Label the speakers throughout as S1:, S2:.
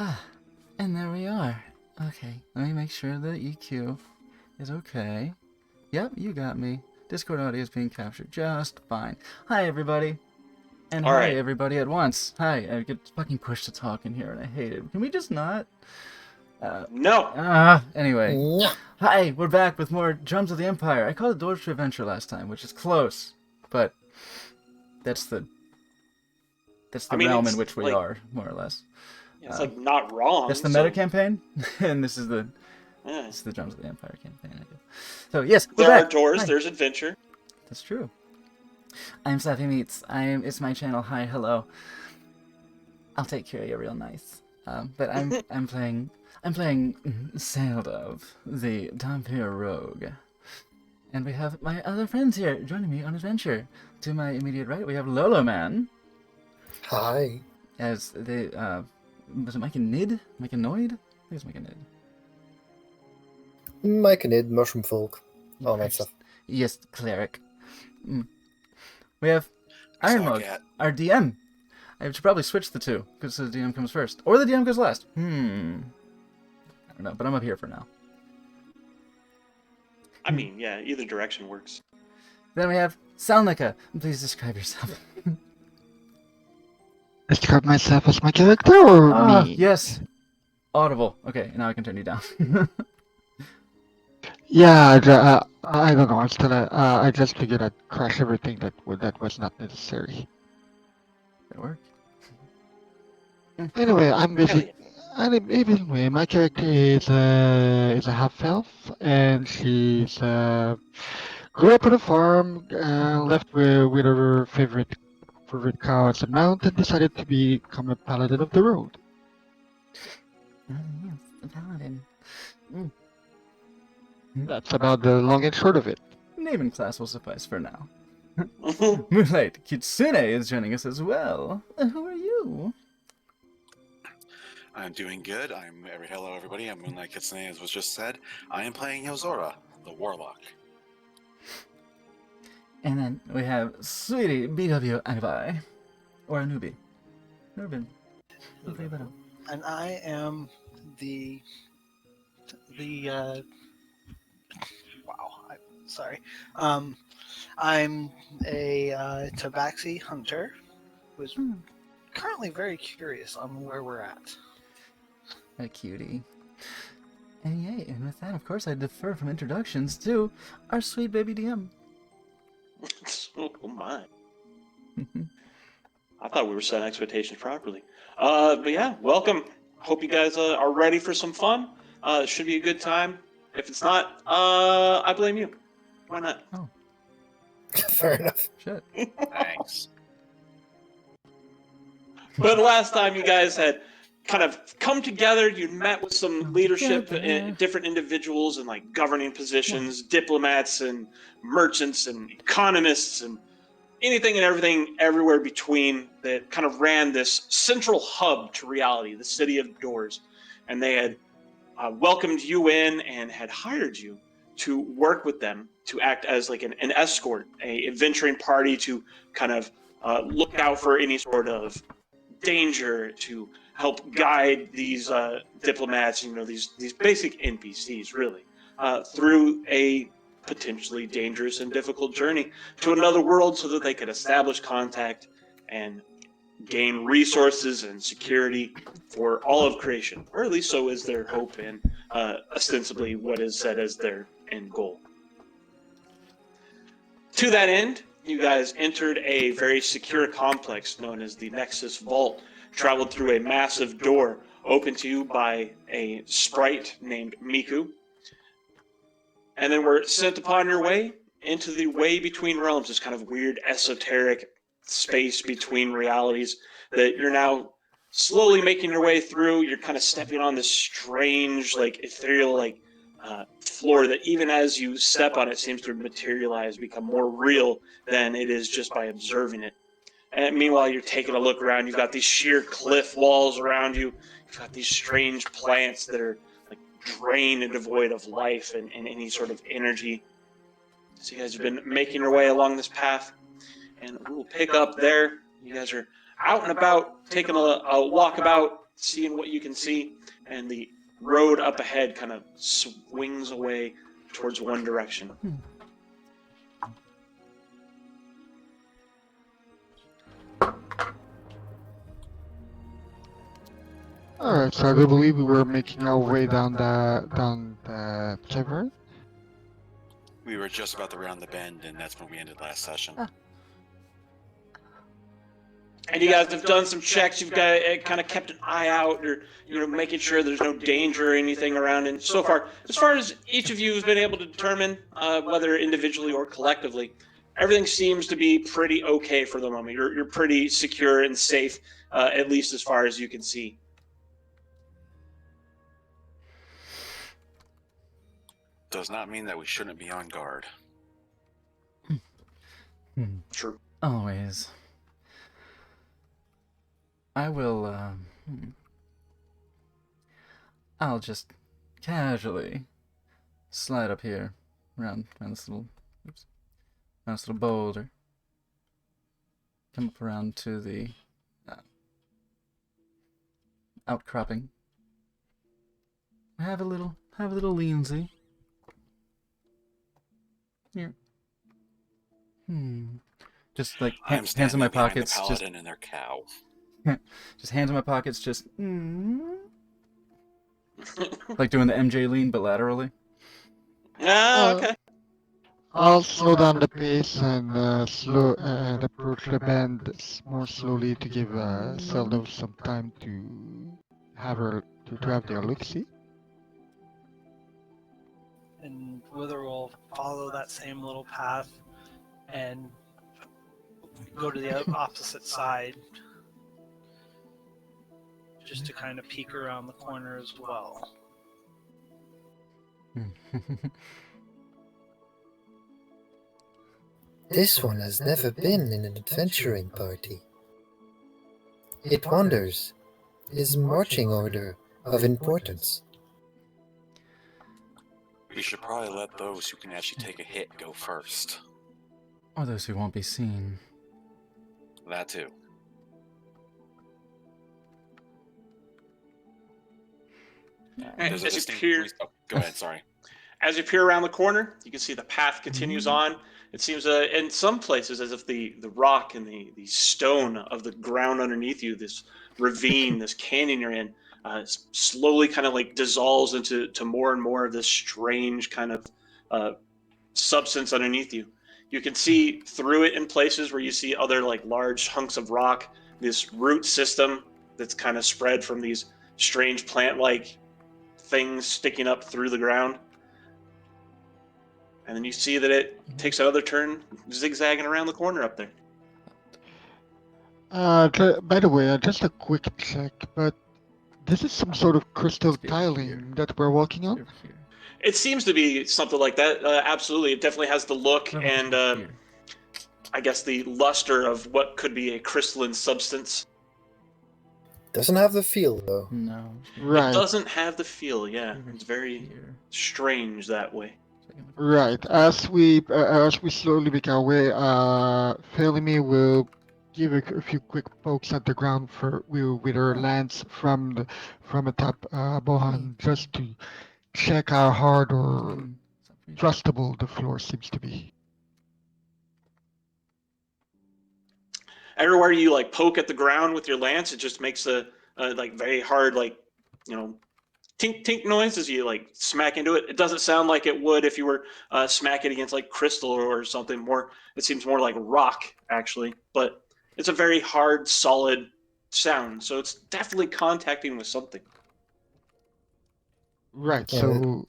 S1: Ah, and there we are. Okay, let me make sure the EQ is okay. Yep, you got me. Discord audio is being captured just fine. Hi, everybody. And
S2: All
S1: hi,
S2: right.
S1: everybody at once. Hi, I get fucking pushed to talk in here, and I hate it. Can we just not?
S2: No.
S1: Anyway.
S3: Yeah.
S1: Hi, we're back with more Drums of the Empire. I called it Doors to Adventure last time, which is close, but that's the
S2: I mean,
S1: realm in
S2: it's
S1: which we
S2: like
S1: are, more or less.
S2: Yeah, it's like not wrong.
S1: That's the
S2: so-
S1: meta campaign, and this is the
S2: Yeah.
S1: this is the Drums of the Empire campaign. I guess. So yes, we're
S2: There are
S1: back.
S2: doors.
S1: Hi.
S2: There's adventure.
S1: That's true. I'm Slappy Meats. It's my channel. Hi, hello. I'll take care of you real nice. But I'm playing Saildove, the Dhampir Rogue. And we have my other friends here joining me on adventure. To my immediate right, we have Lolo Man.
S3: Hi.
S1: As the was it Myconid? Myconoid? I think it's Myconid.
S3: Myconid, Mushroom Folk, all that stuff.
S1: Yes, cleric. We have Ironmog,
S4: Cat.
S1: our DM. I should probably switch the two, because the DM comes first. Or the DM goes last. I don't know, but I'm up here for now.
S2: I mean, yeah, either direction works.
S1: Then we have Salnika. Please describe yourself.
S5: Describe myself as my character or me?
S1: Yes. Audible. Okay, now I can turn you down.
S5: Yeah, I don't know. I just figured I'd crash everything that was not necessary.
S1: That work?
S5: Anyway, I'm
S2: Hell
S5: busy. Anyway, my character is a half elf, and she's grew up on a farm, left with her favorite cow as a mount, and decided to become a paladin of the road.
S1: Yes, the paladin.
S5: That's about the long and short of it.
S1: Name and class will suffice for now. Moonlight Kitsune is joining us as well. Who are you?
S4: I'm doing good. Hello, everybody. I'm Moonlight Kitsune, as was just said. I am playing Yozora, the Warlock.
S1: And then we have Sweetie BW Agbai. Or a newbie. Never been.
S6: And I am the sorry. I'm a tabaxi hunter who's currently very curious on where we're at.
S1: A cutie. And yay, and with that, of course, I defer from introductions to our sweet baby DM.
S2: Oh my. I thought we were setting expectations properly. But yeah, welcome. Hope you guys are ready for some fun. It should be a good time. If it's not, I blame you. Why not?
S3: Fair enough.
S1: Shit.
S4: Thanks.
S2: But last time you guys had kind of come together, you met with some leadership and different individuals in like governing positions, diplomats and merchants and economists and anything and everything everywhere between that kind of ran this central hub to reality, the city of doors. And they had welcomed you in and had hired you to work with them to act as like an escort, a adventuring party to kind of look out for any sort of danger, to help guide these diplomats, these basic NPCs really, through a potentially dangerous and difficult journey to another world so that they could establish contact and gain resources and security for all of creation, or at least so is their hope and ostensibly what is said as their end goal. To that end, you guys entered a very secure complex known as the Nexus Vault, traveled through a massive door opened to you by a sprite named Miku, and then were sent upon your way into the Way Between Realms, this kind of weird esoteric space between realities that you're now slowly making your way through. You're kind of stepping on this strange, like ethereal, like floor that even as you step on it seems to materialize, become more real than it is just by observing it. And meanwhile, you're taking a look around. You've got these sheer cliff walls around you. You've got these strange plants that are like drained and devoid of life and any sort of energy. So you guys have been making your way along this path, and we'll pick up there. You guys are out and about, taking a walkabout, seeing what you can see, and the road up ahead kind of swings away towards one direction.
S5: Alright, so I do believe we were making our way down the cavern.
S4: We were just about to round the bend, and that's when we ended last session.
S2: And you guys have done some checks. You've got kind of kept an eye out, or making sure there's no danger or anything around. And so far, as far as each of you has been able to determine, whether individually or collectively, everything seems to be pretty okay for the moment. You're pretty secure and safe, at least as far as you can see.
S4: Does not mean that we shouldn't be on guard.
S2: True.
S1: Always. I will, I'll just casually slide up here around this little, around this little boulder. Come up around to the outcropping. Have a little leansy. Here. Just like
S4: I'm
S1: hands in my
S4: standing behind
S1: pockets.
S4: the
S1: Just
S4: paladin and their cow.
S1: Just hands in my pockets, just like doing the MJ lean, but laterally.
S2: Ah, okay.
S5: I'll slow down the pace and slow and approach the band more slowly to give Zelda some time to have her to have their look-see.
S6: And Wither will follow that same little path and go to the opposite side just to kind of peek around the corner as well.
S3: This one has never been in an adventuring party. It wonders, is marching order of importance?
S4: We should probably let those who can actually take a hit go first.
S1: Or those who won't be seen.
S4: That too. There's a
S2: As you
S4: distinct
S2: peer,
S4: oh, go ahead, sorry.
S2: as you peer around the corner, you can see the path continues on. It seems in some places as if the rock and the stone of the ground underneath you, this ravine, this canyon you're in, slowly kind of like dissolves into more and more of this strange kind of substance underneath you. You can see through it in places where you see other like large hunks of rock, this root system that's kind of spread from these strange plant-like things sticking up through the ground. And then you see that it takes another turn, zigzagging around the corner up there.
S5: By the way, just a quick check, but this is some sort of crystal
S1: Let's be over
S5: tiling
S1: here.
S5: that we're walking on?
S1: Over here.
S2: It seems to be something like that. Absolutely, it definitely has the look
S1: What about
S2: and
S1: over here?
S2: I guess the luster of what could be a crystalline substance.
S3: Doesn't have the feel, though.
S1: No.
S2: It
S5: Right,
S2: doesn't have the feel, yeah.
S1: Over
S2: It's very
S1: here.
S2: strange that way.
S5: right. As we slowly make our way, Felimy will give a few quick pokes at the ground with her lance from atop Bohan just to check how hard or trustable the floor seems to be.
S2: Everywhere you like poke at the ground with your lance, it just makes a like very hard like tink tink noise as you like smack into it. It doesn't sound like it would if you were smacking against like crystal or something more. It seems more like rock actually, but it's a very hard, solid sound. So it's definitely contacting with something.
S5: Right.
S3: Yeah,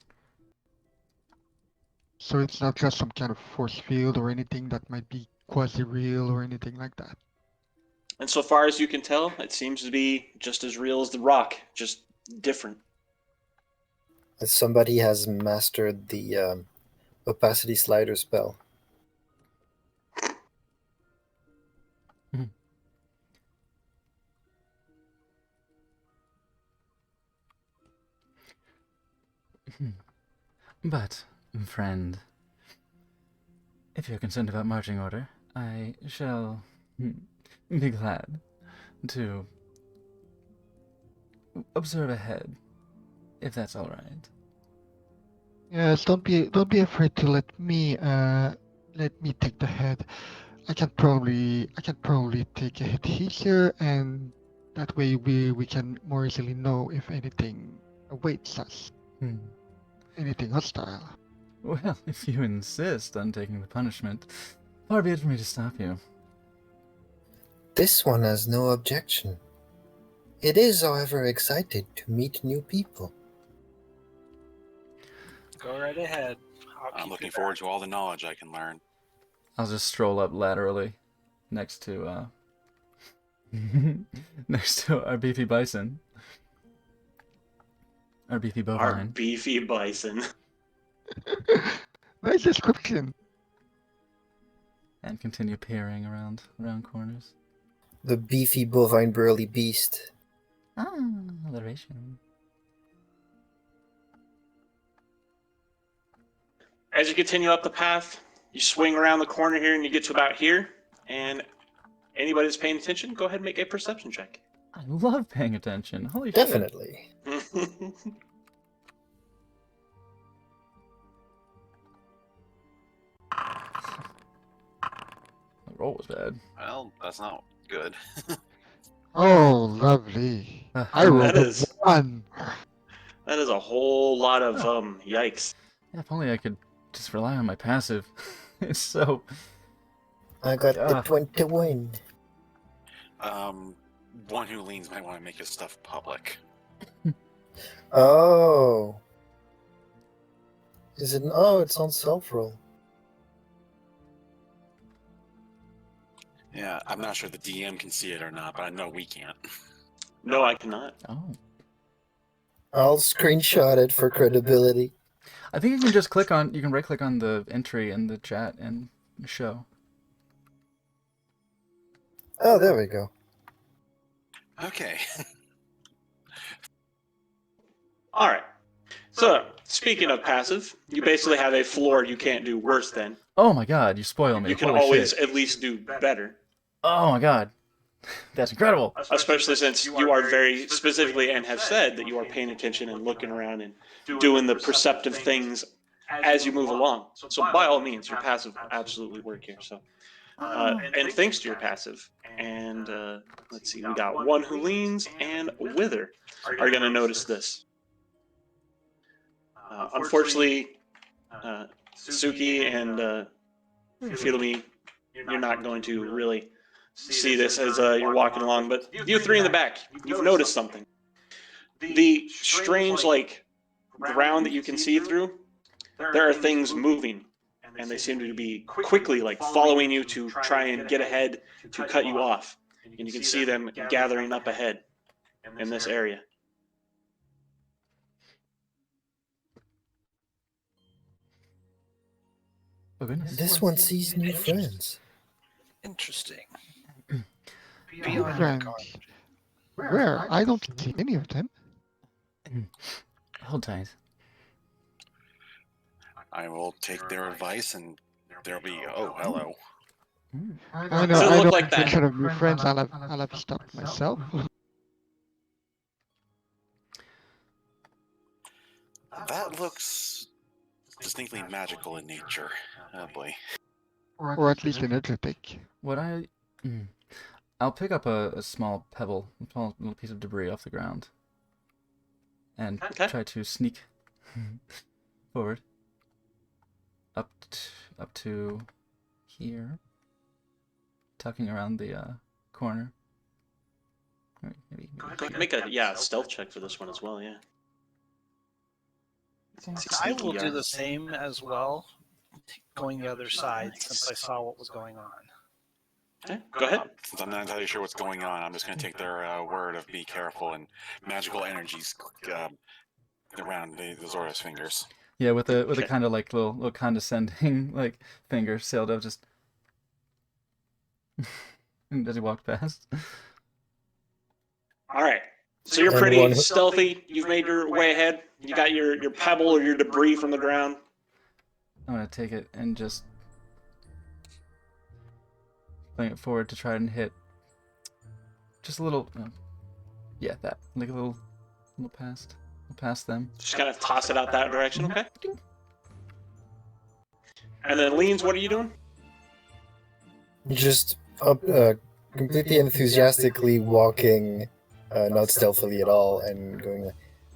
S5: So it's not just some kind of force field or anything that might be quasi-real or anything like that.
S2: And so far as you can tell, it seems to be just as real as the rock, just different.
S3: Somebody has mastered the opacity slider spell.
S1: But, friend, if you're concerned about marching order, I shall be glad to observe ahead, if that's all right.
S5: Yes, don't be afraid to let me take the head. I can probably take a hit here, and that way we can more easily know if anything awaits us, anything hostile.
S1: Well, if you insist on taking the punishment, far be it for me to stop you.
S3: This one has no objection. It is, however, excited to meet new people.
S6: Go right ahead. I'll
S4: I'm
S6: keep
S4: looking
S6: you
S4: forward to all the knowledge I can learn.
S1: I'll just stroll up laterally next to next to our beefy bison. Our beefy
S2: Our
S1: bovine.
S2: beefy bison.
S5: Nice description.
S1: And continue peering around corners.
S3: The beefy bovine burly beast.
S1: Ah, alliteration.
S2: As you continue up the path, you swing around the corner here and you get to about here. And anybody that's paying attention, go ahead and make a perception check.
S1: I love paying attention. Holy shit.
S3: Definitely.
S1: The roll was bad.
S4: Well, that's not good.
S5: Oh, lovely. I
S1: That
S5: rolled a
S2: is-
S5: 1.
S2: That is a whole lot of yikes.
S1: Yeah, if only I could just rely on my passive. It's so...
S3: I got the
S1: Ah.
S3: 21.
S4: One who leans might want to make his stuff public.
S3: Oh. Is it? Oh, it's on self-roll.
S4: Yeah, I'm not sure the DM can see it or not, but I know we can't.
S2: No, I cannot.
S1: Oh.
S3: I'll screenshot it for credibility.
S1: I think you can just click on... You can right-click on the entry in the chat and show.
S3: Oh, there we go.
S4: Okay.
S2: All right. So, speaking of passive, you basically have a floor you can't do worse than.
S1: Oh my god, you spoil me.
S2: You can
S1: Holy
S2: always
S1: shit.
S2: at least do better.
S1: Oh my god. That's incredible.
S2: Especially since you are very specifically and have said that you are paying attention and looking around and doing the perceptive things as you move along. So by all means, your passive will absolutely work here. So, and thanks to your passive, and let's see, we got one who leans and Wither are going to notice this. Unfortunately, Suki and Filumi, you're not going to really see this as you're walking along, but you three in the back, you've noticed something. The strange, like, ground that you can see through, there are things moving, and they seem to be quickly, like, following you to try and get ahead to cut you off. And you can see them gathering up ahead in this area.
S1: Oh goodness.
S3: This one sees new friends.
S6: Interesting.
S5: New
S6: Beyond
S5: friends.
S6: regard.
S5: Where? I don't see any of them.
S1: Hold tight.
S4: I will take their advice and there'll be, oh, hello.
S5: I know.
S2: Doesn't
S5: I
S2: look
S5: don't
S2: like that.
S5: picture of new friends. I'll have stopped myself.
S4: That looks distinctly magical in nature. Oh boy.
S5: Or at least energetic.
S1: What I... I'll pick up a small pebble, a small little piece of debris off the ground. And
S2: Okay.
S1: try to sneak forward. Up to here. Tucking around the corner. Alright, maybe
S2: Go ahead, make a stealth check for this one as well, yeah.
S6: I will do the same as well, going the other side since I saw what was going on.
S2: Okay, go ahead.
S4: Since I'm not entirely sure what's going on, I'm just going to take their word of be careful and magical energies around the Zora's fingers.
S1: Yeah, with a
S2: Okay.
S1: kind of like little condescending like finger sailed up just as he walked past.
S2: All right. So you're
S3: And
S2: pretty
S3: one-
S2: stealthy. You've made your way ahead. You got your pebble or your debris from the ground.
S1: I'm gonna take it and just bring it forward to try and hit just a little. Yeah, that like a little past them.
S2: Just kind of toss it out that direction, okay? And then Leans, what are you doing?
S3: Just up, completely enthusiastically walking, not stealthily at all, and going like,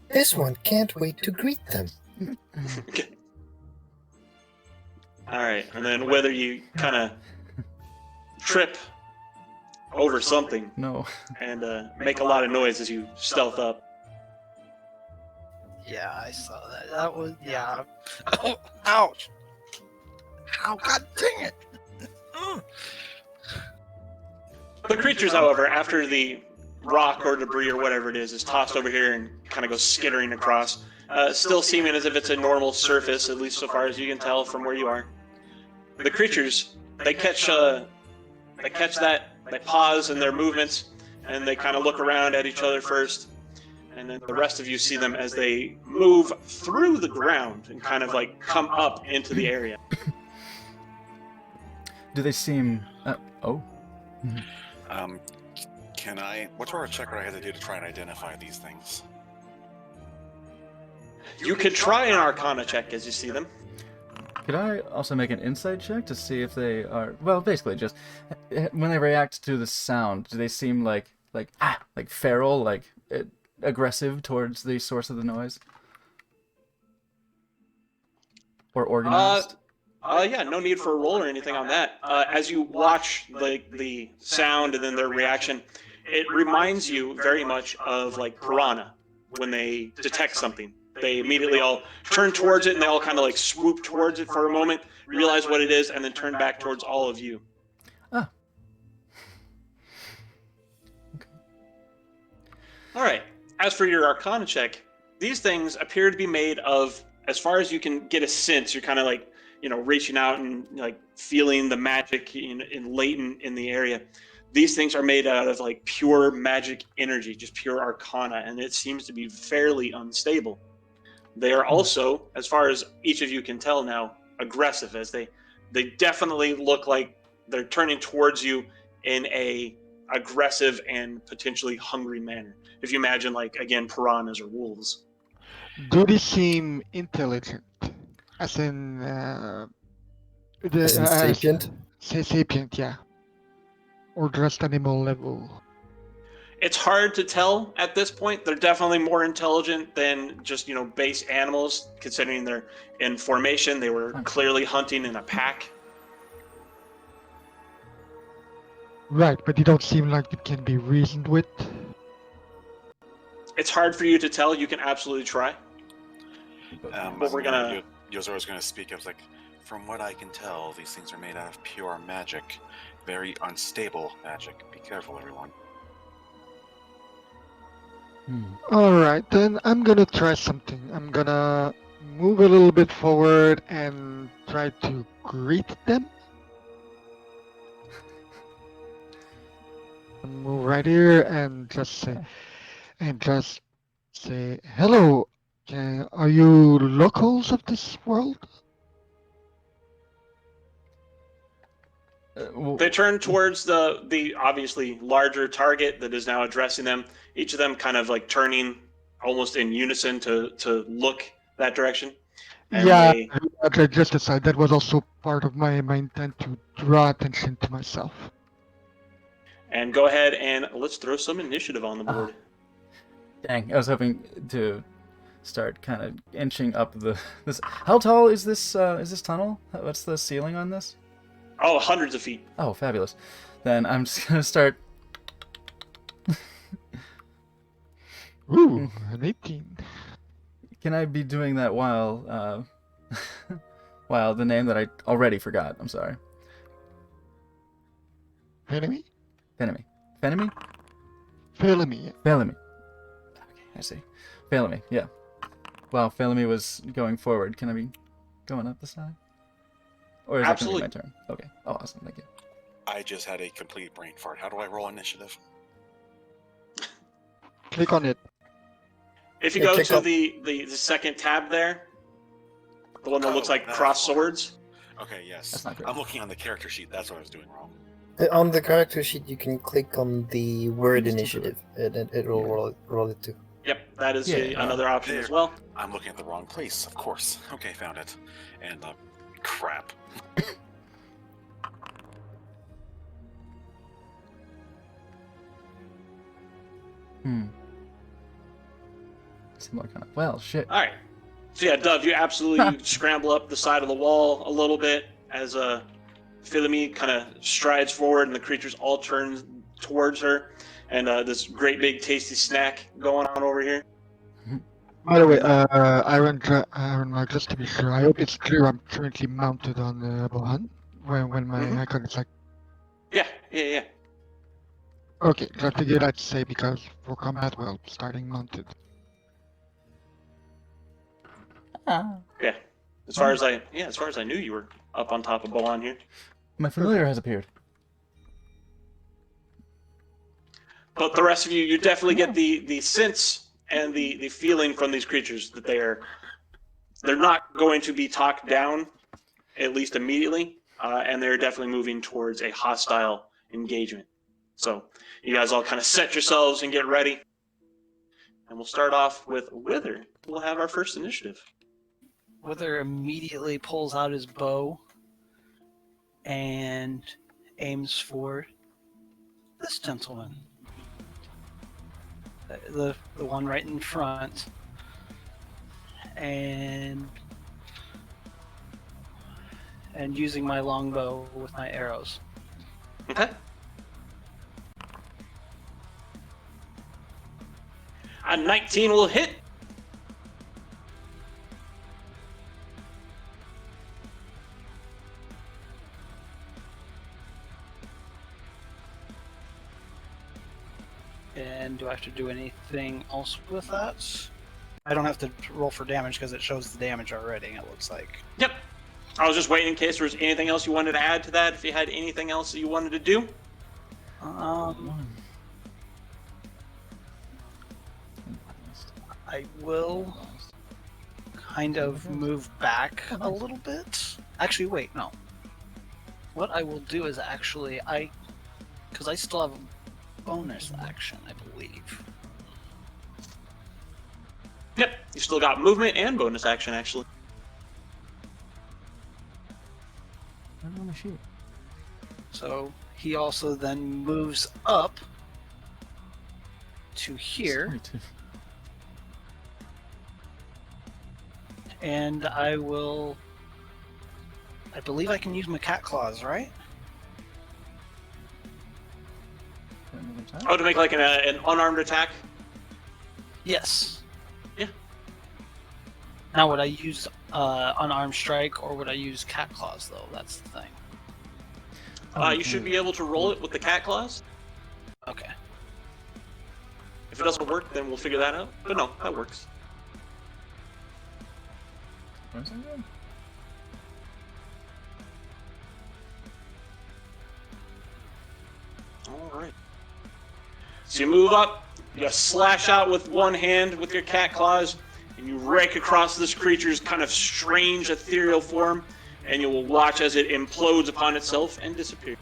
S3: this one can't wait to greet them.
S2: Okay. All right, and then whether you kind of trip over something
S1: No.
S2: and make a lot of noise as you stealth up.
S6: Yeah, I saw that. That was yeah. Oh, ouch! Ow! God dang it! Mm.
S2: The creatures, however, after the rock or debris or whatever it is tossed over here and kind of goes skittering across, still seeming as if it's a normal surface, at least so far as you can tell from where you are. The creatures, they catch that, they pause in their movements, and they kind of look around at each other first, and then the rest of you see them as they move through the ground and kind of like come up into the area.
S1: Do they seem... oh.
S4: Can I? What sort of check would I have to do to try and identify these things?
S2: You could try an Arcana check as you see them.
S1: Could I also make an insight check to see if they are... Well, basically just... When they react to the sound, do they seem like feral, like aggressive towards the source of the noise? Or organized?
S2: Yeah, no need for a roll or anything on that. As you watch the sound and then their reaction, it reminds you very much of like piranha when they detect something. They immediately all turn towards it and they all kind of like swoop towards it for a moment, realize what it is, and then turn back towards all of you.
S1: Ah.
S2: Okay. All right. As for your Arcana check, these things appear to be made of, as far as you can get a sense, you're kind of like, reaching out and like feeling the magic in latent in the area. These things are made out of like pure magic energy, just pure Arcana, and it seems to be fairly unstable. They are also, as far as each of you can tell now, aggressive, as they definitely look like they're turning towards you in a aggressive and potentially hungry manner. If you imagine, like, again, piranhas or wolves.
S5: Do they seem intelligent? As in,
S3: Sapient?
S5: Sapient, yeah. Or just animal level.
S2: It's hard to tell at this point. They're definitely more intelligent than just, base animals, considering they're in formation. They were clearly hunting in a pack.
S5: Right, but they don't seem like it can be reasoned with.
S2: It's hard for you to tell. You can absolutely try. But we're gonna...
S4: Yozora's gonna speak. I was like, from what I can tell, these things are made out of pure magic. Very unstable magic. Be careful, everyone.
S5: Alright, then I'm gonna try something. I'm gonna move a little bit forward and try to greet them. Move right here and just say, hello. Are you locals of this world?
S2: They turn towards the obviously larger target that is now addressing them. Each of them kind of like turning almost in unison to look that direction. And
S5: Yeah,
S2: they,
S5: okay, just aside, that was also part of my intent to draw attention to myself.
S2: and go ahead and let's throw some initiative on the board.
S1: Dang, I was hoping to start kind of inching up this. How tall is this tunnel? What's the ceiling on this?
S2: Oh, hundreds of feet.
S1: Oh, fabulous. Then I'm just gonna start.
S5: Ooh, an 18.
S1: Can I be doing that while while the name that I already forgot? I'm sorry.
S5: Enemy?
S1: Fenemy. Fenemy?
S5: Felemy.
S1: Bellamy. Okay, I see. Bellamy, yeah. While Bellamy was going forward, can I be going up the side? Or is
S2: Absolutely.
S1: that going to be my turn? Okay. Oh, awesome. Thank you.
S4: I just had a complete brain fart. How do I roll initiative?
S5: Click on it.
S2: If you
S3: Yeah,
S2: go
S3: kick
S2: to
S3: up.
S2: the second tab there, the one that looks
S4: Oh,
S2: like
S4: that
S2: crossed
S4: one.
S2: swords.
S4: Okay, yes.
S1: That's not good.
S4: I'm looking on the character sheet. That's what I was doing wrong.
S3: On the character sheet, you can click on the word
S1: Just do
S3: initiative, and it will roll it too.
S2: Yep, that is
S1: Yeah.
S2: another option
S4: There.
S2: as well.
S4: I'm looking at the wrong place, of course. Okay, found it. And, crap.
S1: Similar kind of. Well, shit.
S2: All right. So yeah, Dove, you absolutely scramble up the side of the wall a little bit as Philomene kind of strides forward, and the creatures all turn towards her, and this great big tasty snack going on over here.
S5: By the way, Iron, just to be sure, I hope it's clear I'm currently mounted on Bohan when my
S2: Mhm.
S5: icon is like.
S2: Yeah.
S5: Okay, just figured I'd say because for combat, well, starting mounted.
S1: Ah.
S2: Yeah. As far as I knew, you were up on top of Bohan here.
S1: My familiar has appeared.
S2: But the rest of you, you definitely get the sense and the feeling from these creatures that they're not going to be talked down, at least immediately, and they're definitely moving towards a hostile engagement. So you guys all kind of set yourselves and get ready. And we'll start off with Wither. We'll have our first initiative.
S6: Wither immediately pulls out his bow and aims for this gentleman. The one right in front. And using my longbow with my arrows.
S2: Okay. A 19 will hit.
S6: And do I have to do anything else with that? I don't have to roll for damage because it shows the damage already, it looks like.
S2: Yep. I was just waiting in case there was anything else you wanted to add to that, if you had anything else that you wanted to do.
S6: I will kind of move back a little bit. Actually, wait, no. What I will do is actually, because I still have a bonus action, I believe.
S2: Yep. You still got movement and bonus action, actually.
S1: I don't want to shoot.
S6: So he also then moves up to here,
S1: 22.
S6: and I believe I can use my cat claws, right?
S1: Another time?
S2: Oh, to make like an unarmed attack?
S6: Yes.
S2: Yeah.
S6: Now, would I use unarmed strike, or would I use cat claws, though? That's the thing.
S2: You should be able to roll it with the cat claws.
S6: Okay.
S2: If it doesn't work, then we'll figure that out. But no, that works.
S1: Where's that going?
S2: Alright. So you move up, you slash out with one hand with your cat claws, and you rake across this creature's kind of strange ethereal form, and you will watch as it implodes upon itself and disappears.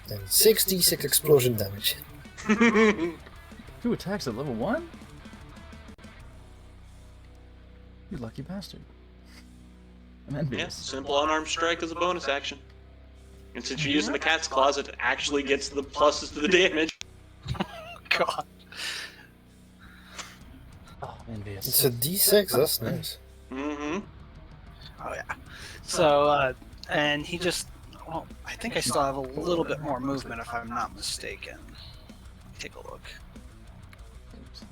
S3: And 66 explosion damage.
S1: 2 attacks at level 1? You lucky bastard. I'm
S2: Yeah,
S1: envious.
S2: simple unarmed strike as a bonus action. And since you're using the cat's claws, it actually gets the pluses to the damage.
S6: God.
S1: Oh, I'm envious.
S3: It's a D6, that's nice.
S2: Mm-hmm.
S6: Oh, yeah. So, and he just... Well, I think I still have a little bit more movement, if I'm not mistaken. Take a look.
S1: Oops.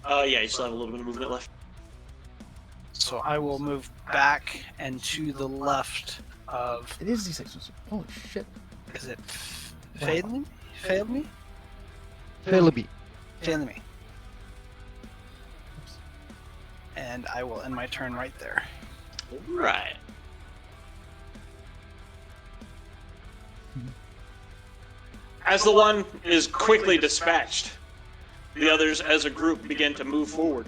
S2: Yeah, you still have a little bit of movement left.
S6: So I will move back and to the left of...
S1: It is D6. Holy shit.
S6: Is it Failed me? Failed me?
S5: Philby.
S6: Failed me. And I will end my turn right there.
S2: Right. As the one is quickly dispatched, the others as a group begin to move forward.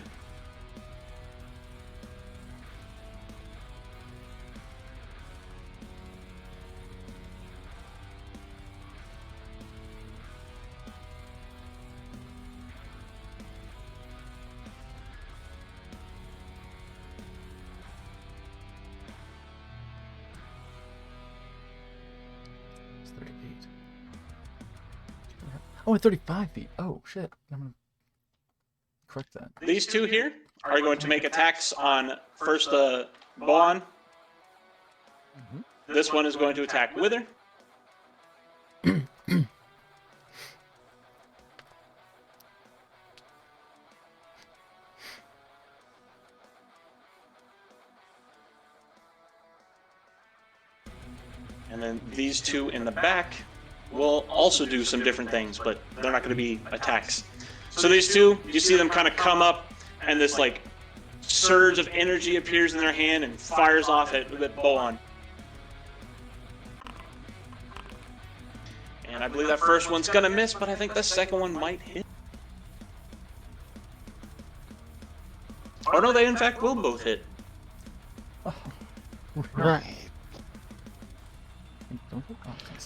S1: It's 38. Oh, at 35 feet. Oh, shit. I'm gonna correct that.
S2: These two here are going to make attacks on first Boan This one is going to attack Wither. And then these two in the back will also do some different things, but they're not going to be attacks. So these two, you see them kind of come up, and this like surge of energy appears in their hand and fires off at Boan. And I believe that first one's going to miss, but I think the second one might hit. Oh no, they in fact will both hit.
S5: Right.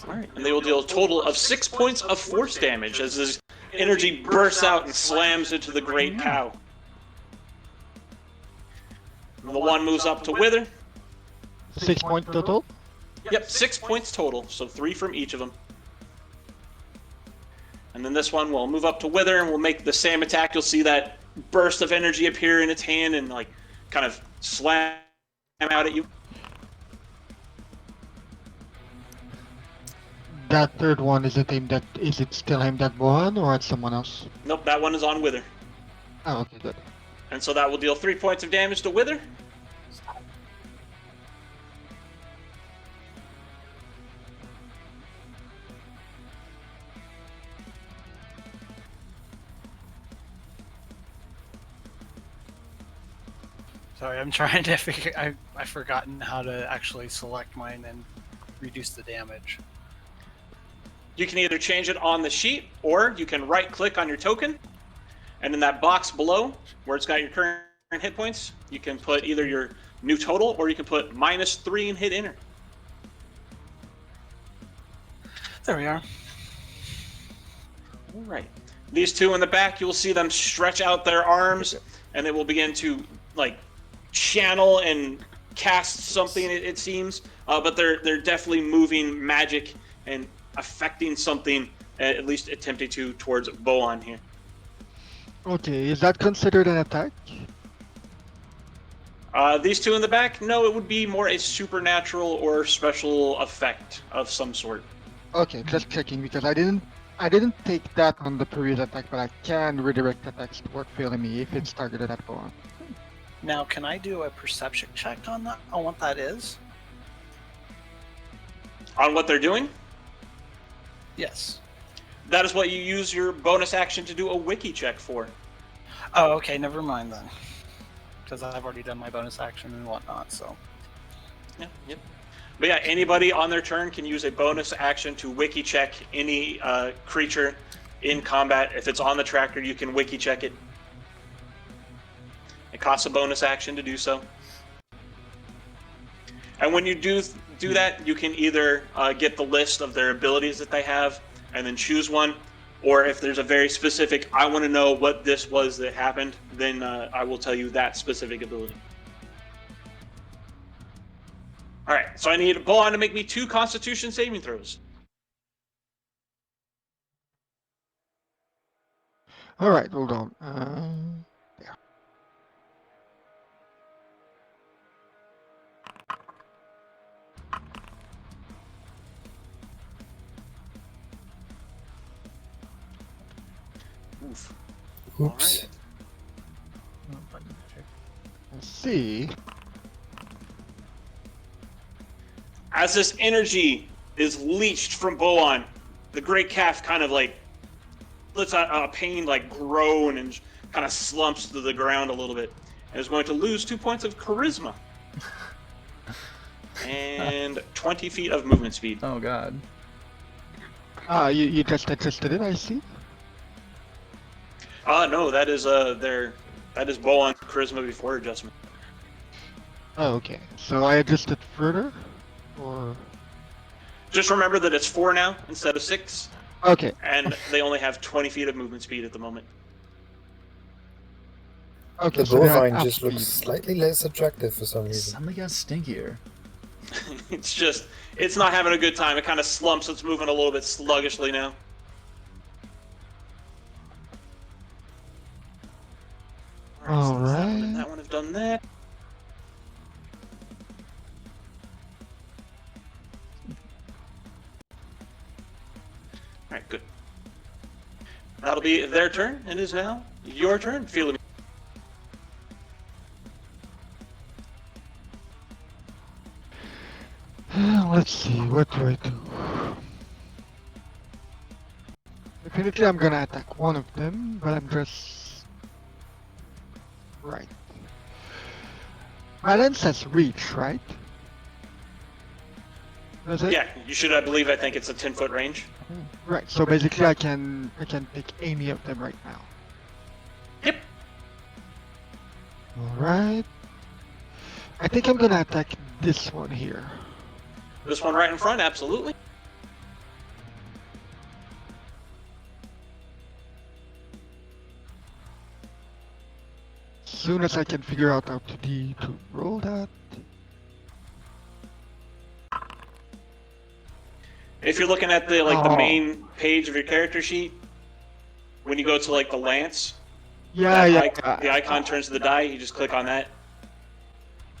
S2: Alright, and they will deal a total of 6 points of force damage as this energy bursts out and slams into the great cow. And the one moves up to Wither.
S5: 6 point total?
S2: Yep, 6 points total, so 3 from each of them. And then this one will move up to Wither and will make the same attack. You'll see that burst of energy appear in its hand and like kind of slam out at you.
S5: That third one, is it still aimed at Bohan or at someone else?
S2: Nope, that one is on Wither.
S5: Oh, okay, good.
S2: And so that will deal 3 points of damage to Wither.
S6: Sorry, I'm trying to figure. I've forgotten how to actually select mine and reduce the damage.
S2: You can either change it on the sheet, or you can right-click on your token, and in that box below, where it's got your current hit points, you can put either your new total, or you can put -3 and hit enter.
S6: There we are.
S2: All right. These two in the back, you will see them stretch out their arms, and they will begin to like channel and cast something. It seems, but they're definitely moving magic and affecting something, at least attempting to, towards Boan here.
S5: Okay, is that considered an attack?
S2: These two in the back, no, it would be more a supernatural or special effect of some sort.
S5: Okay, just checking because I didn't take that on the previous attack, but I can redirect attacks to work failing me if it's targeted at Bohan.
S6: Now, can I do a perception check on that? On what that is?
S2: On what they're doing,
S6: Yes.
S2: that is what you use your bonus action to do a wiki check for.
S6: Oh, okay. Never mind then. Because I've already done my bonus action and whatnot. So.
S2: Yeah, yep. But yeah, anybody on their turn can use a bonus action to wiki check any creature in combat. If it's on the tracker, you can wiki check it. It costs a bonus action to do so. And when you do that, you can either get the list of their abilities that they have and then choose one, or if there's a very specific, I want to know what this was that happened, then I will tell you that specific ability. All right, so I need Boan to make me 2 Constitution saving throws.
S5: Alright, hold on. Yeah.
S2: Oof.
S3: Oops.
S5: Let's see.
S2: As this energy is leached from Boan, the great calf kind of like lets out a pain like groan and kind of slumps to the ground a little bit, and is going to lose 2 points of charisma and 20 feet of movement speed.
S1: Oh god.
S5: You just adjusted it, I see.
S2: No, that is Boan's charisma before adjustment.
S5: Oh, okay. So I adjusted further? Or...
S2: Just remember that it's 4 now instead of 6,
S5: Okay.
S2: and they only have 20 feet of movement speed at the moment.
S5: Okay,
S3: The
S5: so they're at
S3: bovine
S5: half
S3: just looks
S5: speed.
S3: slightly less attractive for some
S1: It
S3: reason.
S1: suddenly got stinkier.
S2: It's not having a good time. It kind of slumps. It's moving a little bit sluggishly now.
S5: All
S2: so that one
S5: right.
S2: and that one have done that. Alright, good. That'll be their turn. It is now your turn, Philomene.
S5: Let's see, what do I do? Definitely I'm gonna attack one of them, but I'm just... Right. My lens has reach, right? Does it?
S2: Yeah, you should, I think it's a 10-foot range.
S5: Right, so basically I can pick any of them right now.
S2: Yep.
S5: Alright. I think I'm gonna attack this one here.
S2: This one right in front, absolutely.
S5: As soon as I can figure out how to roll that.
S2: If you're looking at the the main page of your character sheet, when you go to like the lance,
S5: Yeah,
S2: the icon turns to the die. You just click on that.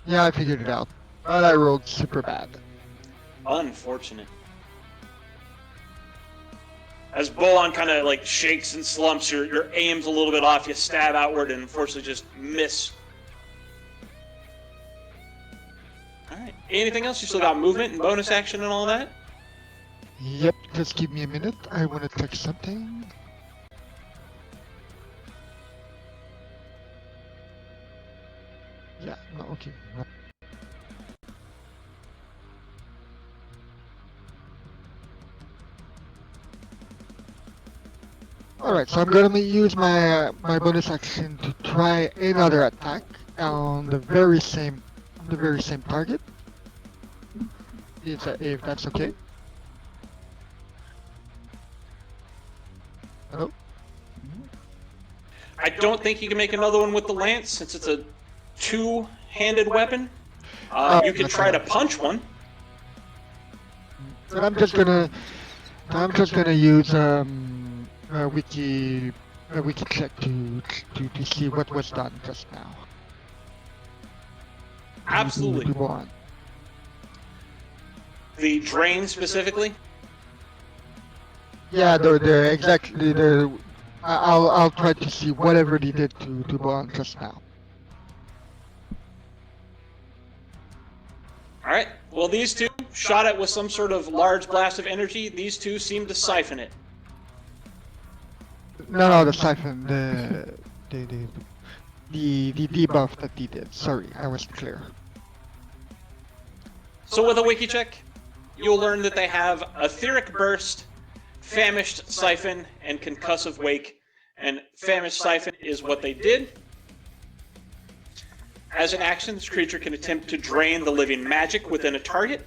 S5: Yeah, I figured it out. But I rolled super bad.
S2: Unfortunate. As Bolon kind of like shakes and slumps, your aim's a little bit off. You stab outward and unfortunately just miss. All right. Anything else? You still got movement and bonus action and all that?
S5: Yep, just give me a minute. I want to check something. Yeah, no, okay. No. Alright, so I'm gonna use my bonus action to try another attack on the very same target. If that's okay. Hello?
S2: I don't think you can make another one with the lance since it's a two-handed weapon. You can try to punch one.
S5: But I'm just gonna use a wiki check to see what was done just now.
S2: Absolutely.
S5: To go on.
S2: The drain specifically.
S5: Yeah, the exactly the. I'll try to see whatever they did to Bond just now.
S2: All right. Well, these two shot it with some sort of large blast of energy. These two seem to siphon it.
S5: No, the siphon, the debuff that they did. Sorry, I wasn't clear.
S2: So with a wiki check, you'll learn that they have etheric burst, famished siphon, and concussive wake. And famished siphon is what they did. As an action, this creature can attempt to drain the living magic within a target.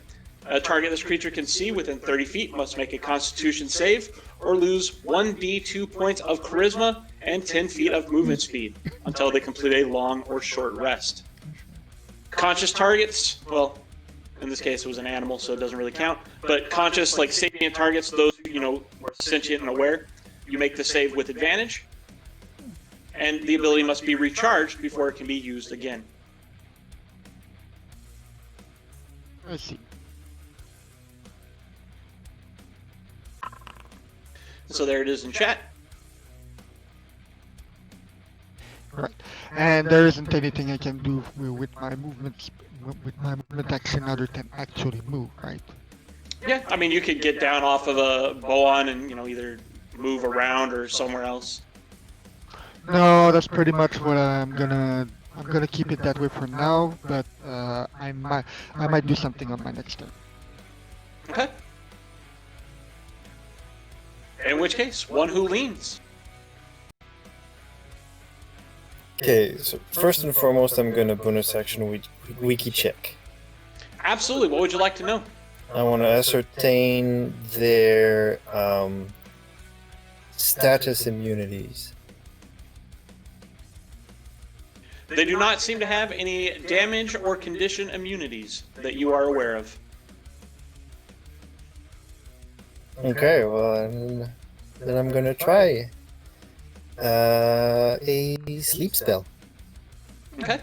S2: A target this creature can see within 30 feet must make a Constitution save or lose 1d2 points of charisma and 10 feet of movement speed until they complete a long or short rest. Conscious targets, well, in this case it was an animal, so it doesn't really count, but conscious, like sapient targets, those, were sentient and aware, you make the save with advantage, and the ability must be recharged before it can be used again.
S5: Let's see.
S2: So there it is in chat.
S5: Right, and there isn't anything I can do with my movement action other than actually move, right?
S2: Yeah, I mean, you could get down off of a Boan and, either move around or somewhere else.
S5: No, that's pretty much what I'm gonna keep it that way for now, but I might do something on my next turn.
S2: Okay. In which case, one who leans.
S3: Okay, so first and foremost, I'm gonna bonus action wiki check.
S2: Absolutely. What would you like to know?
S3: I want to ascertain their status immunities.
S2: They do not seem to have any damage or condition immunities that you are aware of.
S3: Okay, well, then I'm gonna try a sleep spell.
S2: Okay.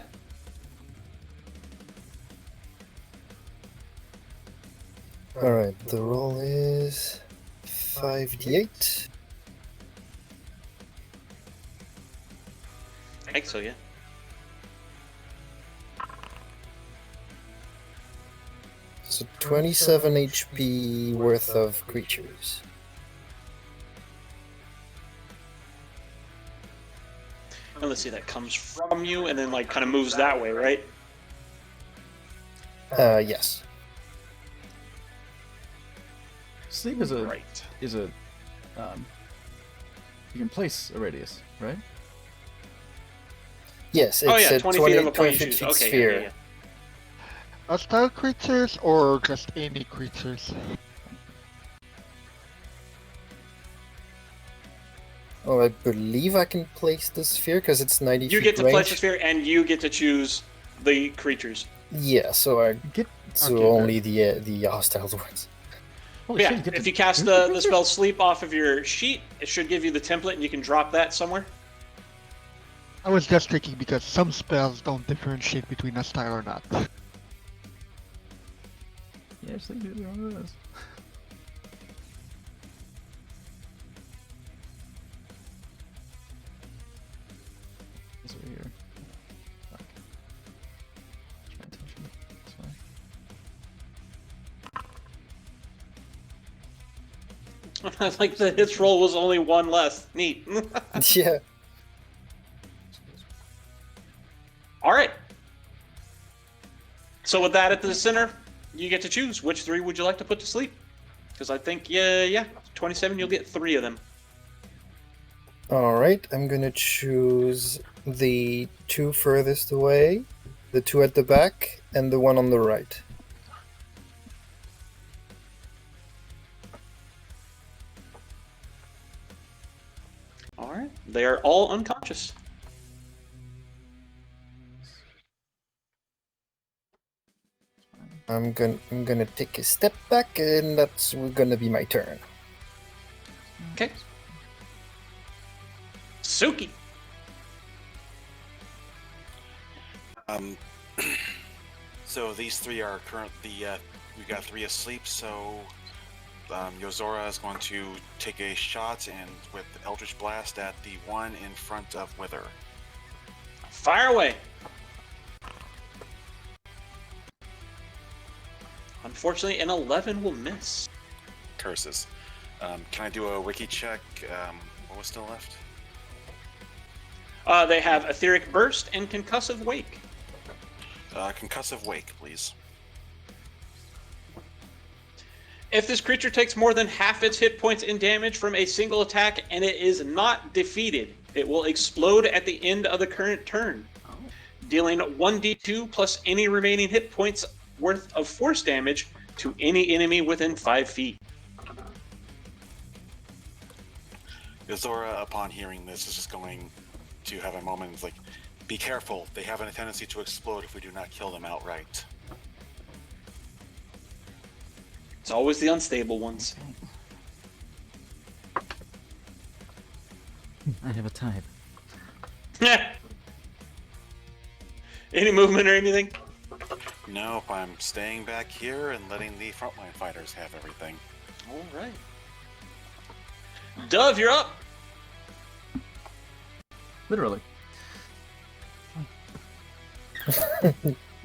S3: Alright, the roll is 5d8.
S2: I think so, yeah.
S3: So 27 HP worth of creatures.
S2: And let's see, that comes from you and then like kind of moves that way, right?
S3: Yes.
S1: Sleep is a
S2: Right.
S1: you can place a radius, right?
S3: Yes, it's
S2: Oh yeah,
S3: a
S2: 20 feet of a point
S3: 20
S2: you choose.
S3: feet
S2: Okay,
S3: sphere.
S2: yeah.
S5: Hostile creatures or just any creatures?
S3: Oh, I believe I can place the sphere because it's 90
S2: You
S3: feet
S2: get to
S3: range.
S2: place the sphere and you get to choose the creatures.
S3: Yeah, so
S1: Get
S3: so
S1: okay,
S3: only the hostile ones.
S1: Holy
S2: Yeah,
S1: shit, you get
S2: if
S1: to
S2: you cast
S1: choose
S2: the
S1: creatures?
S2: spell Sleep off of your sheet, it should give you the template and you can drop that somewhere.
S5: I was just thinking because some spells don't differentiate between hostile or not.
S1: Yeah, sleep is one of those. It's over here. Fuck. Try and touch it. That's fine.
S2: Like the hits roll was only one less. Neat.
S3: Yeah.
S2: All right. So with that at the center, you get to choose which three would you like to put to sleep. Because I think, yeah, 27, you'll get 3 of them.
S3: Alright, I'm gonna choose the 2 furthest away, the 2 at the back, and the one on the right.
S2: All right. They are all unconscious.
S3: I'm gonna take a step back, and that's gonna be my turn.
S2: Okay. Suki.
S4: So these 3 are currently, we got 3 asleep, so Yozora is going to take a shot and with Eldritch Blast at the one in front of Wither.
S2: Fire away. Unfortunately, an 11 will miss.
S4: Curses. Can I do a wiki check? What was still left?
S2: They have Etheric Burst and Concussive Wake.
S4: Concussive Wake, please.
S2: If this creature takes more than half its hit points in damage from a single attack and it is not defeated, it will explode at the end of the current turn, dealing 1d2 plus any remaining hit points worth of force damage to any enemy within 5 feet.
S4: Yozora, upon hearing this, is just going to have a moment. It's like, be careful. They have a tendency to explode if we do not kill them outright.
S2: It's always the unstable ones.
S1: I have a type.
S2: Any movement or anything?
S4: Nope, I'm staying back here and letting the frontline fighters have everything.
S2: All right. Dove, you're up.
S1: Literally.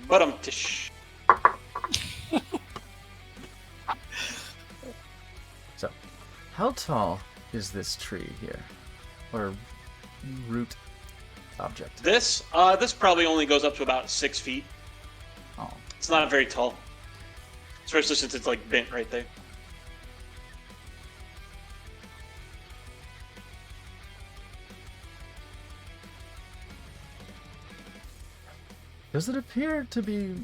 S2: But tish.
S1: So, how tall is this tree here? Or root object?
S2: This probably only goes up to about 6 feet.
S1: Oh.
S2: It's not very tall, especially since it's like bent right there.
S1: Does it appear to be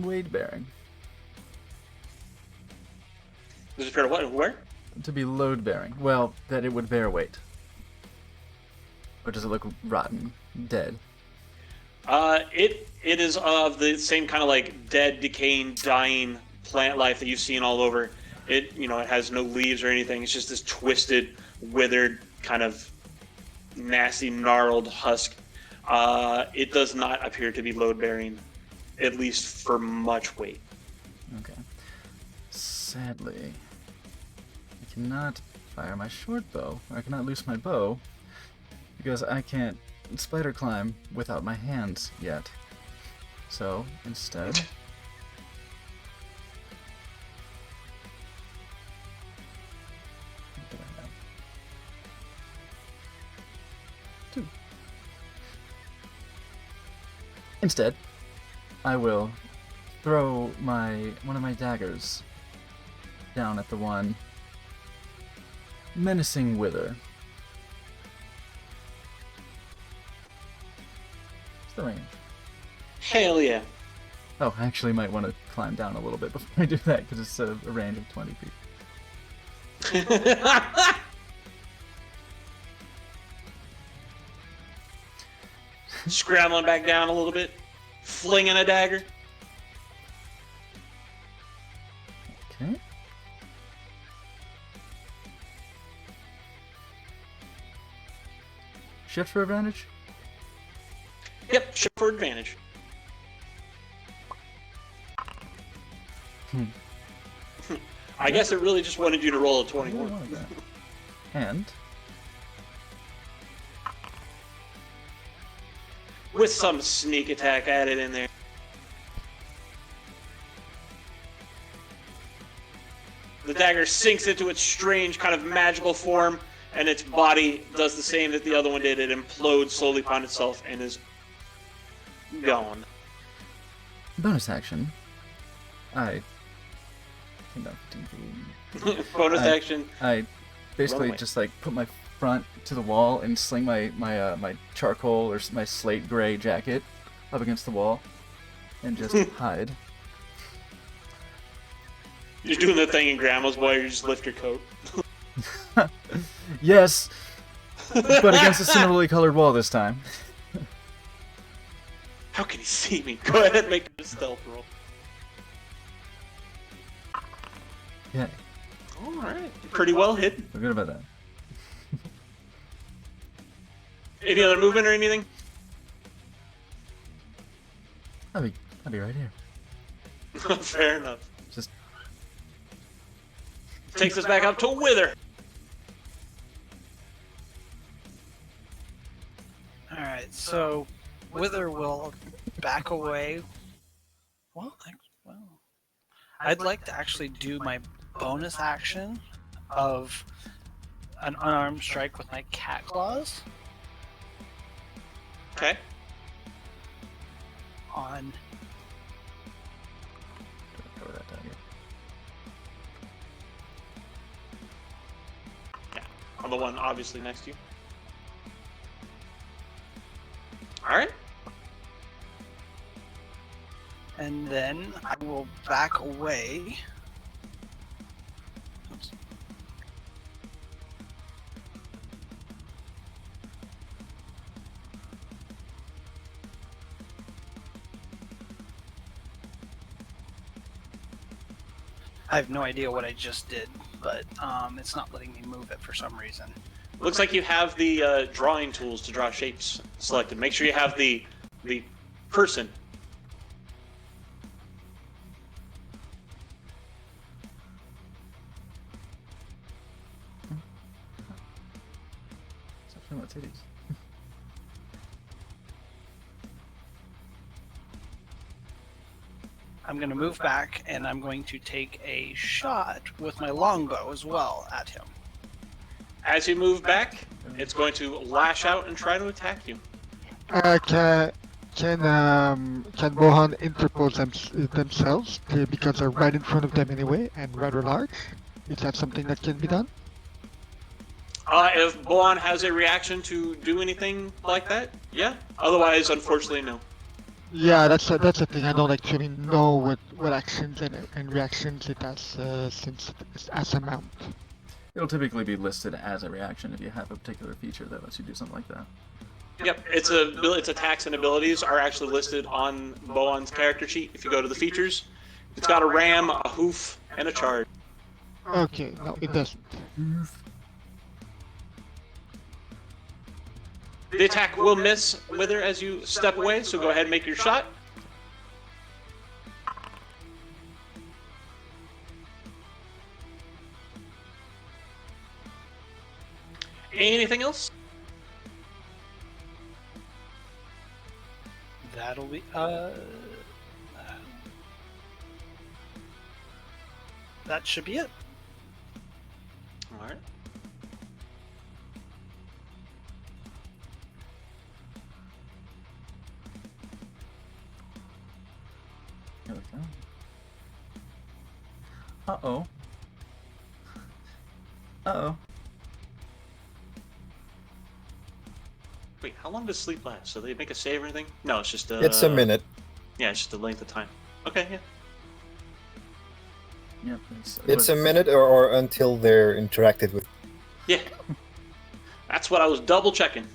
S1: weight bearing?
S2: Does it appear to what? Where?
S1: To be load bearing? Well, that it would bear weight. Or does it look rotten, dead?
S2: It is of the same kind of like dead, decaying, dying plant life that you've seen all over. It has no leaves or anything. It's just this twisted, withered, kind of nasty, gnarled husk. It does not appear to be load bearing, at least for much weight.
S1: Okay. Sadly, I cannot fire my short bow. I cannot loose my bow because I can't spider climb without my hands yet. So instead, what do I have? 2. Instead, I will throw one of my daggers down at the one menacing Wither. What's the range?
S2: Hell yeah.
S1: Oh, I actually might want to climb down a little bit before I do that because it's a range of 20 feet.
S2: Scrambling back down a little bit, flinging a dagger.
S1: Okay. Shift for advantage?
S2: Yep, shift for advantage. I guess it really just wanted you to roll a
S1: I
S2: 21.
S1: wanted that. And
S2: With some sneak attack added in there. The dagger sinks into its strange kind of magical form, and its body does the same that the other one did. It implodes slowly upon itself and is gone.
S1: bonus action. I came down 15 feet.
S2: Bonus action.
S1: I basically
S2: away.
S1: just like put my front to the wall and sling my charcoal or my slate gray jacket up against the wall and just hide.
S2: You're doing the thing in Grandma's Boy, you just lift your coat.
S1: Yes, but against a similarly colored wall this time.
S2: How can he see me? Go ahead and make a stealth roll.
S1: Yeah,
S2: Alright. Pretty well hidden.
S1: feel good about that.
S2: Any other movement or anything?
S1: I'll be right here.
S2: Fair enough.
S1: Just
S2: Takes us back up to Wither.
S6: Alright, so Wither will back away. Well, I'd like to actually do my bonus action of an unarmed strike with my cat claws
S2: Okay.
S6: on.
S1: throw that dagger.
S2: On the one obviously next to you. Alright.
S6: And then I will back away. Oops. I have no idea what I just did, but it's not letting me move it for some reason.
S2: Looks like you have the drawing tools to draw shapes selected. Make sure you have the person.
S1: Stop showing my titties.
S6: I'm going to move back and I'm going to take a shot with my longbow as well at him.
S2: As you move back, it's going to lash out and try to attack you.
S5: Can Mohan interpose themselves because they're right in front of them anyway and rather large? Is that something that can be done?
S2: If Boan has a reaction to do anything like that, yeah. Otherwise, unfortunately, no.
S5: Yeah, that's the thing. I don't actually know what actions and reactions it has since it's as a mount.
S1: It'll typically be listed as a reaction if you have a particular feature that lets you do something like that.
S2: Yep, its attacks and abilities are actually listed on Boan's character sheet. If you go to the features, it's got a ram, a hoof, and a charge.
S5: Okay, no, it doesn't.
S2: The attack will miss Wither as you step away, so go ahead and make your shot. Anything else?
S6: That'll be that should be it.
S2: All right.
S1: Here we go. Uh-oh. Uh-oh.
S2: Wait, how long does sleep last? So they make a save or anything? No, it's just
S3: It's a minute.
S2: Yeah, it's just the length of time. Okay, yeah.
S1: Yep.
S3: It's a minute or until they're interacted with.
S2: Yeah. That's what I was double checking.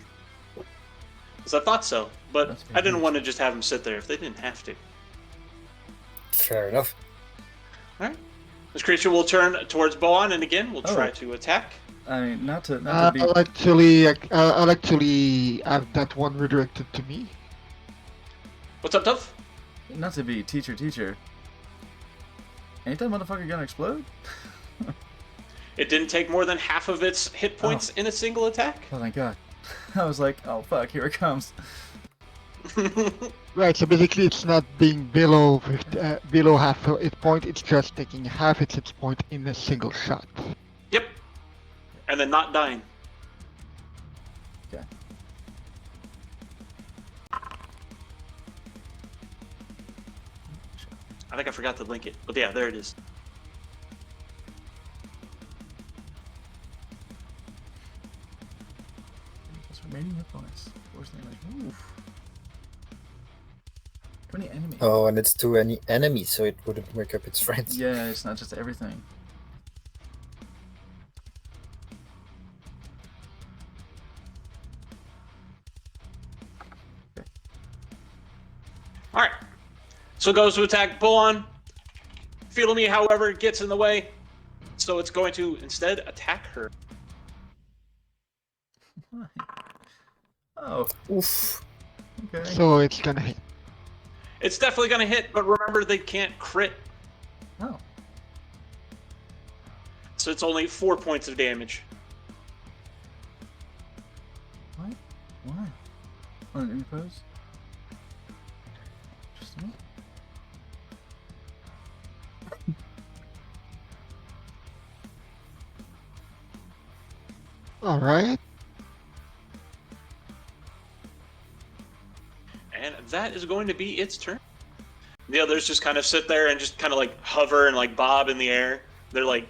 S2: Because I thought so, but
S1: That's
S2: I didn't
S1: huge.
S2: want to just have them sit there if they didn't have to.
S3: Fair enough.
S2: Alright. This creature will turn towards Boan, and again, we'll try
S1: Oh.
S2: to attack.
S1: I mean, not to be.
S5: I'll actually have that one redirected to me.
S2: What's up, Tuff?
S1: Not to be teacher. Ain't that motherfucker gonna explode?
S2: It didn't take more than half of its hit points in a single attack.
S1: Oh, thank God. I was like, oh fuck, here it comes.
S5: Right, so basically it's not being below below half a hit point, it's just taking half its hit point in a single shot.
S2: Yep. And then not dying.
S1: Okay.
S2: I think I forgot to link it. But yeah, there it is.
S1: What's remaining hit points? Where's the image? Oof. 20 enemies.
S3: Oh, and it's to any enemy, so it wouldn't wake up its friends.
S1: Yeah, it's not just everything.
S2: Alright. So it goes to attack Boan. Fiddle-Me, however, gets in the way. So it's going to instead attack her.
S1: Why? Oh,
S3: Oof.
S1: okay.
S5: So it's gonna hit.
S2: It's definitely going to hit, but remember they can't crit.
S1: Oh,
S2: So it's only 4 points of damage.
S1: what? Why? On an impose? Just a minute.
S5: Alright.
S2: And that is going to be its turn. The others just kind of sit there and just kind of like hover and like bob in the air. They're like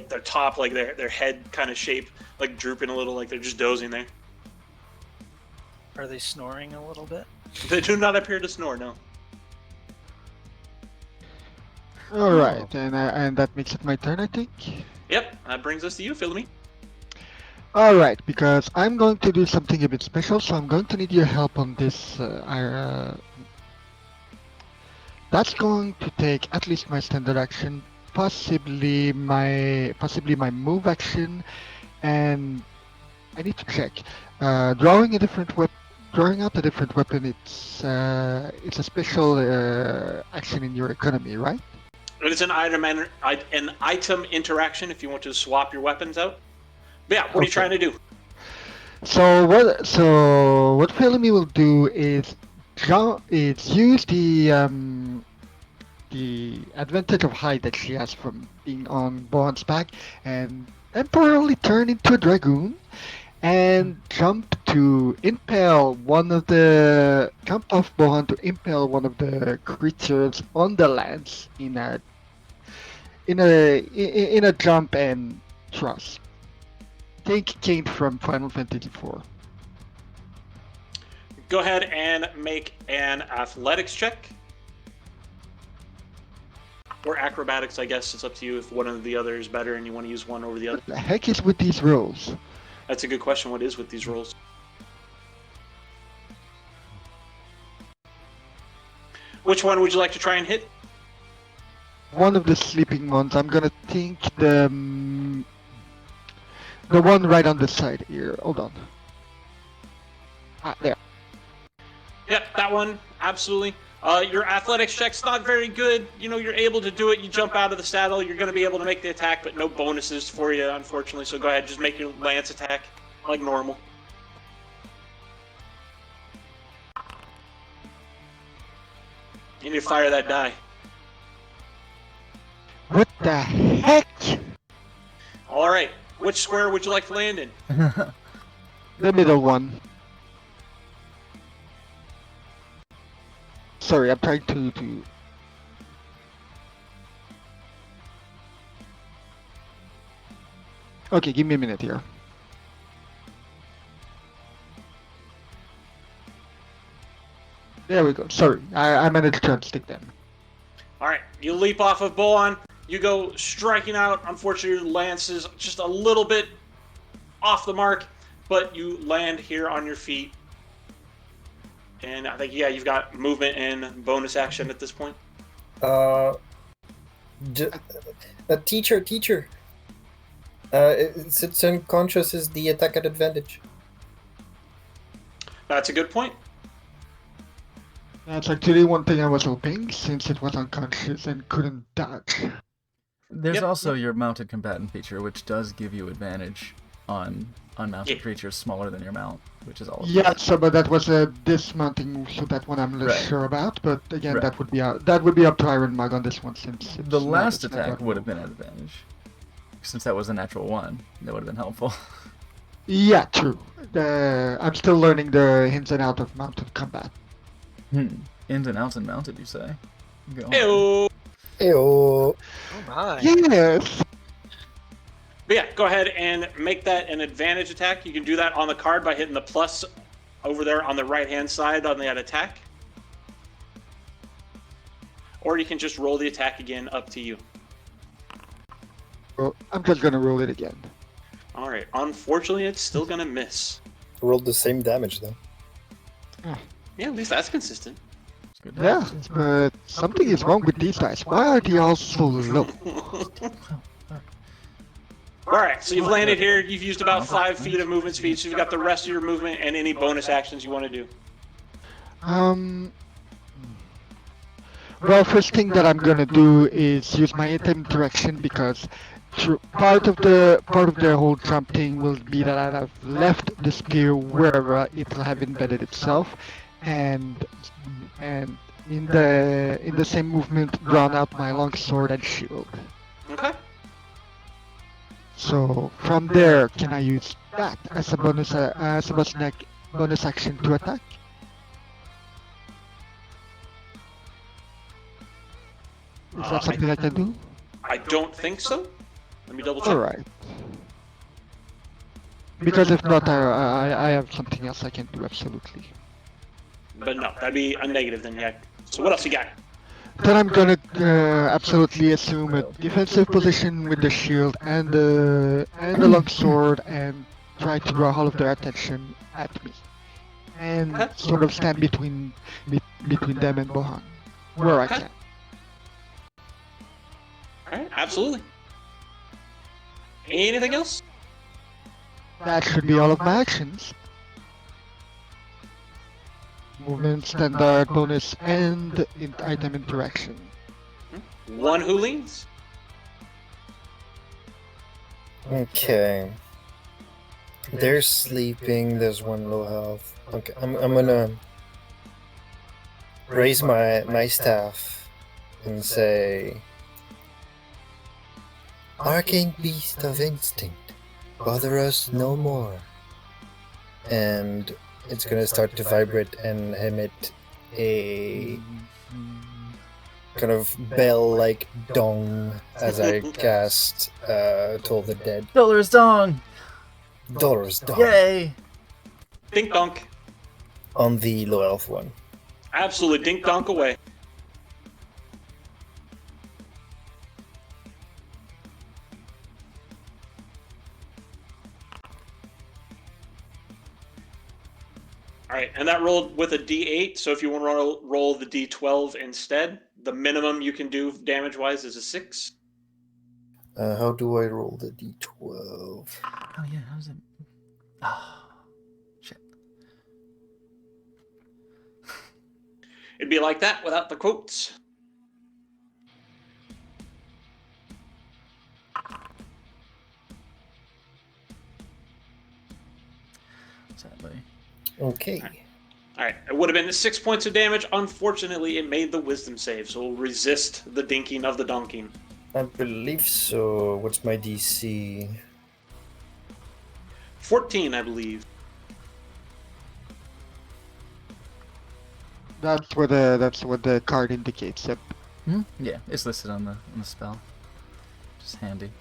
S2: their top, like their head kind of shape, like drooping a little, like they're just dozing there.
S6: Are they snoring a little bit?
S2: They do not appear to snore, no.
S5: Alright, and that makes it my turn, I think.
S2: Yep, that brings us to you, Fiddle-Me.
S5: Alright, because I'm going to do something a bit special, so I'm going to need your help on this. That's going to take at least my standard action, possibly my move action, and I need to check. Drawing out a different weapon. It's a special action in your economy, right?
S2: It's an item interaction if you want to swap your weapons out. But yeah, what are you
S5: Okay.
S2: trying to do?
S5: So what Felemy will do is use the advantage of height that she has from being on Boan's back and temporarily turn into a dragoon and jump off Boan to impale one of the creatures on the lance in a jump and thrust. Think Kane from Final Fantasy IV.
S2: Go ahead and make an athletics check. Or acrobatics, I guess. It's up to you if one of the other is better and you want to use one over the other.
S5: What the heck is with these rolls?
S2: That's a good question. What is with these rolls? Which one would you like to try and hit?
S5: One of the sleeping ones. I'm gonna think the one right on the side here. Hold on. Ah, there.
S2: Yep, that one. Absolutely. Your athletics check's not very good. You know, you're able to do it. You jump out of the saddle. You're going to be able to make the attack, but no bonuses for you, unfortunately. So go ahead, just make your lance attack. like normal. You need to fire that die.
S5: What the heck?
S2: All right. Which square would you like to land in?
S5: The middle one. Sorry, I'm trying to... Okay, give me a minute here. There we go. Sorry, I managed to unstick them.
S2: All right. You leap off of Boan. You go striking out. Unfortunately, your lance is just a little bit off the mark, but you land here on your feet. And I think, yeah, you've got movement and bonus action at this point.
S3: Teacher. It's unconscious is the attack at advantage.
S2: That's a good point.
S5: That's actually one thing I was hoping, since it was unconscious and couldn't dodge.
S1: There's
S2: Yep.
S1: also your mounted combatant feature, which does give you advantage on unmounted
S2: Yeah.
S1: creatures smaller than your mount, which is all.
S5: Yeah, so but that was a dismounting move, so that one I'm less
S1: Right.
S5: sure about. But again,
S1: Right.
S5: that would be up to Iron Mug on this one, since it's
S1: The
S5: not
S1: last
S5: a snap
S1: attack
S5: button
S1: would have
S5: move.
S1: been at advantage, since that was a natural one. That would have been helpful.
S5: Yeah, true. I'm still learning the ins and outs of mounted combat.
S1: Ins and outs and mounted, you say? Go on.
S2: Ew.
S3: Ew.
S6: Oh my.
S5: Yes.
S2: But yeah, go ahead and make that an advantage attack. You can do that on the card by hitting the plus over there on the right-hand side on that attack. Or you can just roll the attack again, up to you.
S5: Well, I'm just gonna roll it again.
S2: All right. Unfortunately, it's still going to miss.
S3: Rolled the same damage though.
S2: Yeah, at least that's consistent.
S1: It's good.
S5: Yeah, but something is wrong with these dice. Why are they all so low?
S2: All right, so you've landed here. You've used about 5 feet of movement speed, so you've got the rest of your movement and any bonus actions you want to do.
S5: Well, first thing that I'm gonna do is use my item direction, because part of the whole jump thing will be that I've left the spear wherever it will have embedded itself, and in the same movement drawn out my longsword and shield.
S2: Okay.
S5: So from there, can I use that as a bonus action to attack? Is that something I can do?
S2: I don't think so. Let me double check.
S5: Alright. Because if not, I have something else I can do, absolutely.
S2: But no, that'd be a negative then, yeah. So what else you got?
S5: Then I'm gonna absolutely assume a defensive position with the shield and the longsword, and try to draw all of their attention at me, and
S2: Okay.
S5: sort of stand between them and Bohan, where I
S2: Okay.
S5: can.
S2: All right, absolutely. Anything else?
S5: That should be all of my actions. Movement, standard, bonus, and item interaction.
S2: One who leans.
S3: Okay. They're sleeping. There's one low health. Okay, I'm gonna raise my staff and say, "Arcane beast of instinct, bother us no more." And it's gonna start to vibrate and emit a kind of bell-like dong as I cast Toll the Dead.
S1: Dollar's Dong!
S3: Dollar's dong
S1: Yay!
S2: Dink donk.
S3: on the low elf one.
S2: Absolutely, dink donk away. All right, and that rolled with a D8. So if you want to roll the D12 instead, the minimum you can do damage-wise is a 6.
S3: How do I roll the d12?
S1: Oh yeah, how's it? Oh, shit.
S2: It'd be like that without the quotes.
S1: sadly.
S3: Okay.
S2: All right, it would have been 6 points of damage. Unfortunately, it made the wisdom save, so we'll resist the dinking of the donking.
S3: I believe so. What's my DC?
S2: 14, I believe.
S5: That's what the card indicates. Yep.
S1: Hmm? Yeah, it's listed on the spell. Just handy.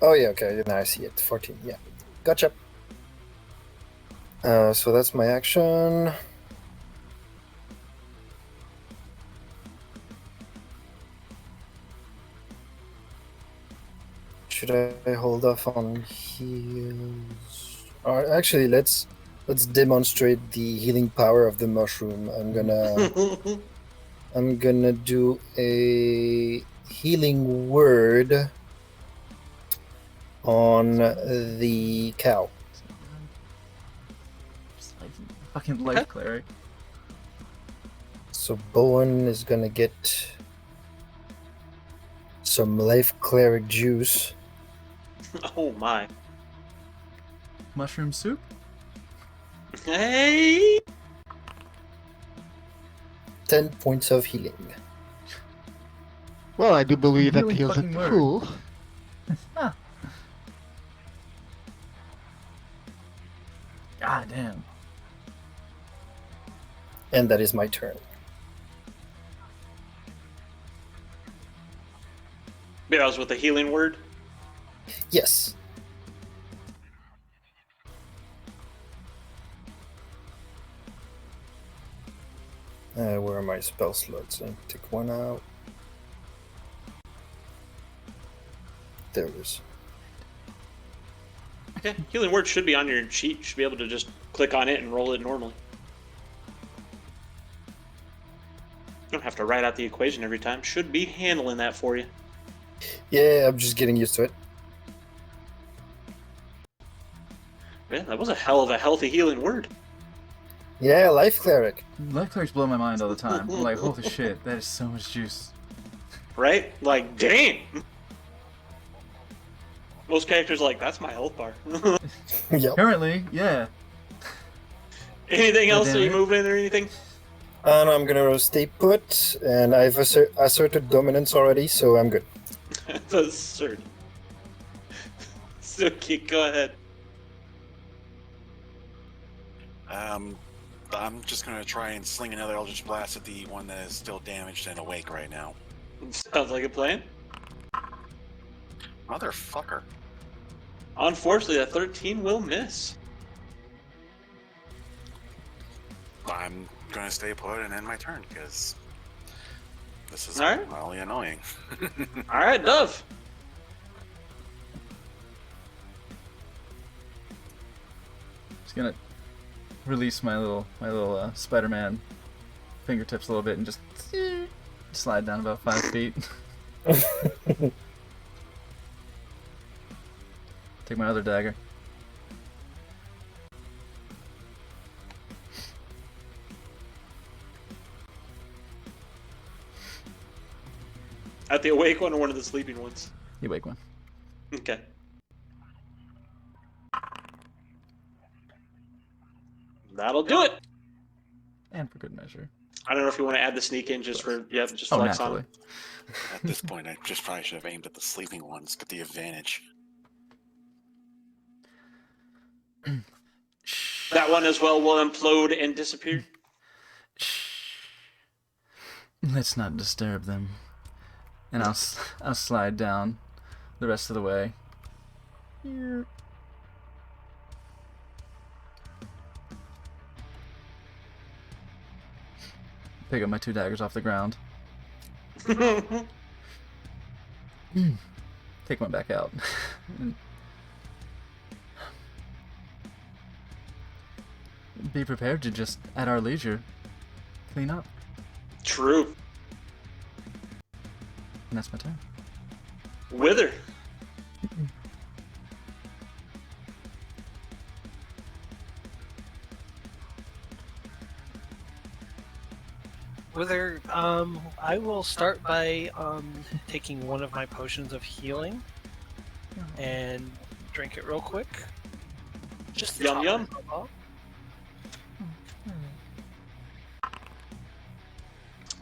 S3: Oh yeah, okay. Now I see it. 14. Yeah. Gotcha. So that's my action. Should I hold off on heals? Or actually, let's demonstrate the healing power of the mushroom. I'm gonna do a healing word on the cow.
S1: Just like fucking life cleric.
S3: So Bowen is gonna get some life cleric juice.
S2: Oh my.
S1: Mushroom soup?
S2: Hey!
S3: 10 points of healing.
S5: Well, I do believe that
S1: Healing
S5: heals it
S1: fucking word.
S5: full.
S1: Ah. God damn.
S3: And that is my turn.
S2: Yeah, that was with the healing word.
S3: Yes. Where are my spell slots? Take one out. There it is.
S2: Okay, healing word should be on your sheet. You should be able to just click on it and roll it normally. You don't have to write out the equation every time. Should be handling that for you.
S3: Yeah, I'm just getting used to it.
S2: Man, that was a hell of a healthy healing word.
S3: Yeah, life cleric.
S1: Life clerics blow my mind all the time. I'm like, holy shit, that is so much juice.
S2: Right? Like, damn! Most characters are like, that's my health bar.
S3: Yep.
S1: Currently, yeah.
S2: Anything else?
S1: damn
S2: Are you
S1: it.
S2: moving or anything?
S3: And I'm gonna stay put, and I've asserted dominance already, so I'm good.
S2: Absurd. Suki, go ahead.
S4: I'm just gonna try and sling another Eldritch Blast at the one that is still damaged and awake right now.
S2: Sounds like a plan.
S4: Motherfucker.
S2: Unfortunately, that 13 will miss.
S4: I'm gonna stay put and end my turn because this is
S2: Alright.
S4: wildly annoying.
S2: Alright, Dove.
S1: Just gonna release my little Spider-Man fingertips a little bit and just slide down about 5 feet. Take my other dagger.
S2: At the awake one or one of the sleeping ones?
S1: You wake one.
S2: Okay. That'll do it.
S1: And for good measure.
S2: I don't know if you want to add the sneak in just for, yep, just
S1: Oh,
S2: flex on
S1: naturally.
S2: it.
S4: At this point, I just probably should have aimed at the sleeping ones, get the advantage.
S2: That one as well will implode and disappear.
S1: Let's not disturb them. And I'll slide down the rest of the way. Here. Pick up my 2 daggers off the ground. Take one back out. Be prepared to just, at our leisure, clean up.
S2: True.
S1: And that's my turn.
S2: Wither.
S6: Wither, I will start by taking one of my potions of healing and drink it real quick. Just the
S2: Yum,
S6: top
S2: yum.
S6: of the bottle.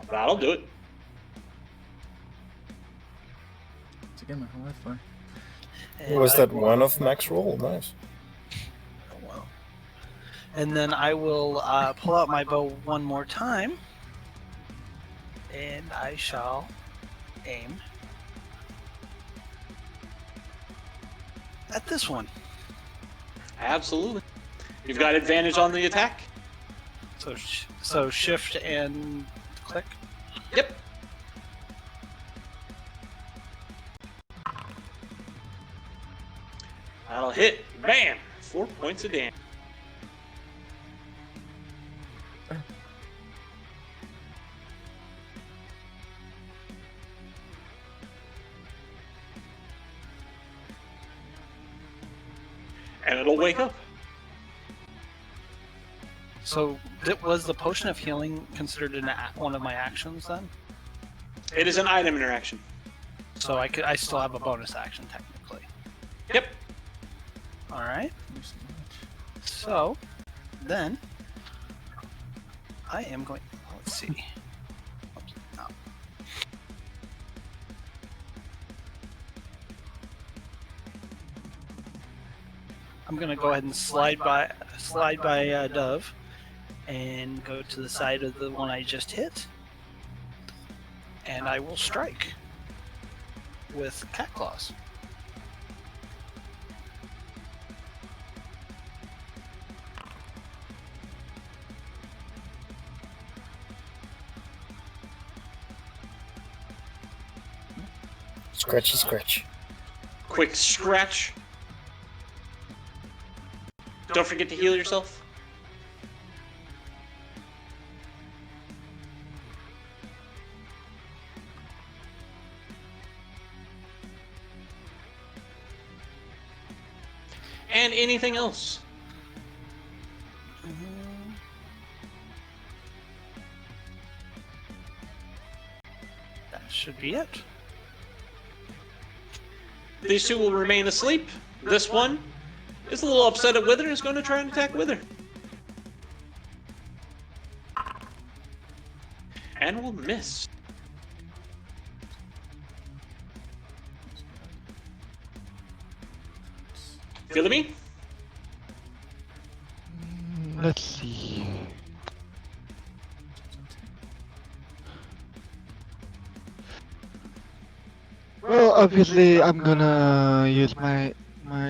S2: That'll do it.
S1: To get my whole life for.
S6: And
S3: Was
S6: I
S3: that
S6: will-
S3: one of Max roll? Nice.
S6: Oh, well. And then I will pull out my bow one more time, and I shall aim at this one.
S2: Absolutely. You've got advantage on the attack.
S6: So shift and click.
S2: Yep. That'll hit. Bam! 4 points of damage. And it'll wake up.
S6: So was the potion of healing considered one of my actions then?
S2: It is an item interaction.
S6: So I still have a bonus action technically.
S2: Yep.
S6: All right.
S1: Thanks so much.
S6: So then I am going. Let's see. Oops, no. I'm gonna go ahead and slide by Dove, and go to the side of the one I just hit, and I will strike with cat claws.
S3: Scratchy scratch.
S2: Quick scratch. Don't forget to heal yourself. And anything else?
S6: That should be it.
S2: These two will remain asleep. This one is a little upset at Wither and is going to try and attack Wither. And will miss. Feel me?
S5: Let's see. Well, obviously, I'm gonna use my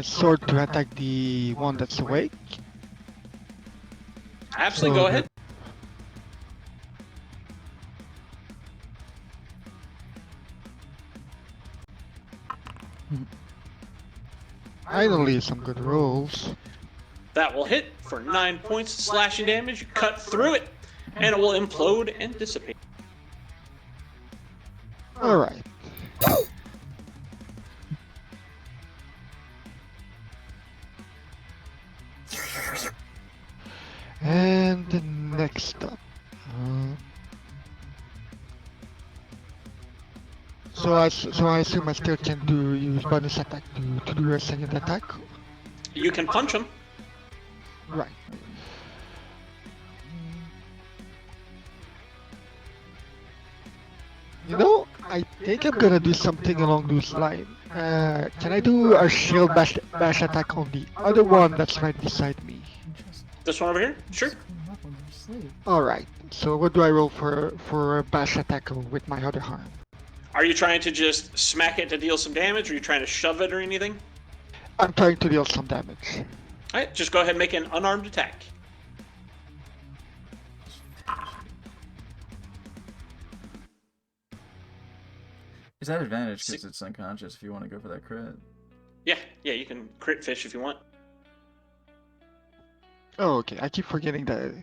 S5: sword to attack the one that's awake.
S2: Absolutely,
S5: So
S2: go ahead.
S5: Finally, some good rolls.
S2: That will hit for 9 points of slashing damage. You cut through it, and it will implode and dissipate.
S5: All right. And the next up. So I assume I still can use bonus attack to do a second attack.
S2: You can punch him.
S5: Right. You know, I think I'm gonna do something along those lines. Can I do a shield bash attack on the other one that's right beside me?
S1: Just
S2: This one over here? Sure.
S1: clean up when you're asleep.
S5: Alright, so what do I roll for a bash attack with my other arm?
S2: Are you trying to just smack it to deal some damage, or are you trying to shove it or anything?
S5: I'm trying to deal some damage.
S2: Alright, just go ahead and make an unarmed attack.
S1: Is that advantage because it's unconscious if you want to go for that crit?
S2: Yeah, you can crit fish if you want.
S5: Oh, okay, I keep forgetting that.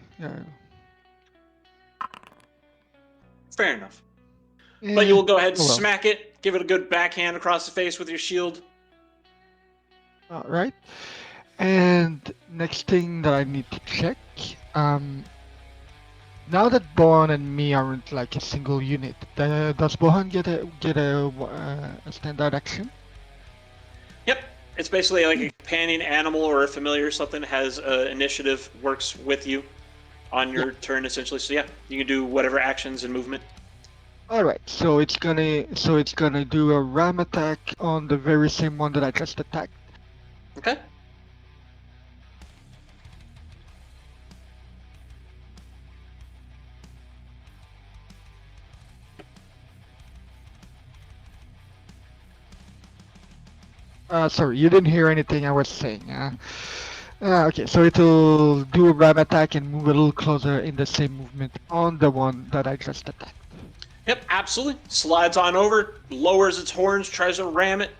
S2: Fair enough. But you will go ahead and
S5: Oh well.
S2: smack it, give it a good backhand across the face with your shield.
S5: Alright. And next thing that I need to check, now that Bohan and me aren't like a single unit, does Bohan get a standard action?
S2: Yep, It's basically like a companion animal or a familiar or something has initiative, works with you on your turn essentially. So yeah, you can do whatever actions and movement.
S5: All right, so it's gonna do a ram attack on the very same one that I just attacked.
S2: Okay.
S5: Sorry, you didn't hear anything I was saying. Okay, so it'll do a ram attack and move a little closer in the same movement on the one that I just attacked.
S2: Yep, absolutely. Slides on over, lowers its horns, tries to ram it.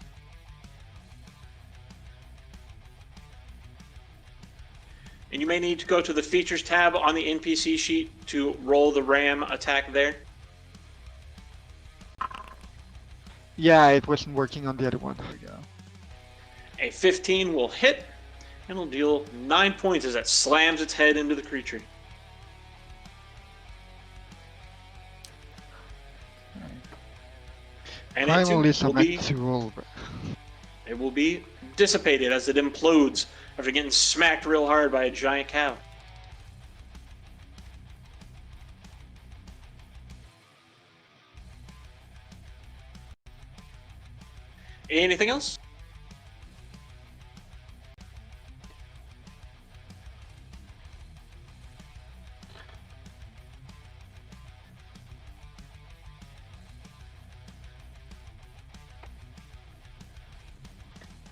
S2: And you may need to go to the features tab on the NPC sheet to roll the ram attack there.
S5: Yeah, it wasn't working on the other one.
S1: There we go.
S2: A 15 will hit, and will deal 9 points as it slams its head into the creature. And it, too
S5: Finally,
S2: will
S5: some
S2: be,
S5: to roll.
S2: it will be dissipated as it implodes after getting smacked real hard by a giant cow. Anything else?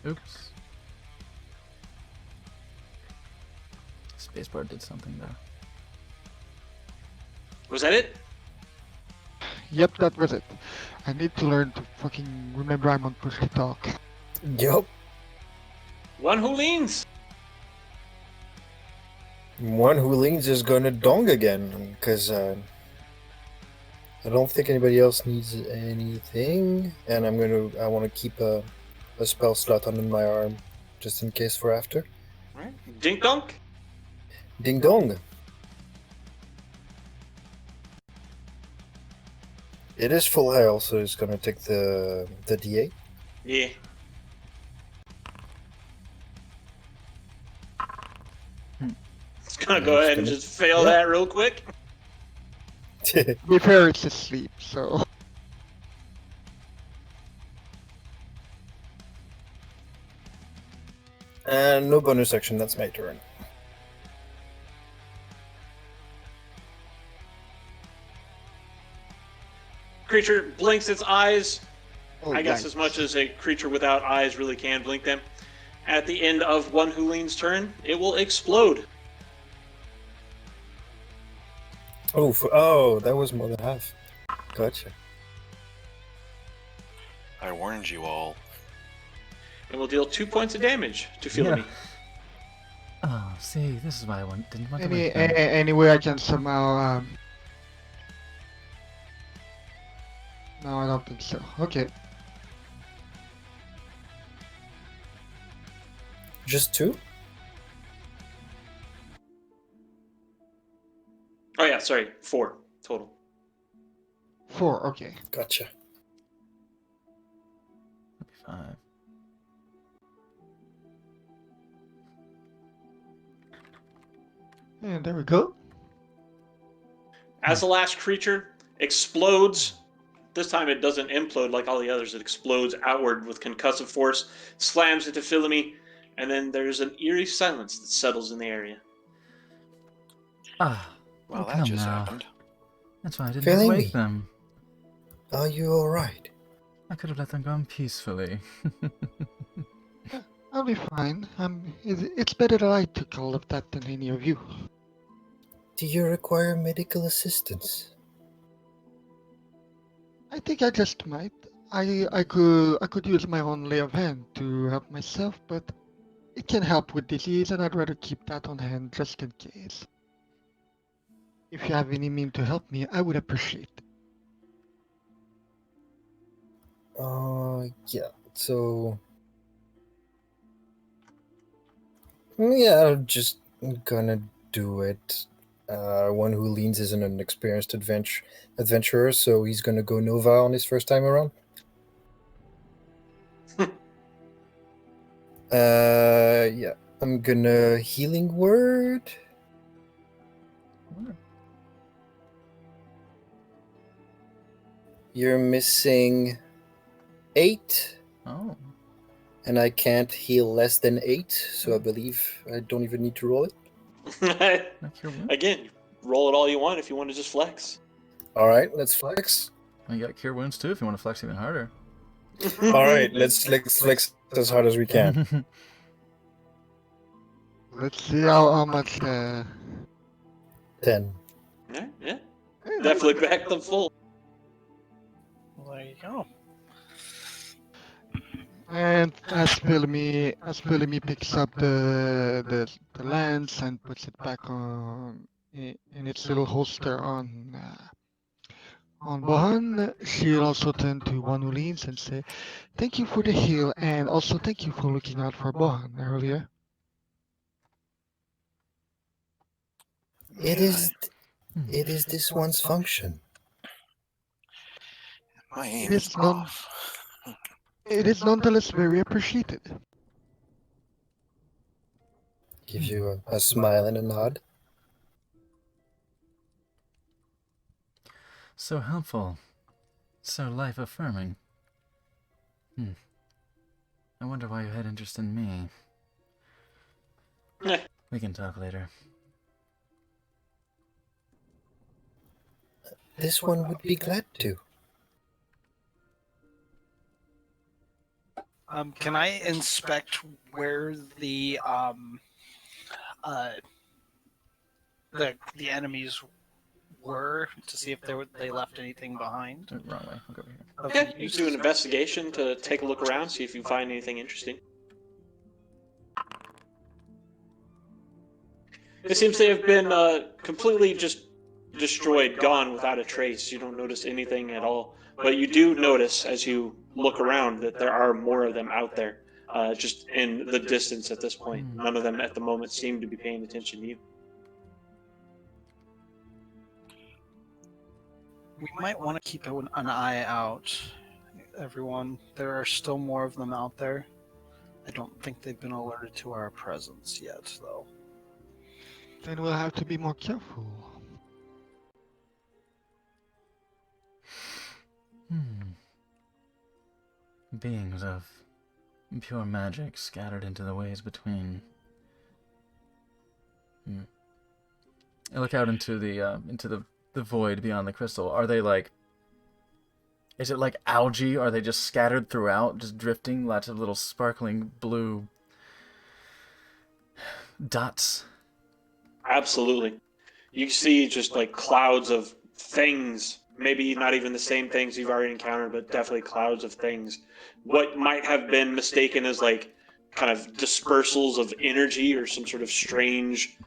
S1: Oops. Spacebar did something though.
S2: Was that it?
S5: Yep, that was it. I need to learn to fucking remember I'm on push to talk.
S3: Yup.
S2: One who leans.
S3: One who leans is gonna dong again, because I don't think anybody else needs anything, and I want to keep a spell slot on my arm, just in case for after.
S2: All right. Dink dunk.
S3: Ding dong. It is full health, so it's gonna take the D8.
S2: Yeah. It's gonna go ahead and just fail that real quick.
S5: To be fair, it's asleep, so.
S3: And no bonus action. That's my turn.
S2: Creature blinks its eyes.
S5: Oh,
S2: I guess
S5: yikes.
S2: as much as a creature without eyes really can blink them. At the end of one who leans turn, it will explode.
S3: Oh, that was more than half. Gotcha.
S4: I warned you all.
S2: And will deal 2 points of damage to Philomene.
S1: Yeah. Oh, see, this is why I didn't want to
S5: Any,
S1: wake them.
S5: anyway, I can somehow. No, I don't think so. Okay.
S3: Just 2?
S2: Oh yeah, sorry, 4 total.
S5: 4, okay.
S3: Gotcha.
S1: That'd be 5.
S5: And there we go.
S2: As the last creature explodes, this time it doesn't implode like all the others. It explodes outward with concussive force, slams into Philomene, and then there's an eerie silence that settles in the area.
S1: Ah,
S4: Well,
S1: oh,
S4: that
S1: come
S4: just
S1: now.
S4: happened.
S1: That's why I didn't
S3: Feeling
S1: wake
S3: me?
S1: them.
S3: Are you alright?
S1: I could have let them go on peacefully.
S5: I'll be fine. It's better that I took all of that than any of you.
S3: Do you require medical assistance?
S5: I think I just might. I could use my own lay of hand to help myself, but it can help with disease, and I'd rather keep that on hand just in case. If you have any mean to help me, I would appreciate it.
S3: Yeah. So, yeah, I'm just gonna do it. One who leans isn't an experienced adventurer, so he's gonna go Nova on his first time around. Yeah. I'm gonna healing word. You're missing 8,
S1: Oh.
S3: and I can't heal less than 8, so I believe I don't even need to roll it.
S1: No cure wounds?
S2: Again, roll it all you want if you want to just flex.
S3: All right, let's flex.
S1: And you got cure wounds too if you want to flex even harder.
S3: All right, let's flex as hard as we can.
S5: Let's see how much.
S3: 10.
S2: Yeah. Definitely back them full.
S6: Well, there you go.
S5: And as Bellamy picks up the lance and puts it back on in its little holster on Bohan, she'll also turn to one who leans and say, "Thank you for the heal, and also thank you for looking out for Bohan earlier."
S3: It is this one's function.
S4: My aim
S5: It
S4: is
S5: is non-
S4: off.
S5: It is nonetheless very appreciated.
S3: Gives you a smile and a nod.
S1: So helpful. So life affirming. I wonder why you had interest in me. We can talk later.
S3: This one would be glad to.
S6: Can I inspect where the enemies were to see if they left anything behind?
S1: Wrong way. I'll go over here.
S6: Of
S2: Yeah, you
S6: use?
S2: can do an investigation to take a look around, see if you find anything interesting. It seems they have been completely just destroyed, gone without a trace. You don't notice anything at all. But you do notice as you look around that there are more of them out there, just in the distance at this point. None of them at the moment seem to be paying attention to you.
S6: We might want to keep an eye out, everyone. There are still more of them out there. I don't think they've been alerted to our presence yet, though.
S5: Then we'll have to be more careful.
S1: Beings of pure magic scattered into the ways between. I look out into the void beyond the crystal. Are they like? Is it like algae? Are they just scattered throughout, just drifting? Lots of little sparkling blue dots.
S2: Absolutely. You see just like clouds of things, maybe not even the same things you've already encountered, but definitely clouds of things. What might have been mistaken as like kind of dispersals of energy or some sort of strange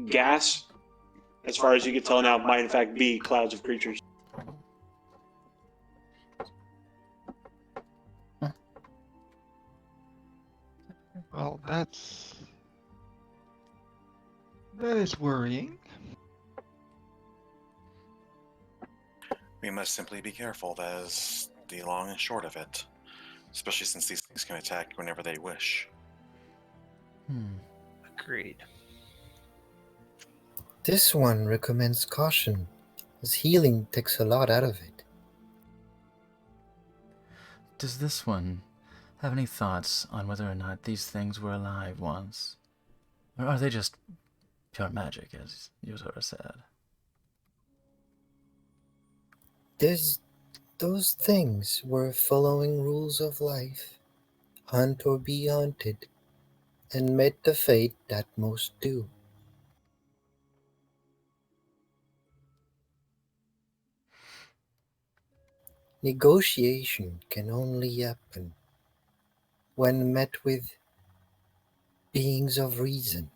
S2: gas, as far as you can tell now, might in fact be clouds of creatures.
S5: Well, that is worrying.
S4: We must simply be careful. That is the long and short of it. Especially since these things can attack whenever they wish.
S6: Agreed.
S3: This one recommends caution, as healing takes a lot out of it.
S1: Does this one have any thoughts on whether or not these things were alive once? Or are they just pure magic, as Yozora said?
S3: Those things were following rules of life, hunt or be hunted, and met the fate that most do. Negotiation can only happen when met with beings of reason.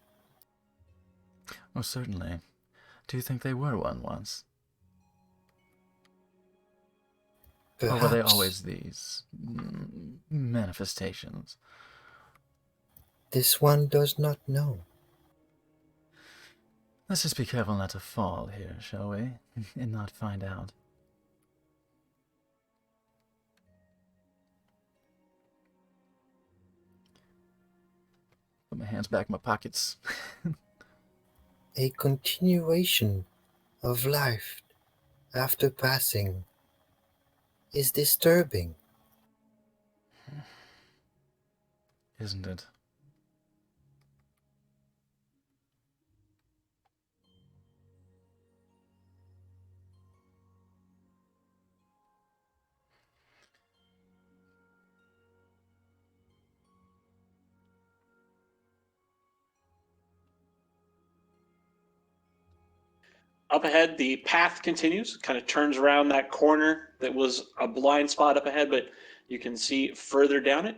S1: Oh, certainly. Do you think they were one once?
S3: Perhaps
S1: Or were they always these manifestations?
S3: this one does not know.
S1: Let's just be careful not to fall here, shall we? And not find out. hands back in my pockets.
S3: A continuation of life after passing is disturbing.
S1: Isn't it?
S2: Up ahead, the path continues, kind of turns around that corner that was a blind spot up ahead, but you can see further down it.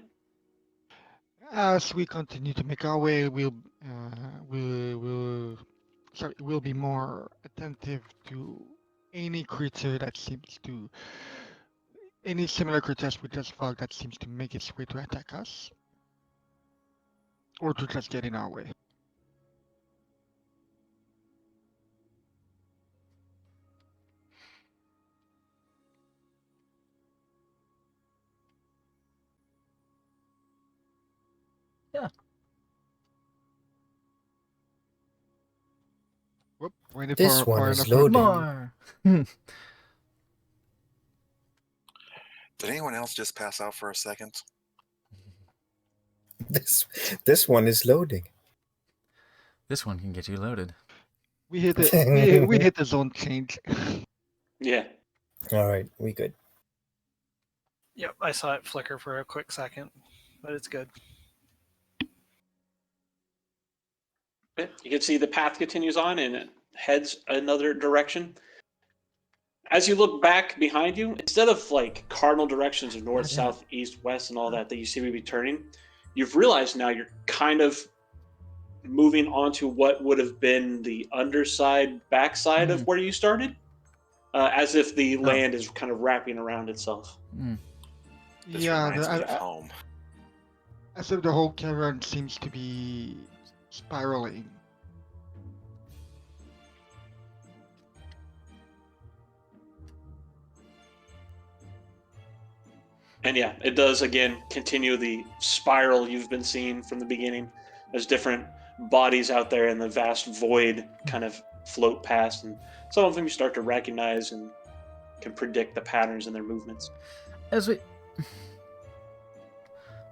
S5: As we continue to make our way, we'll be more attentive to any creature that seems to any similar creatures with this fog that seems to make its way to attack us, or to just get in our way.
S1: Yeah.
S5: Whoop, waiting
S3: This
S5: for
S3: one
S5: far
S3: is
S5: enough for
S3: loading.
S1: More!
S4: Did anyone else just pass out for a second?
S3: This one is loading.
S1: This one can get you loaded.
S5: We hit it. We hit the zone change.
S2: Yeah.
S3: All right, we good.
S6: Yep, I saw it flicker for a quick second, but it's good.
S2: You can see the path continues on and it heads another direction. As you look back behind you, instead of like cardinal directions of north, south, east, west, and all that you see me be turning, you've realized now you're kind of moving onto what would have been the underside, backside of where you started, as if the land is kind of wrapping around itself.
S4: This
S5: Yeah,
S4: reminds me of home.
S5: as if the whole caravan seems to be spiraling.
S2: And yeah, it does again continue the spiral you've been seeing from the beginning. There's different bodies out there in the vast void kind of float past, and some of them you start to recognize and can predict the patterns in their movements.
S1: As we...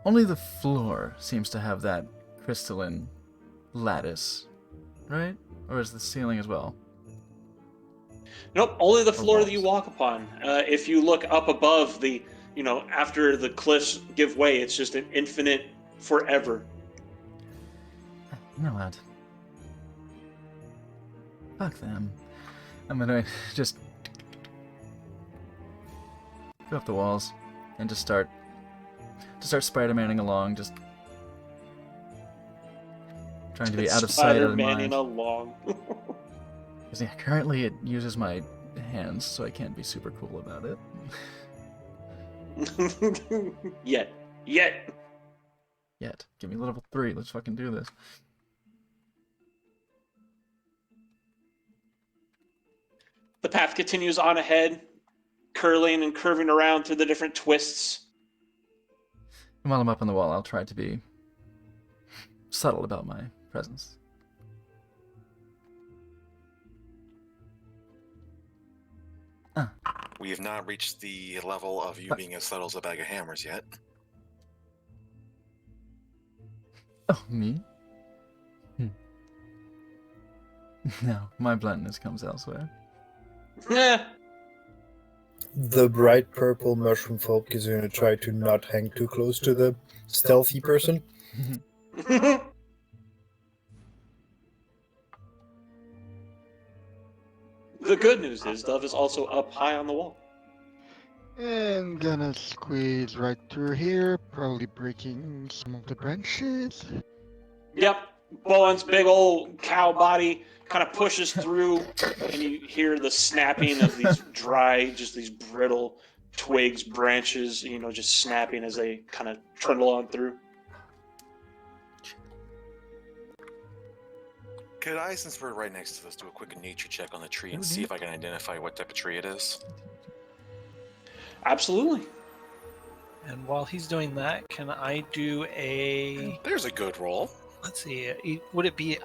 S1: Only the floor seems to have that crystalline lattice, right? Or is the ceiling as well?
S2: Nope, only the floor that you walk upon. If you look up above the, after the cliffs give way, it's just an infinite forever.
S1: You know what? Fuck them. I'm gonna just go up the walls and just start Spider-Manning along, just trying to be out of sight, out of
S2: Spider-Manning
S1: mind.
S2: along.
S1: 'Cause, yeah, currently it uses my hands, so I can't be super cool about it.
S2: Yet.
S1: Yet. Give me level 3. Let's fucking do this.
S2: The path continues on ahead, curling and curving around through the different twists.
S1: And while I'm up on the wall, I'll try to be subtle about my presence.
S4: We have not reached the level of you being as subtle as a bag of hammers yet.
S1: Oh, me? No, my bluntness comes elsewhere.
S3: The bright purple mushroom folk is going to try to not hang too close to the stealthy person.
S2: The good news is Dove is also up high on the wall.
S5: And gonna squeeze right through here, probably breaking some of the branches.
S2: Yep, Bowen's big old cow body kind of pushes through, and you hear the snapping of these dry, just these brittle twigs, branches, just snapping as they kind of trundle on through.
S4: Could I, since we're right next to this, do a quick nature check on the tree and see if I can identify what type of tree it is?
S2: Absolutely.
S6: And while he's doing that, can I do a...
S4: There's a good roll.
S6: Let's see. Would it be?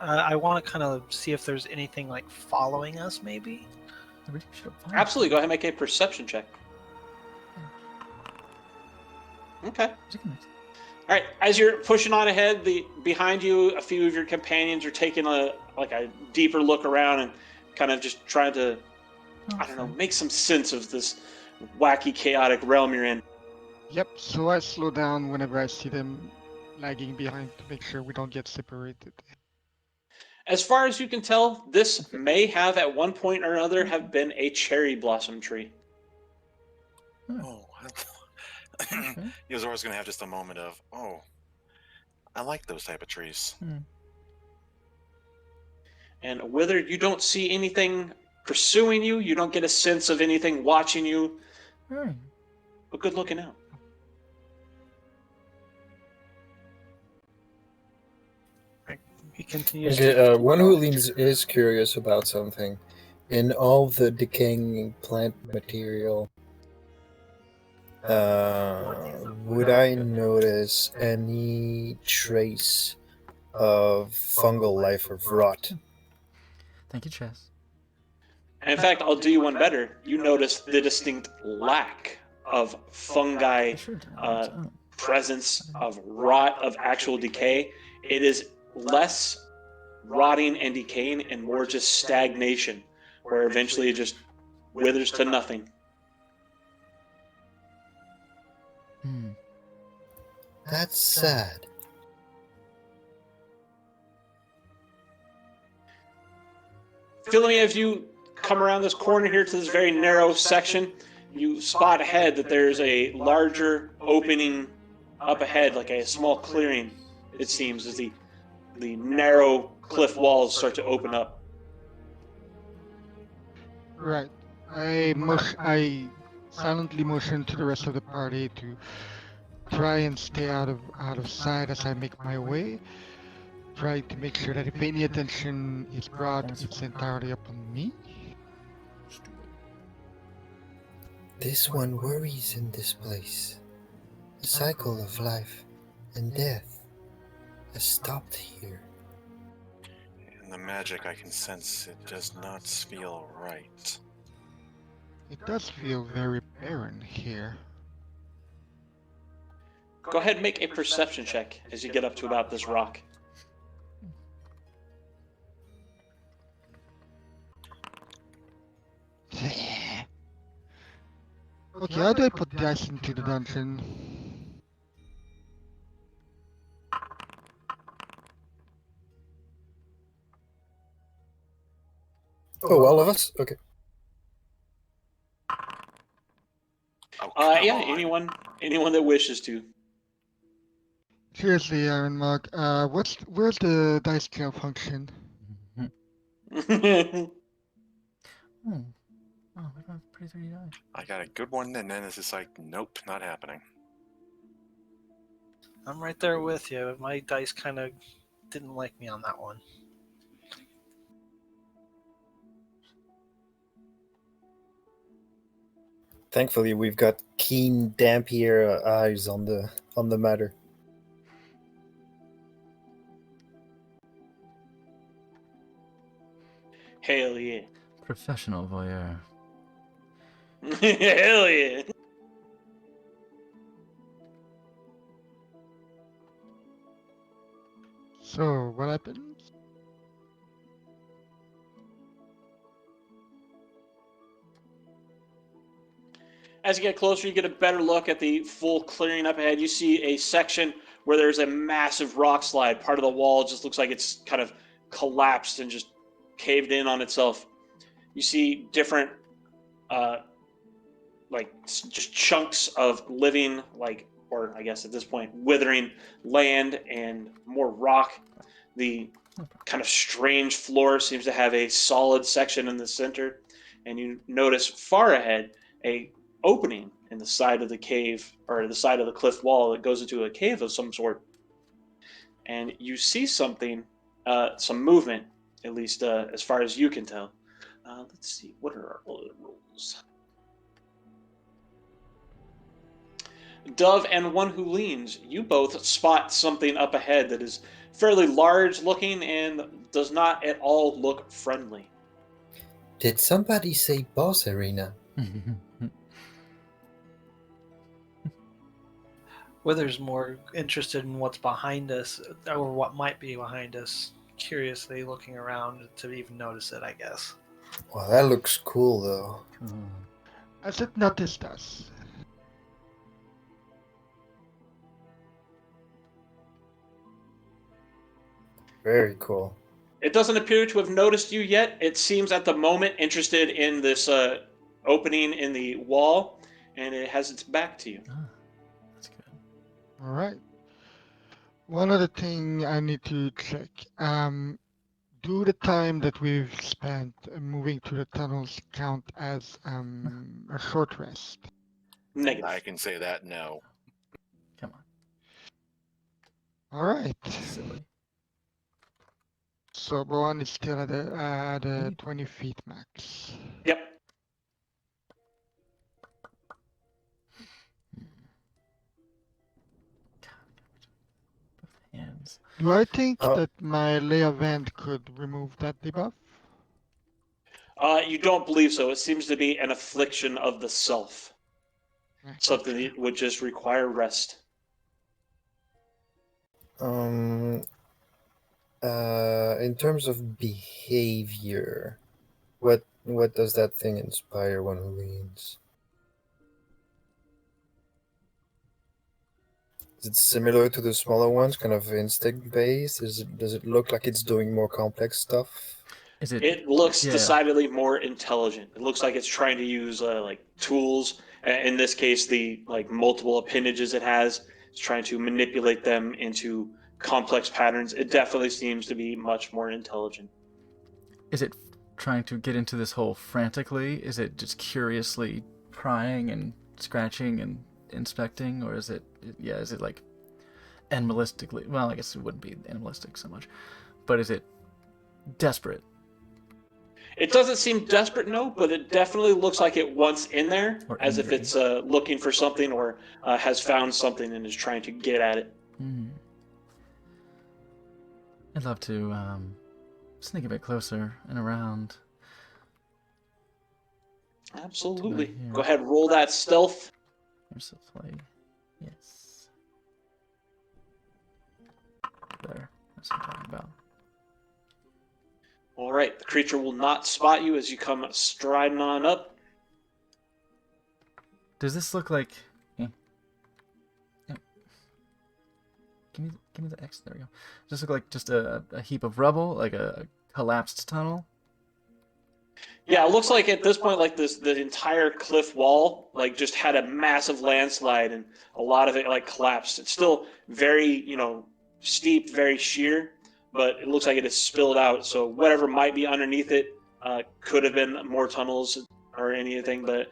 S6: I want to kind of see if there's anything like following us, maybe.
S1: We should have found
S2: Absolutely. Go
S1: it.
S2: ahead and make a perception check. Okay. All right. As you're pushing on ahead, behind you, a few of your companions are taking a deeper look around and kind of just trying to, I don't know, make some sense of this wacky, chaotic realm you're in.
S5: Yep, so I slow down whenever I see them lagging behind to make sure we don't get separated.
S2: As far as you can tell, this may have at one point or another have been a cherry blossom tree.
S4: Oh,
S1: Okay.
S4: Yozora's gonna have just a moment of, oh, I like those type of trees.
S2: And whether you don't see anything pursuing you, you don't get a sense of anything watching you,
S1: Alright.
S2: but good looking out.
S6: He continues.
S3: Okay, one who leans is curious about something. In all the decaying plant material, would I notice any trace of fungal life or rot?
S1: Thank you, Chess.
S2: And in fact, I'll do you one better. You notice the distinct lack of fungi
S1: I sure did on its own.
S2: presence, of rot, of actual decay. It is less rotting and decaying and more just stagnation, where eventually it just withers to nothing.
S3: That's sad.
S2: Philly, as you come around this corner here to this very narrow section, you spot ahead that there's a larger opening up ahead, like a small clearing, it seems, as the narrow cliff walls start to open up.
S5: Right. I silently motion to the rest of the party to try and stay out of sight as I make my way. Try to make sure that if any attention is brought, it's entirely upon me.
S3: This one worries in this place. The cycle of life and death has stopped here.
S4: And the magic I can sense, it does not feel right.
S5: It does feel very barren here.
S2: Go ahead and make a perception check as you get up to about this rock.
S5: Okay, how do I put dice into the dungeon?
S3: Oh, all of us? Okay.
S4: Oh, come
S2: Yeah,
S4: on.
S2: anyone that wishes to.
S5: Seriously, Iron Mug, where's the dice jail function?
S1: Oh, we don't have pretty 3 dice.
S4: I got a good one, and then it's just like, nope, not happening.
S6: I'm right there with you. My dice kind of didn't like me on that one.
S3: Thankfully, we've got keen, damp-ear eyes on the matter.
S2: Hell yeah.
S1: Professional voyeur.
S2: Hell yeah.
S5: So, what happens?
S2: As you get closer, you get a better look at the full clearing up ahead. You see a section where there's a massive rock slide. Part of the wall just looks like it's kind of collapsed and just caved in on itself. You see different, just chunks of living, or I guess at this point, withering land and more rock. The kind of strange floor seems to have a solid section in the center. And you notice far ahead a opening in the side of the cave, or the side of the cliff wall that goes into a cave of some sort. And you see something, some movement, at least as far as you can tell. Let's see, what are our other rules? Dove and One Who Leans, you both spot something up ahead that is fairly large looking and does not at all look friendly.
S3: Did somebody say boss arena?
S6: Wither's more interested in what's behind us, or what might be behind us, curiously looking around to even notice it, I guess.
S3: Well, that looks cool though.
S1: Cool.
S5: As it noticed us.
S3: Very cool.
S2: It doesn't appear to have noticed you yet. It seems at the moment interested in this opening in the wall, and it has its back to you.
S1: Ah, that's good.
S5: All right. One other thing I need to check. Do the time that we've spent moving to the tunnels count as a short rest?
S2: Negative.
S7: I can say that no.
S1: Come on.
S5: All right.
S1: Silly.
S5: So Boan is still at the
S1: Maybe.
S5: 20 feet max.
S2: Yep.
S1: Hands.
S5: Do I think
S3: Oh.
S5: that my lay of hand could remove that debuff?
S2: You don't believe so. It seems to be an affliction of the self. Something that would just require rest.
S3: In terms of behavior, what does that thing inspire one who leans? Is it similar to the smaller ones, kind of instinct based? Does it look like it's doing more complex stuff?
S1: Is it?
S2: It looks
S1: Yeah.
S2: decidedly more intelligent. It looks like it's trying to use like tools. In this case, the like multiple appendages it has. It's trying to manipulate them into complex patterns. It definitely seems to be much more intelligent.
S1: Is it trying to get into this hole frantically? Is it just curiously prying and scratching and inspecting, or is it? Yeah, is it like animalistically? Well, I guess it wouldn't be animalistic so much, but is it desperate?
S2: It doesn't seem desperate, no, but it definitely looks like it wants in there,
S1: Or
S2: as if
S1: angry.
S2: it's looking for something or has found something and is trying to get at it.
S1: I'd love to sneak a bit closer and around.
S2: Absolutely.
S1: here.
S2: Go ahead, roll that stealth.
S1: Here's the play. Yes. There. That's what I'm talking about.
S2: All right, the creature will not spot you as you come striding on up.
S1: Does this look like? Yeah. Give me the X. There we go. Does this look like just a heap of rubble, like a collapsed tunnel?
S2: Yeah, it looks like at this point, like the entire cliff wall, like just had a massive landslide and a lot of it like collapsed. It's still very, steep, very sheer, but it looks like it has spilled out. So whatever might be underneath it could have been more tunnels or anything, but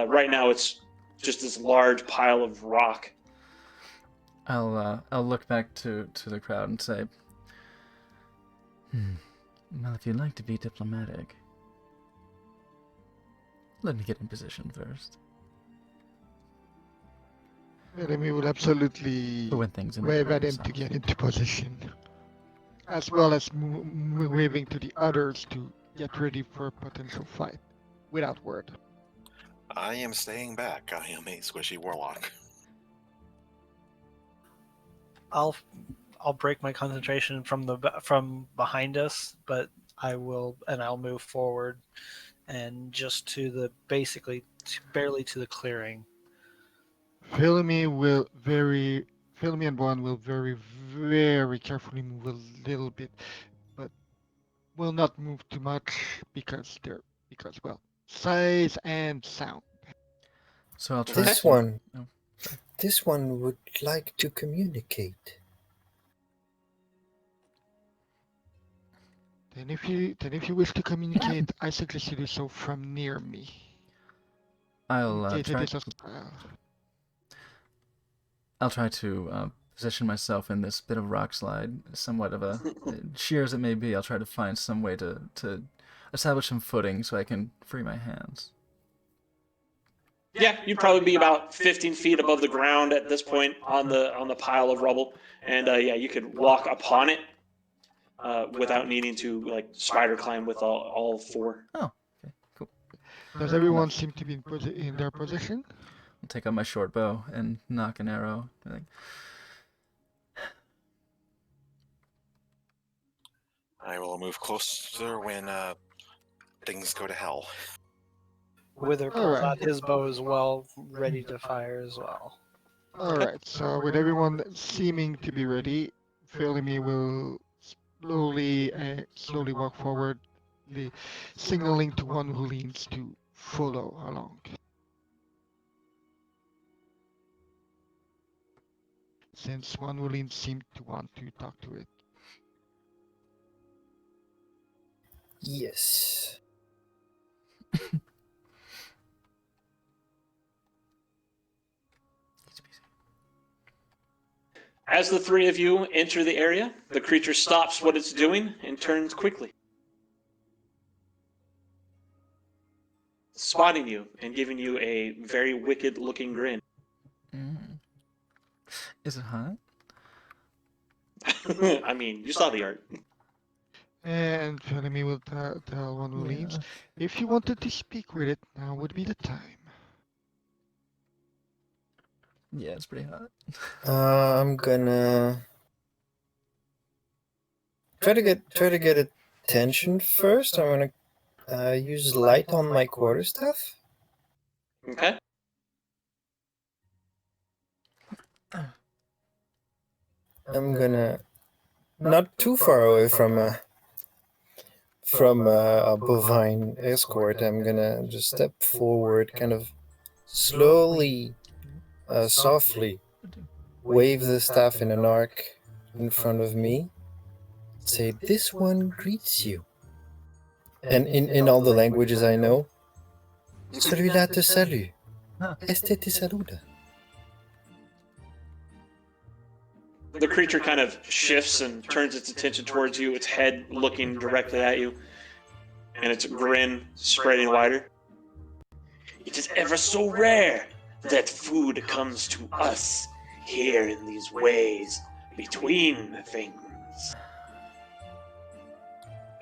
S2: right now it's just this large pile of rock.
S1: I'll look back to the crowd and say, well, if you'd like to be diplomatic, let me get in position first.
S5: Jeremy will absolutely
S1: For when things
S5: wave at him to get into position, as well as waving to the others to get ready for a potential fight, without word.
S7: I am staying back. I am a squishy warlock.
S6: I'll break my concentration from behind us, but I'll move forward and just to the barely to the clearing.
S5: Philmy and Juan will very, very carefully move a little bit, but will not move too much because size and sound.
S1: So I'll try
S3: This
S1: to...
S3: one.
S1: Oh,
S3: This one would like to communicate.
S5: Then if you wish to communicate, I suggest you do so from near me.
S1: I'll try to position myself in this bit of rock slide, somewhat of a sheer as it may be. I'll try to find some way to establish some footing so I can free my hands.
S2: Yeah, you'd probably be about 15 feet above the ground at this point on the pile of rubble, and yeah, you could walk upon it without needing to like spider climb with all four.
S1: Oh, okay, cool.
S5: Does everyone seem to be in their position?
S1: I'll take out my short bow and knock an arrow. Like,
S7: I will move closer when things go to hell.
S6: Wither pulls
S5: Alright.
S6: out his bow as well, ready to fire as well.
S5: Alright, so with everyone seeming to be ready, Philemy will slowly walk forward, signaling to one who leans to follow along. Since one who leans seemed to want to talk to it.
S3: Yes.
S2: As the three of you enter the area, the creature stops what it's doing and turns quickly, spotting you and giving you a very wicked-looking grin.
S1: is it hot?
S2: I mean, you saw the art.
S5: And Philemy will tell one who leans,
S1: Yeah.
S5: if you wanted to speak with it, now would be the time.
S1: Yeah, it's pretty hot.
S3: I'm gonna try to get attention first. I'm gonna use light on my quarterstaff.
S2: Okay.
S3: I'm gonna not too far away from a bovine escort. I'm gonna just step forward, kind of slowly, softly wave the staff in an arc in front of me. Say, this one greets you. And in all the languages I know, celui-là te salue. Este te saluda.
S2: The creature kind of shifts and turns its attention towards you, its head looking directly at you, and its grin spreading wider. It is ever so rare that food comes to us here in these ways, between things.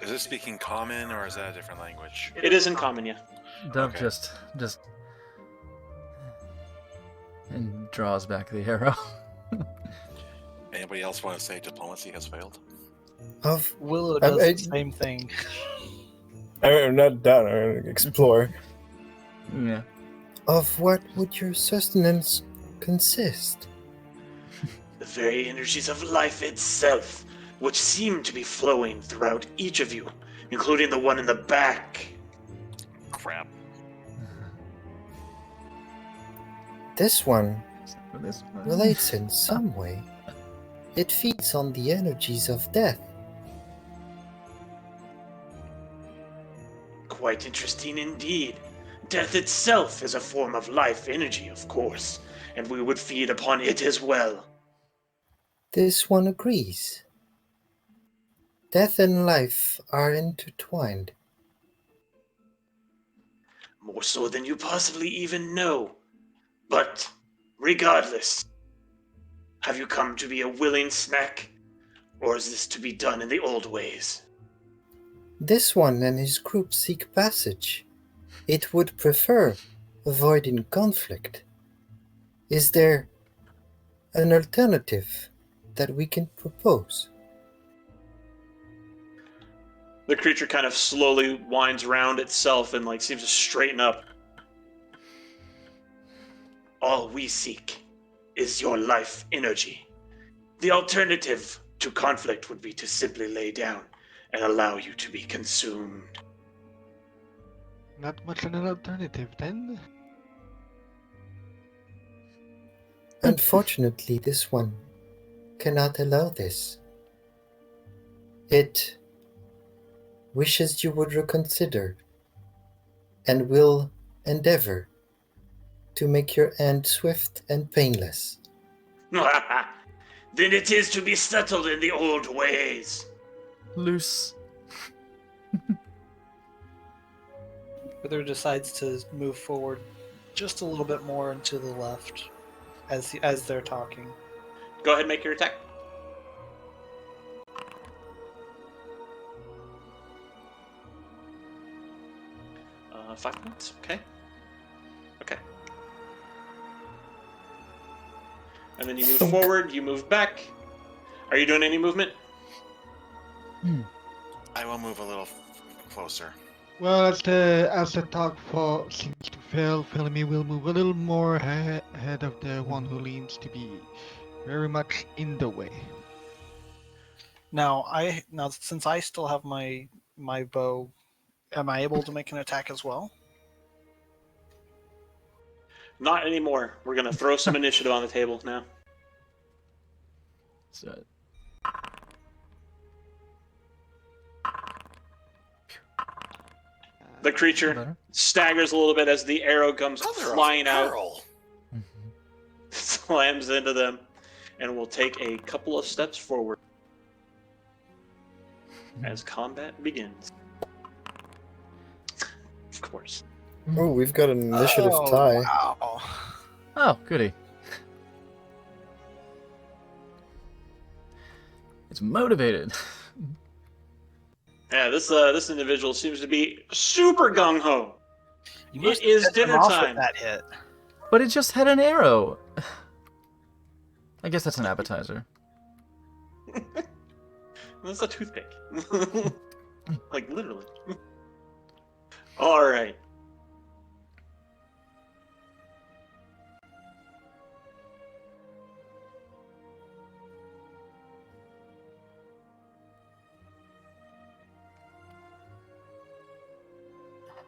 S4: Is it speaking common or is that a different language?
S2: It is in common, yeah.
S1: Dove
S4: Okay.
S1: just and draws back the arrow.
S7: Anybody else want to say diplomacy has failed?
S3: Of
S6: Willow
S3: I-
S6: does
S3: I-
S6: the same thing.
S3: I'm not done. I'm gonna explore.
S1: Yeah.
S3: Of what would your sustenance consist?
S2: The very energies of life itself, which seem to be flowing throughout each of you, including the one in the back.
S7: Crap.
S3: This one
S1: For this one.
S3: relates in some way. It feeds on the energies of death.
S2: Quite interesting indeed. Death itself is a form of life energy, of course, and we would feed upon it as well.
S3: This one agrees. Death and life are intertwined.
S2: More so than you possibly even know. But, regardless, have you come to be a willing snack? Or is this to be done in the old ways?
S3: This one and his group seek passage. It would prefer avoiding conflict. Is there an alternative that we can propose?
S2: The creature kind of slowly winds around itself and seems to straighten up. All we seek is your life energy. The alternative to conflict would be to simply lay down and allow you to be consumed.
S5: Not much of an alternative then.
S3: Unfortunately, this one cannot allow this. It wishes you would reconsider and will endeavor to make your end swift and painless.
S2: Then it is to be settled in the old ways.
S1: Loose.
S6: Wither decides to move forward just a little bit more into the left as they're talking.
S2: Go ahead and make your attack. Uh, 5 points. Okay. Okay. And then you move forward. You move back. Are you doing any movement?
S4: I will move a little closer.
S5: Well, as the talk seems to fail, Felemy will move a little more ahead of the one who leans to be very much in the way.
S6: Now since I still have my bow, am I able to make an attack as well?
S2: Not anymore. We're gonna throw some initiative on the table now.
S1: So,
S2: The creature
S1: better.
S2: staggers a little bit as the arrow comes
S7: Mother of
S2: flying out,
S7: pearl.
S2: slams into them, and will take a couple of steps forward as combat begins. Of course.
S3: Oh, we've got an initiative tie.
S6: Wow.
S1: Oh, goody. It's motivated.
S2: Yeah, this individual seems to be super gung ho.
S6: You
S2: It
S6: must
S2: is
S6: have set them
S2: dinner
S6: off with
S2: time.
S6: That hit.
S1: But it just had an arrow. I guess that's an appetizer.
S2: That's a toothpick. Like literally. All right.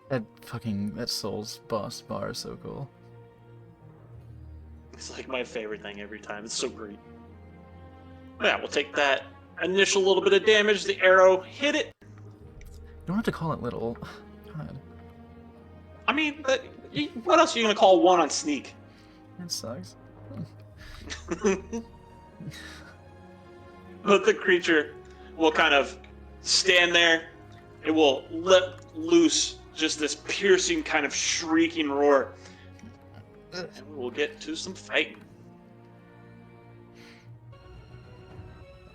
S1: That Souls boss bar is so cool.
S2: It's like my favorite thing every time. It's so great. Yeah, we'll take that initial little bit of damage. The arrow hit it.
S1: You don't have to call it little. God,
S2: I mean, what else are you gonna call one on sneak?
S1: that sucks.
S2: But the creature will kind of stand there. It will let loose just this piercing kind of shrieking roar. And we'll get to some fighting.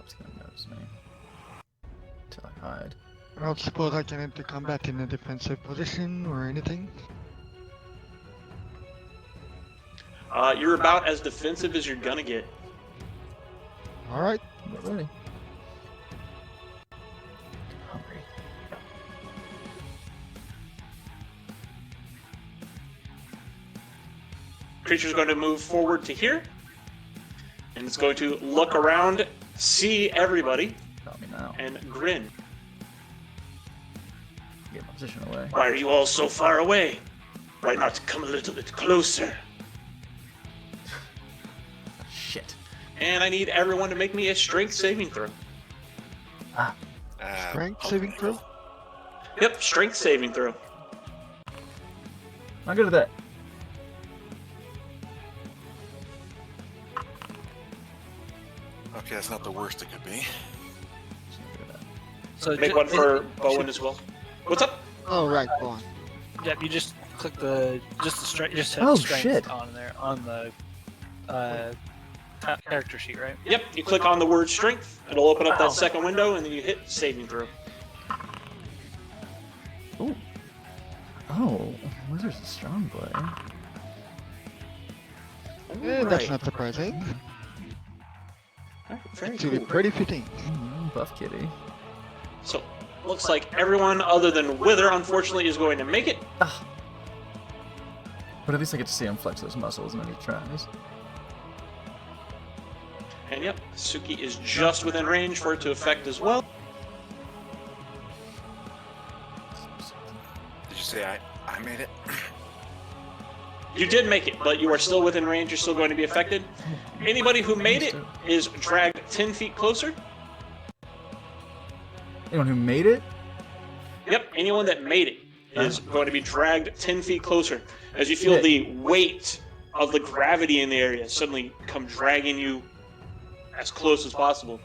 S1: It's gonna notice me. Until I hide.
S5: I don't suppose I can enter combat in a defensive position or anything.
S2: You're about as defensive as you're gonna get.
S5: Alright.
S1: Get ready. Hungry.
S2: Creature's going to move forward to here. And it's going to look around, see everybody,
S1: Got me now.
S2: and grin.
S1: Get my position away.
S2: Why are you all so far away? Why not come a little bit closer?
S1: Shit.
S2: And I need everyone to make me a strength saving throw.
S5: Strength saving throw?
S2: Yep, strength saving throw.
S1: Not good at that.
S4: Okay, that's not the worst it could be.
S1: Just not good at that.
S6: So
S2: Make one for Bowen as well. What's up?
S5: Oh, right, go on.
S6: Yep, you just click the strength. Just hit
S1: Oh,
S6: strength
S1: shit.
S6: on there on the character sheet, right?
S2: Yep, you click on the word strength. It'll open up that second window, and then you hit saving throw.
S1: Ooh. Oh, Wizard's a strong player.
S5: That's
S2: Alright.
S5: not surprising.
S2: Very
S5: Actually,
S2: cool.
S5: pretty fitting.
S1: Buff kitty.
S2: So, looks like everyone other than Wither, unfortunately, is going to make it.
S1: Ah. But at least I get to see him flex those muscles when he tries.
S2: And yep, Suki is just within range for it to affect as well.
S4: Did you say I made it?
S2: You did make it, but you are still within range. You're still going to be affected. Anybody who made it is dragged 10 feet closer.
S1: Anyone who made it?
S2: Yep, anyone that made it is going to be dragged 10 feet closer as you feel the weight of the gravity in the area suddenly come dragging you as close as possible.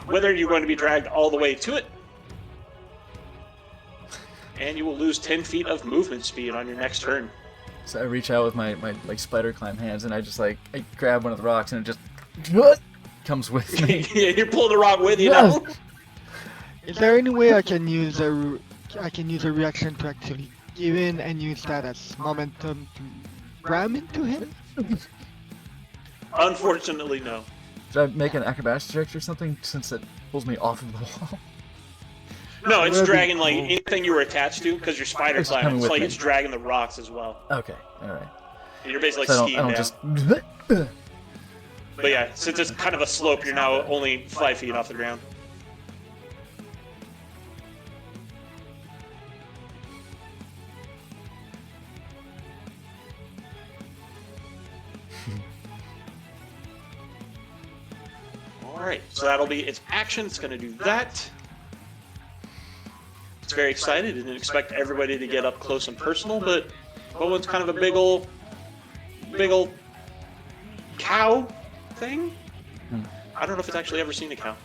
S2: Whether you're going to be dragged all the way to it, and you will lose 10 feet of movement speed on your next turn.
S1: So I reach out with my like spider climb hands, and I just like I grab one of the rocks, and it just comes with me.
S2: Yeah, you're pulling the rock with you
S1: Yeah.
S2: now.
S5: Is there any way I can use a reaction to actually give in and use that as momentum to ram into him?
S2: Unfortunately, no.
S1: Should I make an acrobatics check or something since it pulls me off of the wall?
S2: No, it's
S5: That'd be
S2: dragging like
S5: cool.
S2: anything you were attached to because you're spider
S1: It's
S2: climbing.
S1: coming
S2: It's
S1: with
S2: like
S1: me.
S2: it's dragging the rocks as well.
S1: Okay, all right.
S2: And you're basically
S1: So
S2: skiing
S1: I don't
S2: down.
S1: just.
S2: But yeah, since it's kind of a slope, you're now only 5 feet off the ground. Alright, so that'll be its action. It's going to do that. It's very excited. Didn't expect everybody to get up close and personal, but Bowen's kind of a big ol' cow thing. I don't know if it's actually ever seen a cow.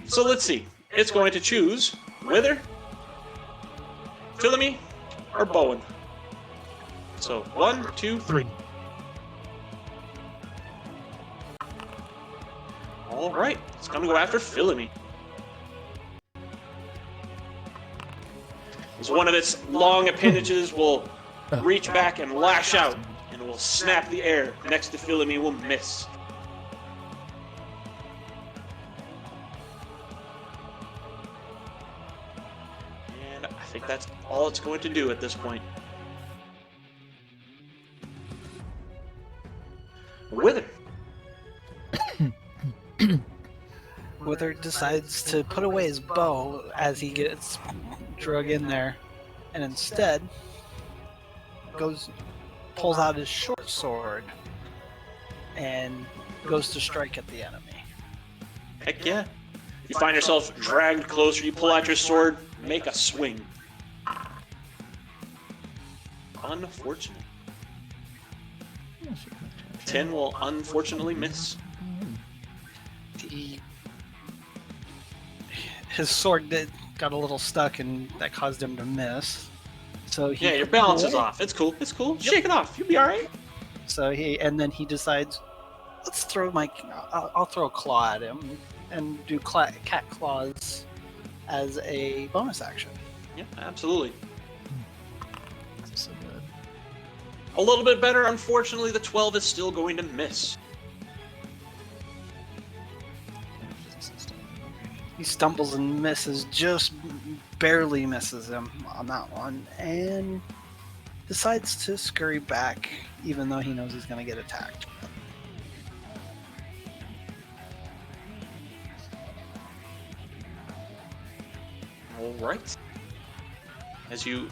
S2: So let's see. It's going to choose Wither, Philemy, or Bowen. So 1, 2, 3. All right, it's going to go after Philemy. As one of its long appendages will reach back and lash out, and will snap the air next to Philemy will miss. And I think that's all it's going to do at this point. Wither.
S6: Wither decides to put away his bow as he gets drug in there, and instead pulls out his short sword and goes to strike at the enemy.
S2: Heck yeah. You find yourself dragged closer, you pull out your sword, make a swing. Unfortunate. 10 will unfortunately miss.
S6: His sword got a little stuck, and that caused him to miss. So he
S2: Yeah, your balance is off. It's cool. It's cool. Shake it off. You'll be alright.
S6: So then he decides, let's throw I'll throw a claw at him and do cat claws as a bonus action.
S2: Yeah, absolutely.
S1: So good.
S2: A little bit better. Unfortunately, the 12 is still going to miss.
S6: He stumbles and misses, just barely misses him on that one, and decides to scurry back, even though he knows he's going to get attacked.
S2: Alright. As you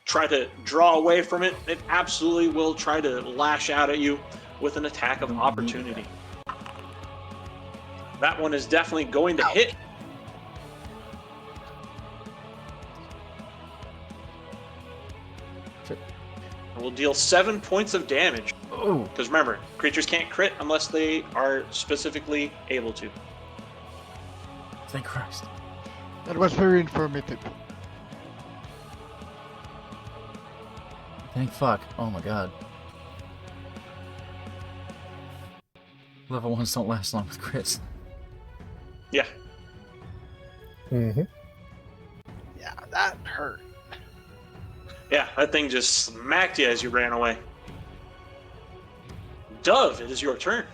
S2: try to draw away from it, it absolutely will try to lash out at you with an attack of opportunity. That one is definitely going to hit.
S1: Shit.
S2: It will deal 7 points of damage.
S1: Oh,
S2: Because remember, creatures can't crit unless they are specifically able to.
S1: thank Christ.
S5: That was very informative.
S1: Thank fuck. Oh my god. Level 1s don't last long with crits.
S2: Yeah.
S3: Mm-hmm.
S6: Yeah, that hurt.
S2: Yeah, that thing just smacked you as you ran away. Dove, it is your turn.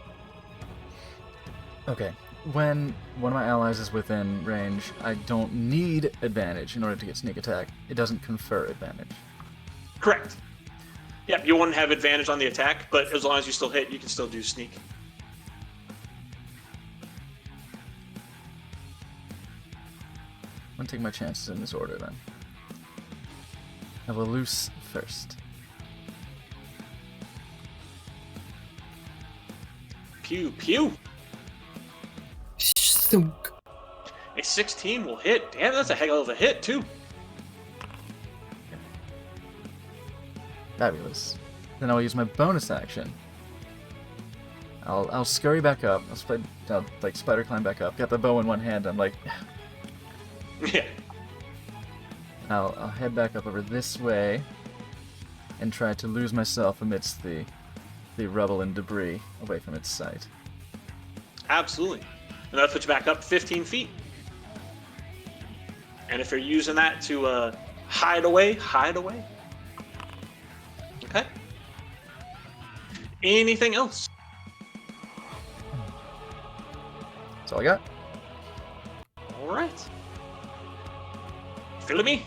S1: Okay. When one of my allies is within range, I don't need advantage in order to get sneak attack. It doesn't confer advantage.
S2: Correct. Yeah, you wouldn't have advantage on the attack, but as long as you still hit, you can still do sneak.
S1: I'm gonna take my chances in this order then. I will loose first.
S2: Pew, pew.
S3: Stunk.
S2: A 16 will hit. Damn, that's a heck of a hit, too.
S1: Fabulous. Then I'll use my bonus action. I'll scurry back up. I'll like spider climb back up. Got the bow in one hand. I'm like,
S2: Yeah.
S1: I'll head back up over this way, and try to lose myself amidst the rubble and debris away from its sight.
S2: Absolutely. And that'll put you back up 15 feet. And if you're using that to hide away. Okay. Anything else?
S1: That's all I got.
S2: All right. Feel me?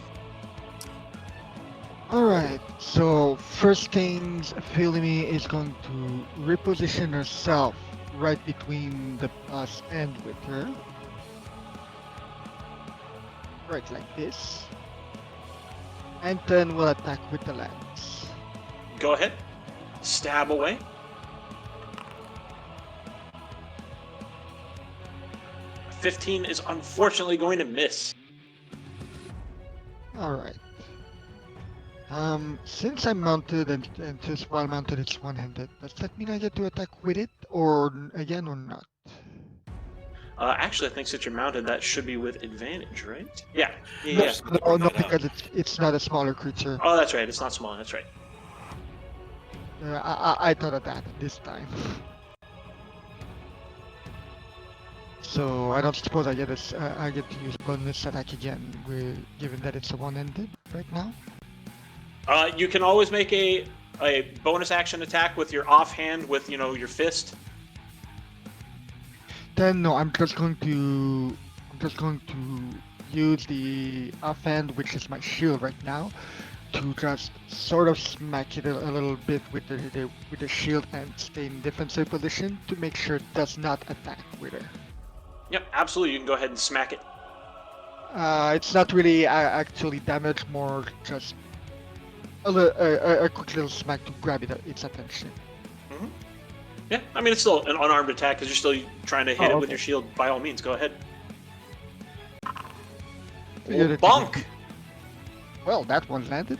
S5: Alright, so first things, Philimy is going to reposition herself right between us and Wither. Right like this. And then we'll attack with the lance.
S2: Go ahead. Stab away. A 15 is unfortunately going to miss.
S5: Alright. Since I'm mounted and just while mounted it's one-handed, does that mean I get to attack with it or again or not?
S2: Actually, I think since you're mounted, that should be with advantage, right? Yeah.
S5: No, because it's not a smaller creature.
S2: Oh, that's right. It's not small. That's right.
S5: I thought of that this time. So I don't suppose I get to use bonus attack again, given that it's a one-handed right now.
S2: You can always make a bonus action attack with your offhand with your fist.
S5: Then no, I'm just going to use the offhand, which is my shield right now, to just sort of smack it a little bit with the shield and stay in defensive position to make sure it does not attack Wither.
S2: Yep, absolutely. You can go ahead and smack it.
S5: It's not really actually damage, more just a quick little smack to grab its attention.
S2: Mm-hmm. Yeah, I mean, it's still an unarmed attack because you're still trying to hit it with your shield. By all means, go ahead. Bonk!
S5: Well, that one landed.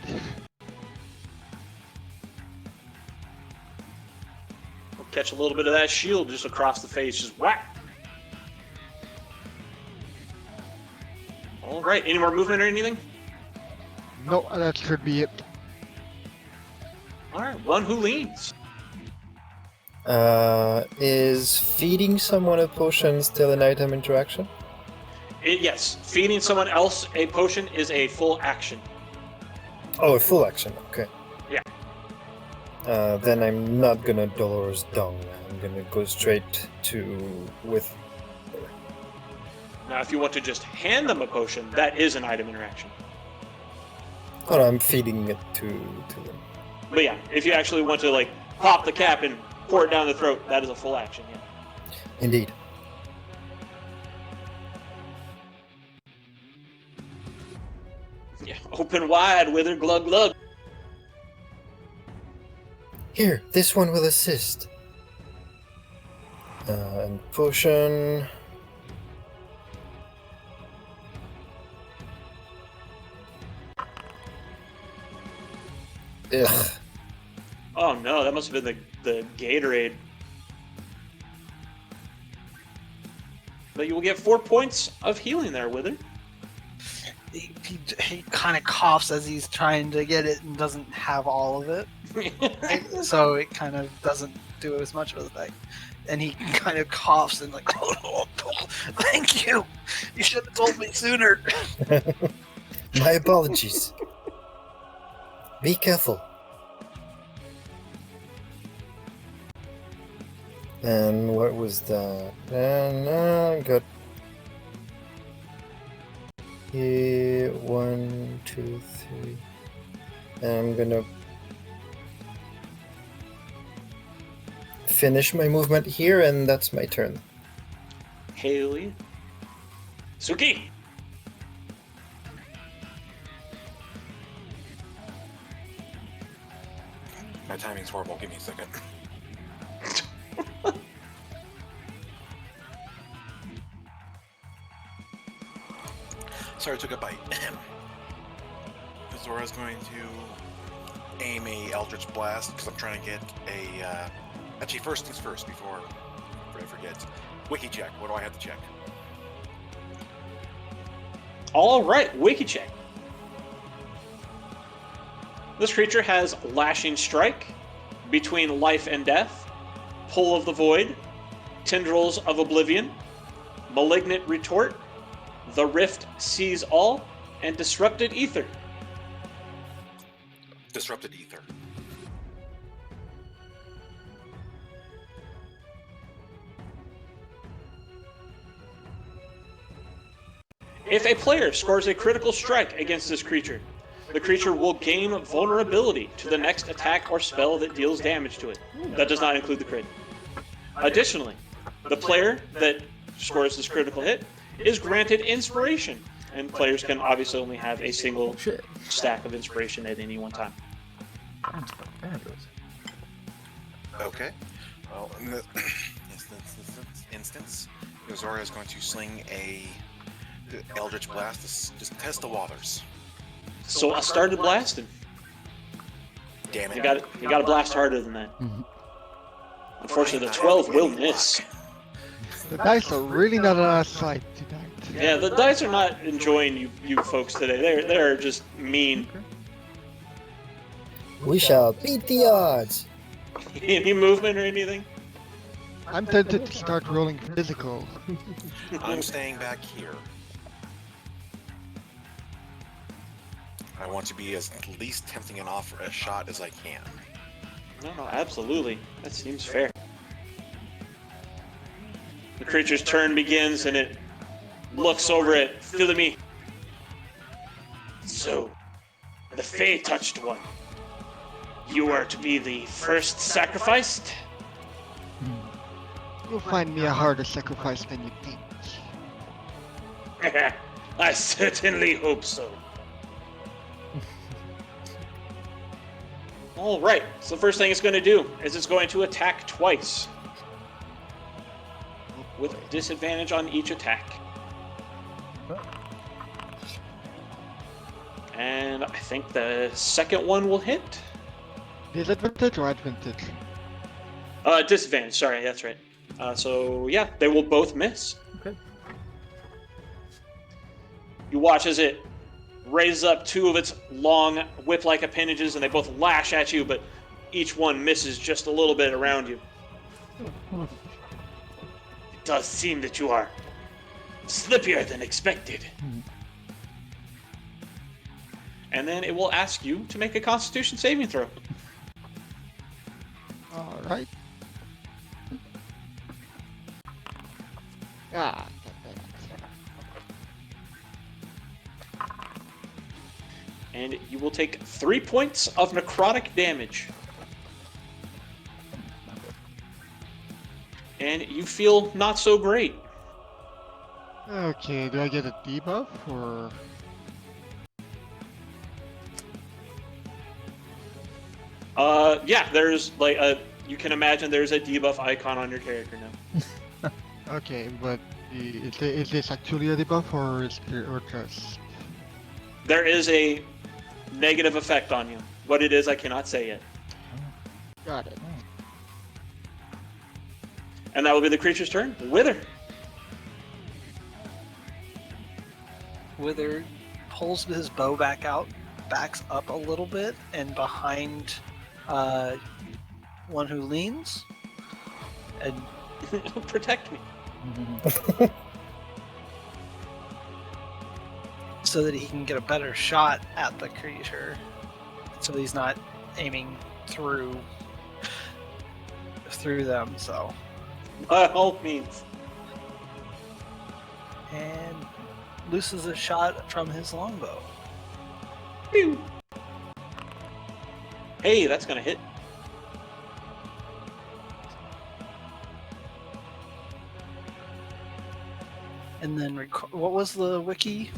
S2: We'll catch a little bit of that shield just across the face. Just whack! All right, any more movement or anything?
S5: No, that should be it.
S2: All right, one who leans.
S3: Is feeding someone a potion still an item interaction?
S2: Yes, feeding someone else a potion is a full action.
S3: Oh, a full action, okay.
S2: Yeah.
S3: Then I'm not gonna Dolores Dung. I'm gonna go straight with.
S2: Now, if you want to just hand them a potion, that is an item interaction.
S3: Oh, no, I'm feeding it to them.
S2: But yeah, if you actually want to pop the cap and pour it down the throat, that is a full action, yeah.
S3: Indeed.
S2: Yeah, open wide, Wither, glug glug.
S3: Here, this one will assist. And potion. Ugh.
S2: Oh no, that must have been the Gatorade. But you will get 4 points of healing there, Wither.
S6: He kind of coughs as he's trying to get it and doesn't have all of it. So it kind of doesn't do as much of a thing. And he kind of coughs and oh, thank you. You should have told me sooner.
S3: My apologies. Be careful. And what was that? And I got here 1, 2, 3. And I'm gonna finish my movement here, and that's my turn.
S2: Haley. Suki.
S7: My timing's horrible. Give me a second. Sorry, I took a bite. Zora's going to aim a Eldritch Blast because I'm trying to get a. Actually, first things first before I forget. Wiki check. What do I have to check?
S2: All right, wiki check. This creature has Lashing Strike, Between Life and Death, Pull of the Void, Tendrils of Oblivion, Malignant Retort, The Rift Sees All, and Disrupted Ether.
S7: Disrupted Ether.
S2: If a player scores a critical strike against this creature, the creature will gain vulnerability to the next attack or spell that deals damage to it. That does not include the crit. Additionally, the player that scores this critical hit is granted inspiration, and players can obviously only have a single
S1: Shit.
S2: stack of inspiration at any one time.
S1: That's fabulous.
S7: Okay. Well, in the instance, Yozora is going to sling a Eldritch Blast to just test the waters.
S2: So I started blasting.
S7: Damn it.
S2: You got to blast harder than that. Unfortunately, the 12 will miss.
S5: The dice are really not on our side tonight.
S2: Yeah, the dice are not enjoying you folks today. They're just mean.
S3: We shall beat the odds.
S2: Any movement or anything?
S5: I'm tempted to start rolling physical.
S7: I'm staying back here. I want to be as least tempting an offer a shot as I can.
S2: No, absolutely. That seems fair. The creature's turn begins and it looks over at Philomene. So, the Fae touched one. You are to be the first sacrificed?
S5: You'll find me a harder sacrifice than you think.
S2: I certainly hope so. Alright, so the first thing it's going to do is it's going to attack twice. With disadvantage on each attack. And I think the second one will hit.
S5: Disadvantage or advantage?
S2: Disadvantage, sorry, that's right. So yeah, they will both miss.
S1: Okay.
S2: You watch as it raises up two of its long whip-like appendages and they both lash at you, but each one misses just a little bit around you. It does seem that you are slippier than expected. And then it will ask you to make a Constitution saving throw.
S5: Alright. Ah,
S2: And you will take 3 points of necrotic damage. And you feel not so great.
S5: okay, do I get a debuff or?
S2: Yeah, there's like you can imagine there's a debuff icon on your character now.
S5: Okay, but is this actually a debuff or is it or just?
S2: There is a negative effect on you. What it is, I cannot say yet.
S5: Got it.
S2: And that will be the creature's turn. Wither.
S6: Wither pulls his bow back out, backs up a little bit, and behind one who leans, and
S2: Protect me.
S6: so that he can get a better shot at the creature, so he's not aiming through them. So,
S2: By all means.
S6: and looses a shot from his longbow.
S2: Pew. Hey, that's gonna hit.
S6: And then, what was the wiki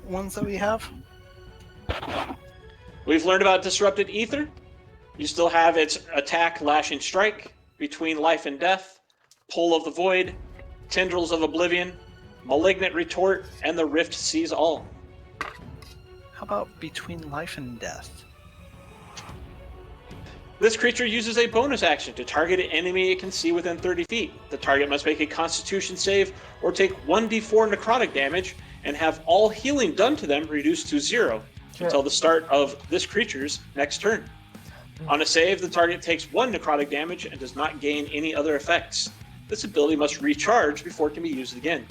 S6: ones that we have?
S2: We've learned about Disrupted Ether. You still have its attack, Lashing Strike, Between Life and Death, Pull of the Void, Tendrils of Oblivion, Malignant Retort, and the Rift Sees All.
S6: How about Between Life and Death?
S2: This creature uses a bonus action to target an enemy it can see within 30 feet. The target must make a Constitution save or take 1d4 necrotic damage and have all healing done to them reduced to 0. until the start of this creature's next turn. On a save, the target takes 1 necrotic damage and does not gain any other effects. This ability must recharge before it can be used again.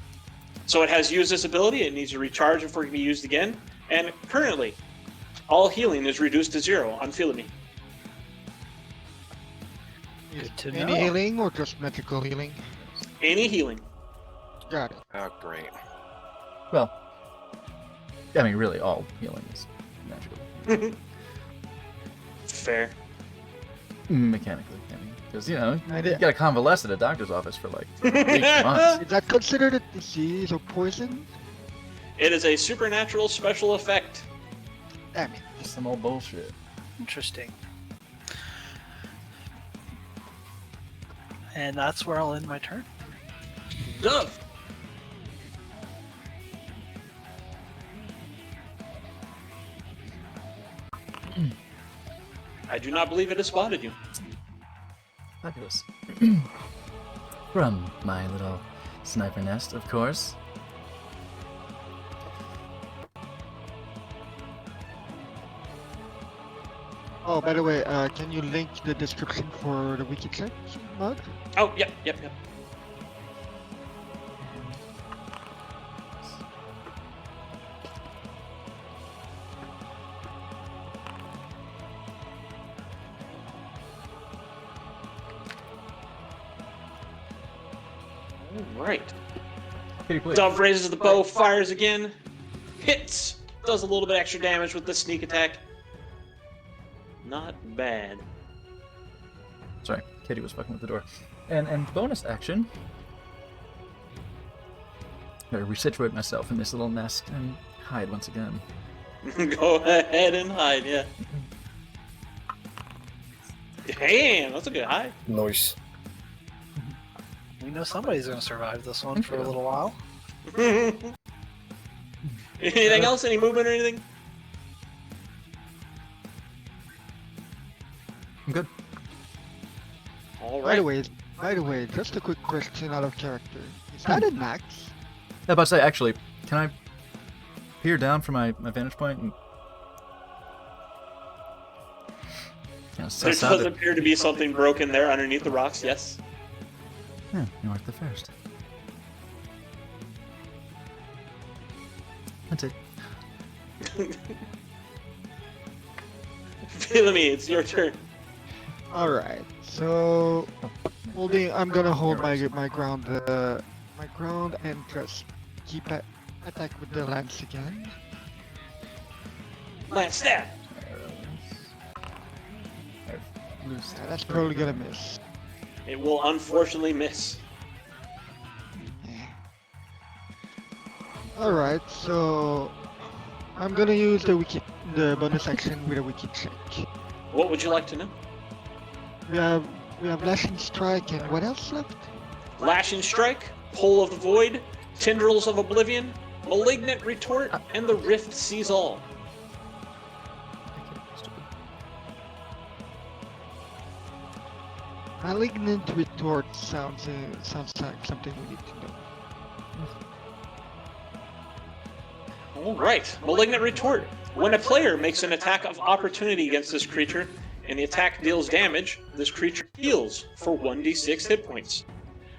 S2: So it has used this ability, it needs to recharge before it can be used again, and currently, all healing is reduced to 0 on Philomene.
S6: Good to
S5: Any
S6: know.
S5: healing or just magical healing?
S2: Any healing.
S5: Got it.
S7: Oh, great.
S1: Well, I mean, really, all healing is magical.
S2: Fair.
S1: Mechanically, I mean, because, you know,
S5: I
S1: you
S5: did-
S1: gotta convalesce at a doctor's office for like 8 months.
S5: Is that considered a disease or poison?
S2: It is a supernatural special effect.
S5: Damn it.
S1: Just some old bullshit.
S6: Interesting. And that's where I'll end my turn.
S2: Dove. I do not believe it has spotted you.
S1: Fabulous. From my little sniper nest, of course.
S5: Oh, by the way, can you link the description for the wiki check mug?
S2: Oh, yep. All right.
S1: Pretty quick.
S2: Dove raises the bow, fires again, hits, does a little bit extra damage with the sneak attack. Not bad.
S1: Sorry, Katie was fucking with the door. And bonus action. Better resituate myself in this little nest and hide once again.
S2: Go ahead and hide, yeah. Damn, that's a good hide.
S3: Noise.
S6: We know somebody's going to survive this one for a little while.
S2: Anything else? Any movement or anything?
S1: I'm good.
S2: All
S5: By
S2: right.
S5: the way, just a quick question out of character. Is that an axe?
S1: I was about to say, actually, can I peer down from my vantage point and
S2: There
S1: suss
S2: does
S1: out it?
S2: appear to be something broken there underneath the rocks, yes.
S1: Yeah, you weren't the first. That's it.
S2: Philomene, it's your turn.
S5: Alright, so I'm gonna hold my ground and just keep attack with the lance again.
S2: Lance stab.
S5: Yeah, that's probably gonna miss.
S2: It will unfortunately miss.
S5: Alright, so I'm gonna use the bonus action with a wiki check.
S2: What would you like to know?
S5: We have Lashing Strike and what else left?
S2: Lashing Strike, Pull of the Void, Tendrils of Oblivion, Malignant Retort, and the Rift Sees All.
S5: Malignant Retort sounds like something we need to know.
S2: Alright, Malignant Retort. When a player makes an attack of opportunity against this creature, and the attack deals damage, this creature heals for 1d6 hit points.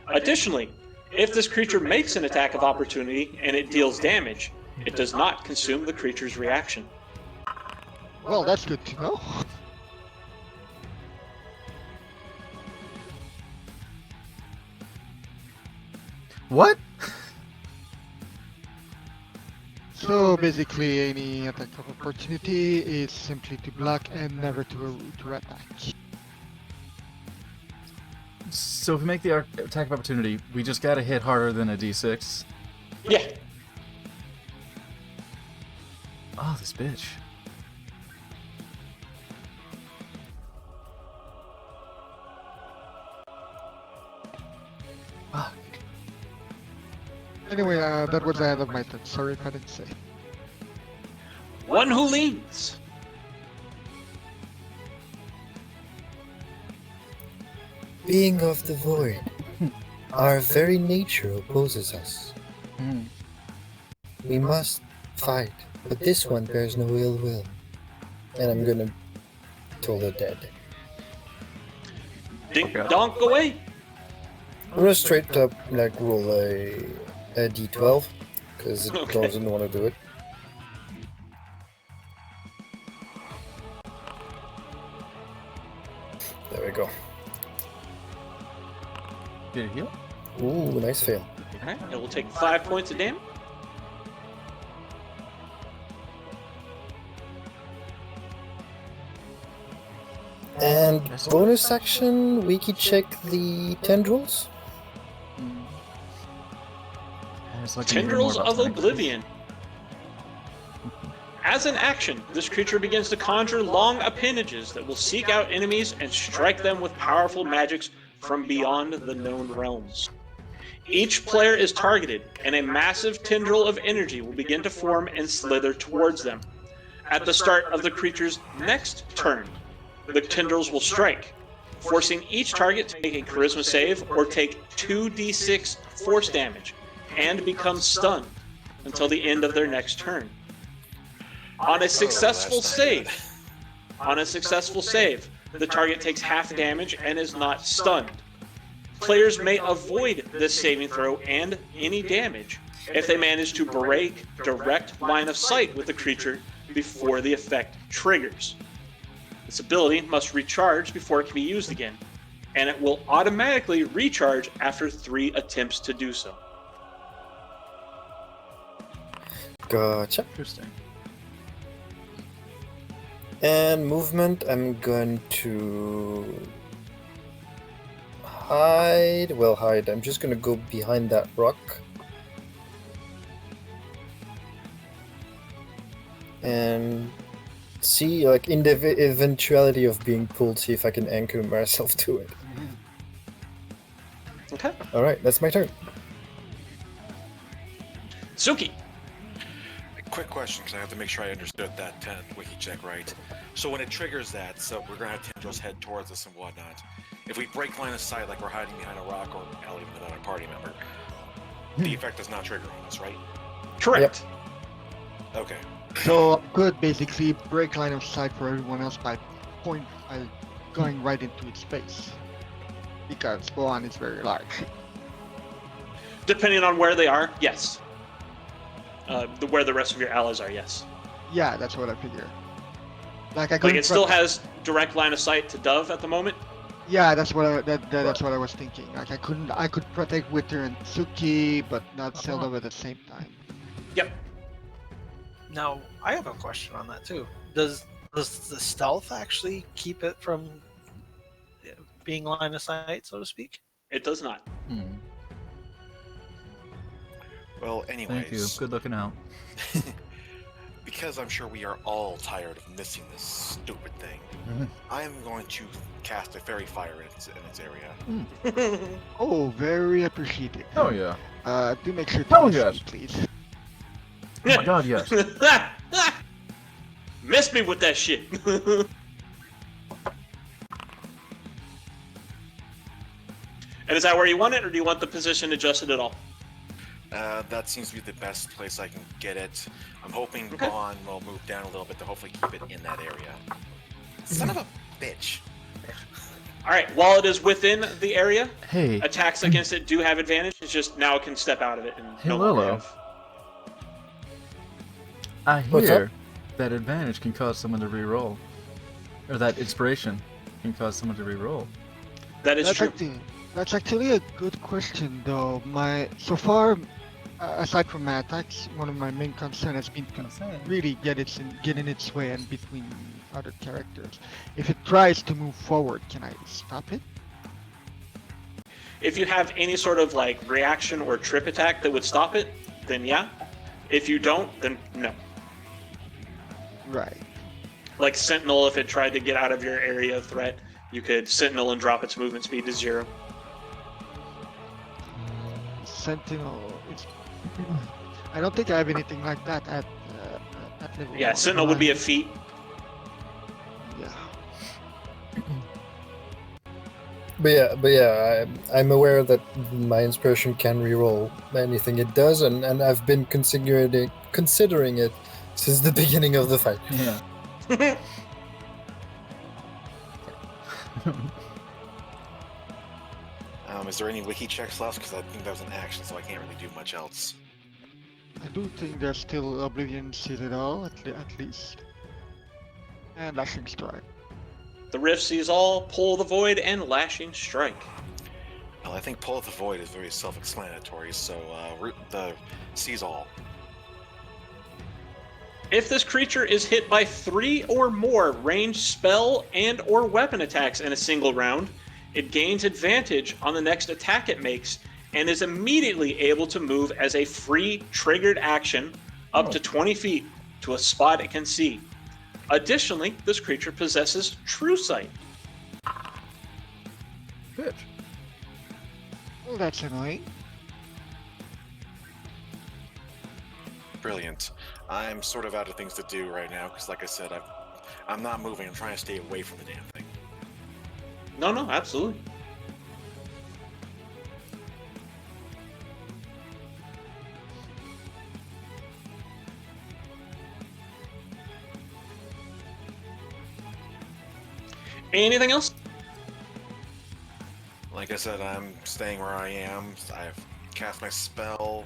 S2: Additionally, if this creature makes an attack of opportunity and it deals damage, it does not consume the creature's reaction.
S5: Well, that's good to know.
S1: What?
S5: So basically, any attack of opportunity is simply to block and never to attack.
S1: So if we make the attack of opportunity, we just gotta hit harder than a d6.
S2: Yeah,
S1: Oh, this bitch. Fuck.
S5: Anyway, that was the end of my turn. Sorry if I didn't say.
S2: one who leans.
S3: Being of the void, our very nature opposes us.
S1: Hmm.
S3: We must fight, but this one bears no ill will. And I'm gonna toll the dead.
S2: Dink
S1: Okay.
S2: donk away.
S3: I'm gonna straight up like roll a d12 because it
S2: Okay.
S3: doesn't want to do it. There we go.
S1: Get a heal?
S3: Ooh, nice fail.
S2: Alright, it will take 5 points of damage.
S3: And
S1: That's
S3: bonus action, wiki check the tendrils.
S1: It's looking to hear more
S2: Tendrils
S1: about
S2: of
S1: the next
S2: Oblivion. As an action, this creature begins to conjure long appendages that will seek out enemies and strike them with powerful magics from beyond the known realms. Each player is targeted, and a massive tendril of energy will begin to form and slither towards them. At the start of the creature's next turn, the tendrils will strike, forcing each target to make a charisma save or take 2d6 force damage, and become stunned until the end of their next turn. On a successful save, the target takes half damage and is not stunned. Players may avoid this saving throw and any damage if they manage to break direct line of sight with the creature before the effect triggers. This ability must recharge before it can be used again, and it will automatically recharge after 3 attempts to do so.
S3: Gotcha.
S1: Interesting.
S3: And movement, I'm going to hide. Well, hide. I'm just gonna go behind that rock. And see, like, in the eventuality of being pulled, see if I can anchor myself to it.
S2: Okay.
S3: Alright, that's my turn.
S2: Suki.
S7: Quick question, because I have to make sure I understood that wiki check right. So when it triggers that, so we're gonna have tendrils head towards us and whatnot. If we break line of sight, like we're hiding behind a rock or even another party member, the effect does not trigger on us, right?
S2: Correct.
S7: Okay.
S5: So I could basically break line of sight for everyone else by going right into its face. Because Boan is very large.
S2: Depending on where they are, yes. Where the rest of your allies are, yes.
S5: Yeah, that's what I figure. Like I
S2: Like
S5: couldn't
S2: it still has direct line of sight to Dove at the moment.
S5: Yeah, that's what that's what I was thinking. Like I could protect Wither and Tsuki, but not Zelda at the same time.
S2: Yep.
S6: Now, I have a question on that too. Does the stealth actually keep it from being line of sight, so to speak?
S2: It does not.
S1: Hmm.
S7: Well, anyways.
S1: Thank you. Good looking out.
S7: Because I'm sure we are all tired of missing this stupid thing, I am going to cast a fairy fire in its area.
S5: Oh, very appreciated.
S1: Oh yeah.
S5: Do make sure to
S1: Oh,
S5: miss me,
S1: yes.
S5: please.
S1: Oh my god, yes.
S2: Miss me with that shit. And is that where you want it, or do you want the position adjusted at all?
S7: That seems to be the best place I can get it. I'm hoping
S2: Okay.
S7: Bond will move down a little bit to hopefully keep it in that area. Son of a bitch.
S2: All right. While it is within the area,
S1: Hey,
S2: attacks against it do have advantage. It's just now it can step out of it and
S1: Hey,
S2: no longer
S1: Lilo.
S2: have.
S1: I
S3: What's
S1: hear that advantage can cause someone to re-roll. Or that inspiration can cause someone to re-roll.
S2: That is true.
S5: That's actually a good question, though. So far, aside from my attacks, one of my main concerns has been to really get in its way and between other characters. If it tries to move forward, can I stop it?
S2: If you have any sort of like reaction or trip attack that would stop it, then yeah. If you don't, then no.
S5: Right.
S2: Like Sentinel, if it tried to get out of your area of threat, you could Sentinel and drop its movement speed to 0.
S5: Sentinel. I don't think I have anything like that at level.
S2: Yeah,
S5: 1.
S2: Sentinel would be a feat.
S5: Yeah.
S3: I'm aware that my inspiration can reroll anything it does, and I've been considering it since the beginning of the fight.
S1: Yeah.
S7: Is there any wiki checks left? Because I think that was an action, so I can't really do much else.
S5: I do think there's still Oblivion Citadel, at least. And Lashing Strike.
S2: The Rift sees all, Pull the Void, and Lashing Strike.
S7: Well, I think Pull of the Void is very self-explanatory, so the Seize All.
S2: If this creature is hit by 3 or more ranged spell and or weapon attacks in a single round, it gains advantage on the next attack it makes and is immediately able to move as a free triggered action up to 20 feet to a spot it can see. Additionally, this creature possesses True Sight.
S1: Good.
S5: Well, that's annoying.
S7: Brilliant. I'm sort of out of things to do right now, because like I said, I'm not moving. I'm trying to stay away from the damn thing.
S2: No, absolutely. Anything else?
S7: Like I said, I'm staying where I am. I've cast my spell.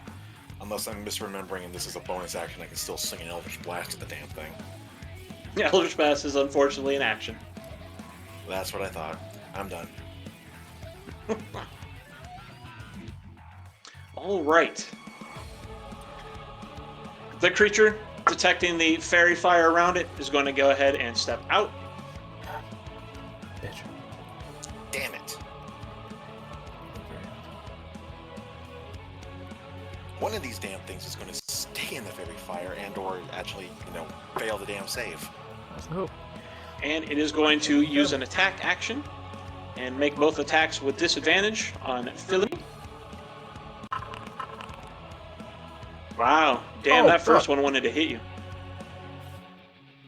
S7: Unless I'm misremembering and this is a bonus action, I can still sing an Eldritch Blast at the damn thing.
S2: Yeah, Eldritch Blast is unfortunately an action.
S7: That's what I thought. I'm done.
S2: All right. The creature, detecting the fairy fire around it, is going to go ahead and step out.
S1: Bitch.
S7: Damn it. One of these damn things is going to stay in the fairy fire and or actually, fail the damn save.
S1: That's the hope.
S2: And it is going to use an attack action and make both attacks with disadvantage on Philly. Wow. Damn,
S1: Oh,
S2: that first
S1: fuck.
S2: one wanted to hit you.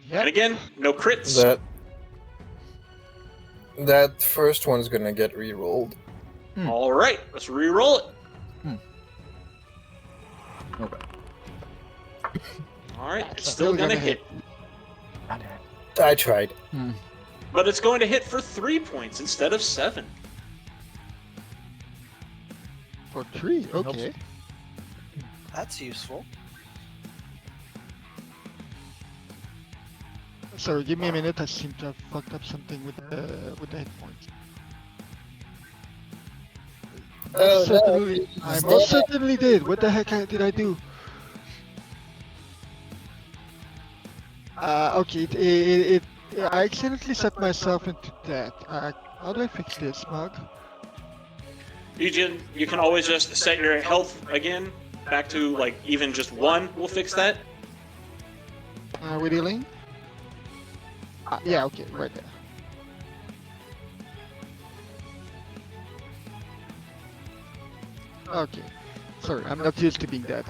S5: Yep.
S2: And again, no crits.
S3: That first one's gonna get re-rolled.
S2: All right, let's re-roll it.
S1: Okay.
S2: All right, it's still going to hit.
S1: Not dead.
S3: I tried.
S2: But it's going to hit for 3 points instead of 7.
S5: For 3, okay.
S6: That's useful.
S5: Sorry, give me a minute. I seem to have fucked up something with the hit points.
S3: Oh, no.
S5: I most certainly did. What the heck did I do? Okay, I accidentally set myself into that. How do I fix this, Mug?
S2: You can always just set your health again back to like even just 1. We'll fix that.
S5: With healing? Yeah, okay, right there. Okay. Sorry, I'm not used to being dead.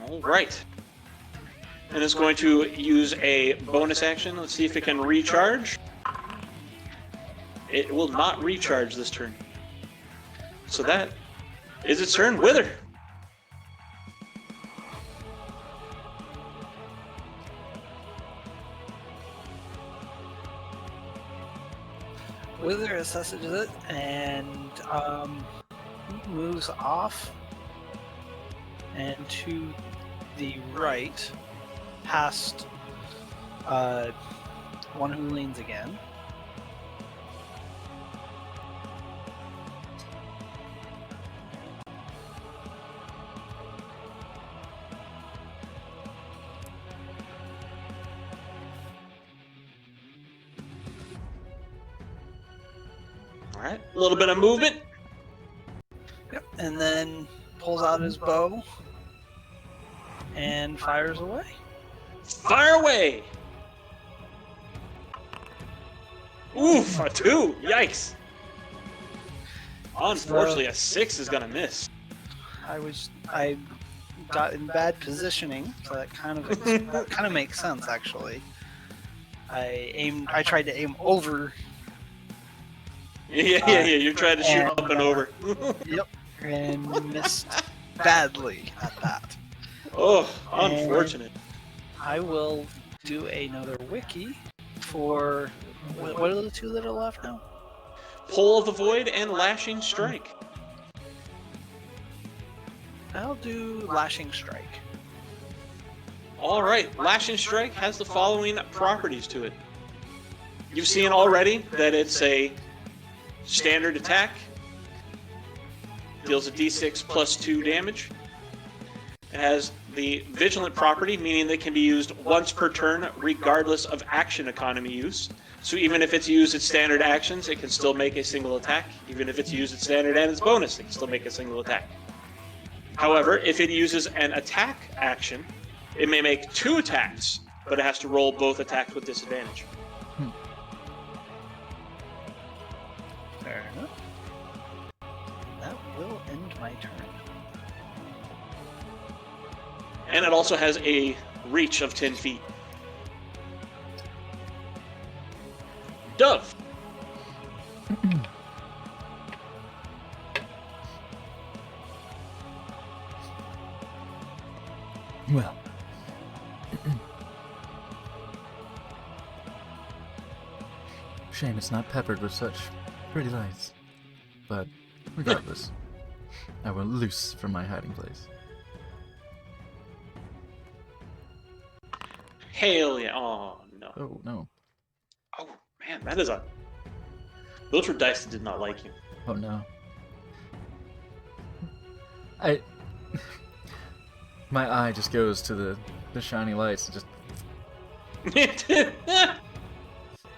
S2: All right. And it's going to use a bonus action. Let's see if it can recharge. It will not recharge this turn. So that is its turn. Wither.
S6: Wither assesses it and moves off and to the right, past one who leans again.
S2: All right. A little bit of movement.
S6: Yep. And then pulls out his bow and fires away.
S2: Fire away. Oof, a 2. Yikes. Unfortunately, a 6 is going to miss.
S6: I got in bad positioning, so that kind of makes sense actually. I tried to aim over.
S2: Yeah. You're trying to shoot
S6: and,
S2: up and over.
S6: Yep, and missed badly at that.
S2: Oh, unfortunate.
S6: I will do another wiki for what are the two that are left now?
S2: Pull of the Void and Lashing Strike.
S6: I'll do Lashing Strike.
S2: All right, Lashing Strike has the following properties to it. You've seen already that it's a standard attack. Deals a d6 plus 2 damage. It has the Vigilant property, meaning that it can be used once per turn regardless of action economy use. So even if it's used at standard actions, it can still make a single attack. Even if it's used at standard and its bonus, it can still make a single attack. However, if it uses an attack action, it may make 2 attacks, but it has to roll both attacks with disadvantage.
S6: Fair enough. That will end my turn.
S2: And it also has a reach of 10 feet. Dove.
S1: Well. Shame it's not peppered with such pretty lights. But regardless, I will loose from my hiding place.
S2: Hail yeah. Oh, no.
S1: Oh no.
S2: Oh, man, that is a... Those were dice that did not like you.
S1: Oh no. My eye just goes to the shiny lights and just...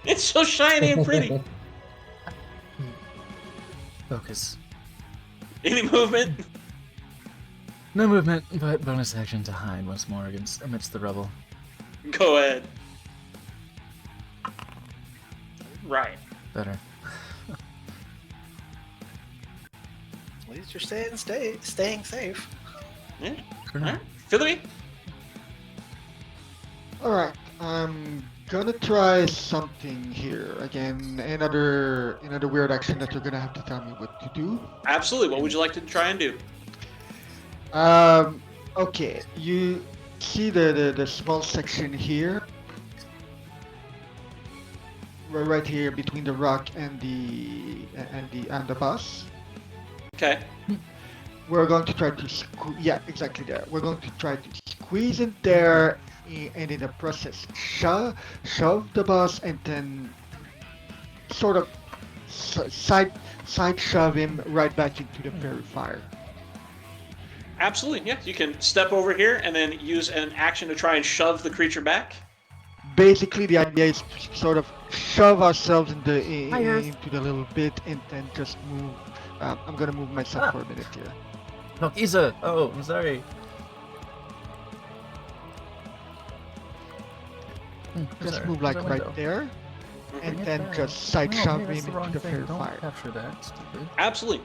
S2: It's so shiny and pretty.
S1: Focus.
S2: Any movement?
S1: No movement, but bonus action to hide once more amidst the rubble.
S2: Go ahead. Right.
S1: Better.
S6: At least you're staying safe.
S2: Yeah.
S1: For now.
S2: Alright. Philly?
S5: Alright, I'm gonna try something here. Again, another weird action that you're gonna have to tell me what to do.
S2: Absolutely. What would you like to try and do?
S5: Okay, you see the small section here? Right here between the rock and the bus.
S2: Okay.
S5: We're going to try to yeah, exactly there. We're going to try to squeeze in there, and in the process shove the bus, and then sort of side shove him right back into the fairy fire.
S2: Absolutely, yeah. You can step over here and then use an action to try and shove the creature back.
S5: Basically, the idea is to sort of shove ourselves into the little bit, and then just move. I'm gonna move myself for a minute here.
S1: No, Isa! Oh, I'm sorry.
S5: Just move like right there, and then just side shove him into the fairy fire.
S1: Capture that, stupid.
S2: Absolutely.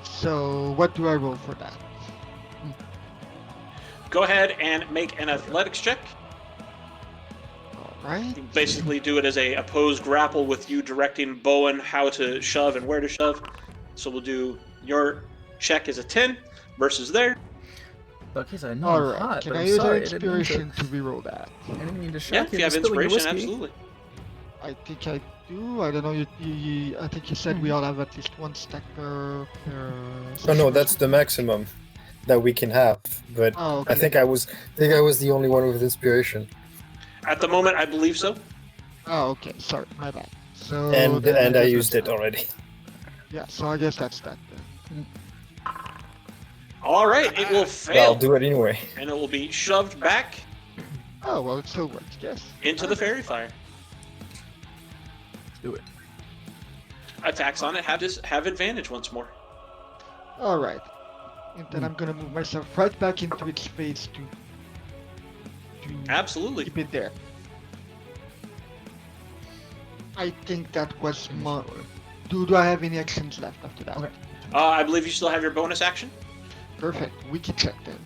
S5: So, what do I roll for that?
S2: Go ahead and make an athletics check.
S5: Alright.
S2: Basically do it as a opposed grapple with you directing Bowen how to shove and where to shove. So we'll do your check as a 10 versus there.
S1: Okay, so I know I'm
S5: Alright,
S1: hot,
S5: can
S1: but
S5: I
S1: I'm
S5: use
S1: sorry,
S5: an inspiration to reroll that?
S1: I didn't mean to shock
S2: Yeah,
S1: you.
S2: if you have
S1: Just spilling your
S2: inspiration,
S1: whiskey.
S2: absolutely.
S5: I think I do. I don't know. I think you said we all have at least one stack per.
S3: Oh no, that's the maximum that we can have. But
S5: Oh, okay.
S3: I think I was the only one with inspiration.
S2: At the moment, I believe so.
S5: Oh, okay. Sorry, my bad. So
S3: And
S5: then
S3: I
S5: guess
S3: used
S5: that's
S3: it already.
S5: Yeah, so I guess that's that then.
S2: All right, it will
S3: I'll
S2: fail,
S3: do it anyway.
S2: and it will be shoved back
S5: Oh well, it still works. Yes.
S2: into the fairy fire.
S1: Let's do it.
S2: Attacks on it have advantage once more.
S5: All right. And then I'm gonna move myself right back into its space to
S2: Absolutely.
S5: keep it there. I think that was my. Do I have any actions left after that?
S1: Okay.
S2: I believe you still have your bonus action.
S5: Perfect. Wiki check then.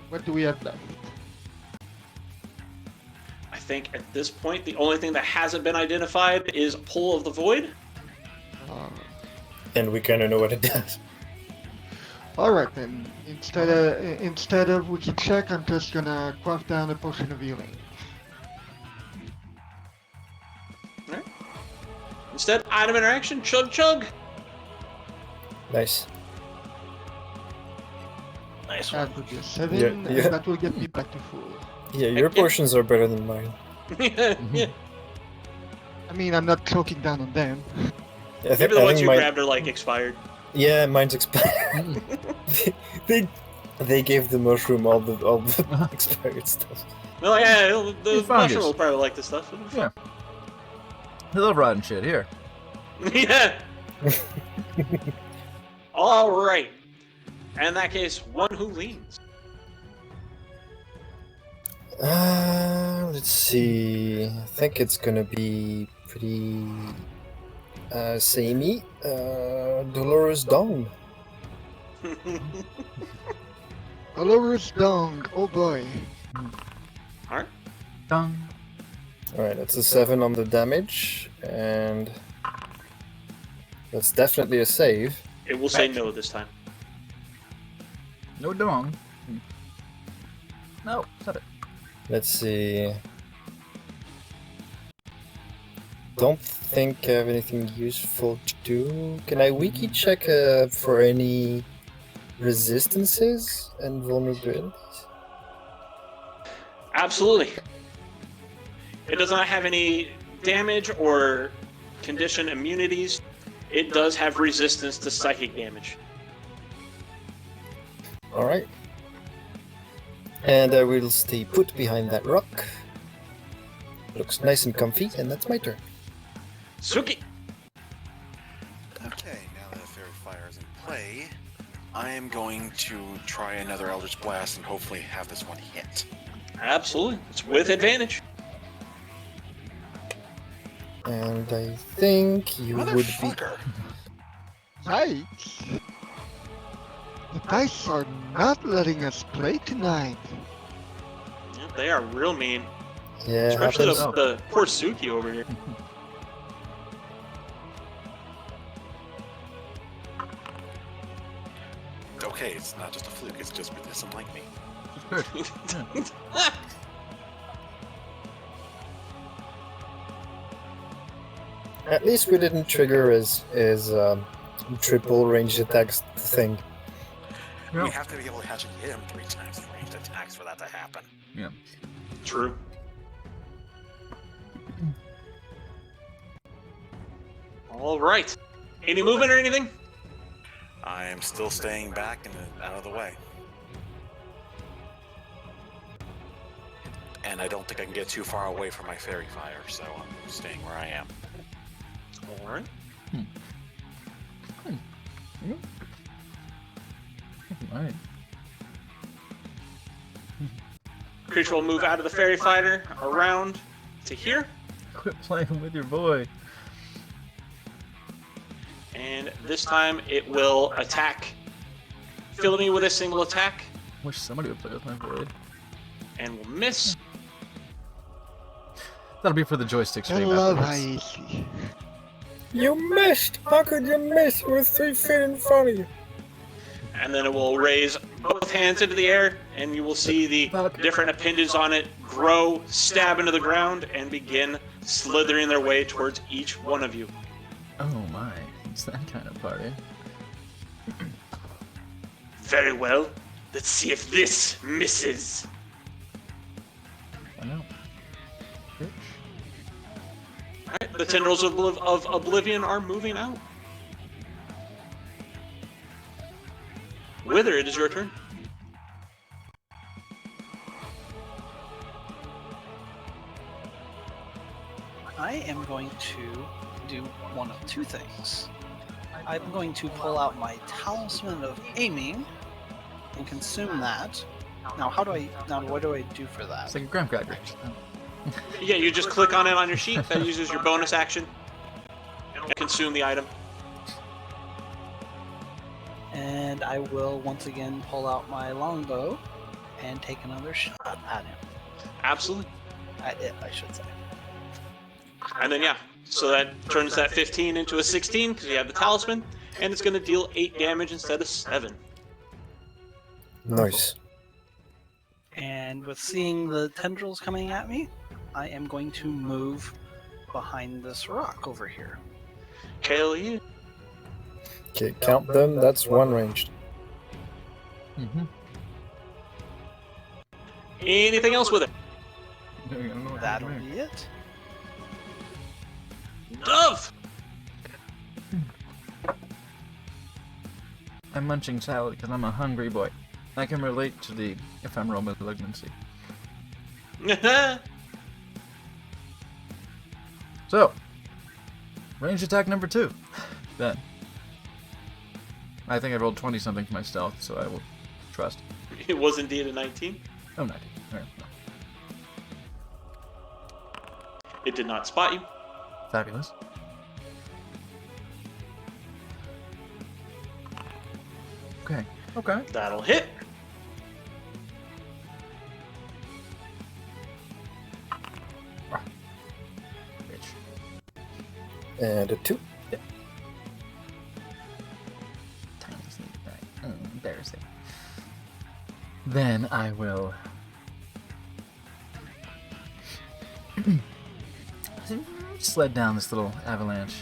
S5: What do we have left?
S2: think at this point the only thing that hasn't been identified is Pull of the Void.
S3: And we kind of know what it does.
S5: All right then. Instead of wiki check, I'm just gonna craft down a potion of healing.
S2: Instead, item interaction, chug chug.
S3: Nice.
S6: Nice one.
S5: That would be a 7,
S3: Yeah.
S5: and that will get me back to full.
S3: Yeah, your potions are better than mine.
S2: Yeah.
S5: I mean, I'm not choking down on them.
S3: I
S2: Maybe the
S3: I
S2: ones
S3: think
S2: you
S3: mine-
S2: grabbed are like expired.
S3: Yeah, mine's expired. they gave the mushroom all the expired stuff.
S2: No, yeah, the
S1: It's fungus.
S2: mushroom will probably like this stuff. It'll be
S1: Yeah.
S2: fun.
S1: They love rotten shit. Here.
S2: Yeah. All right. In that case, one who leans.
S3: Let's see. I think it's gonna be pretty samey. Dolores Dawn.
S5: Dolores Dong, oh boy.
S1: Dong.
S3: Alright, that's a 7 on the damage, and that's definitely a save.
S2: It will say no this time.
S1: No dong. No, stop it.
S3: Let's see. Don't think I have anything useful to do. Can I wiki check for any resistances and vulnerabilities?
S2: Absolutely. It does not have any damage or condition immunities. It does have resistance to psychic damage.
S3: Alright. And I will stay put behind that rock. Looks nice and comfy, and that's my turn.
S2: Suki!
S4: Okay, now that the Fairy Fire is in play, I am going to try another Eldritch Blast and hopefully have this one hit.
S2: Absolutely. It's with advantage.
S3: And I think you would be.
S4: Motherfucker!
S5: Right. The dice are not letting us play tonight.
S2: Yeah, they are real mean.
S3: Yeah,
S2: Especially
S3: happens.
S2: the poor Suki over here.
S4: Okay, it's not just a fluke, it's just because some like me.
S1: Good.
S3: At least we didn't trigger his triple ranged attacks thing.
S1: Yeah.
S4: We have to be able to actually hit him 3 times in ranged attacks for that to happen.
S1: Yeah.
S2: True. All right. Any movement or anything?
S4: I am still staying back and out of the way. And I don't think I can get too far away from my Fairy Fire, so I'm staying where I am.
S2: All right.
S1: Alright.
S2: Creature will move out of the fairy fighter around to here,
S1: Quit playing with your boy.
S2: and this time it will attack Philony with a single attack
S1: Wish somebody would play with my boy.
S2: and will miss.
S1: That'll be for the joystick stream
S5: Hello,
S1: afterwards.
S5: Haisi.
S3: You missed! How could you miss with 3 feet in front of you?
S2: And then it will raise both hands into the air, and you will see the
S1: Fuck.
S2: different appendages on it grow, stab into the ground, and begin slithering their way towards each one of you.
S1: Oh my, it's that kind of party.
S2: Very well. Let's see if this misses.
S1: I know. Bitch.
S2: Alright, the tendrils of Oblivion are moving out. Wither, it is your turn.
S6: I am going to do one of two things. I'm going to pull out my Talisman of Aiming and consume that. Now, what do I do for that?
S1: It's like a graham cracker.
S2: Yeah, you just click on it on your sheet. That uses your bonus action. And consume the item.
S6: And I will once again pull out my longbow and take another shot at him.
S2: Absolutely.
S6: At it, I should say.
S2: And then, yeah, so that turns that 15 into a 16 because you have the talisman, and it's going to deal 8 damage instead of 7.
S3: Nice.
S6: And with seeing the tendrils coming at me, I am going to move behind this rock over here.
S2: Hell yeah.
S3: Okay, count them. That's one ranged.
S1: Mm-hmm.
S2: Anything else with it?
S6: That'll be it.
S2: Dove!
S1: I'm munching salad because I'm a hungry boy. I can relate to the ephemeral malignancy. So, range attack number 2. Then. I think I rolled 20 something for my stealth, so I will trust.
S2: It was indeed a 19.
S1: Oh, 90. Alright, no.
S2: It did not spot you.
S1: Fabulous. Okay. Okay.
S2: That'll hit.
S1: Bitch.
S3: And a 2.
S1: Tiny sneak attack. Embarrassing. Then I will sled down this little avalanche.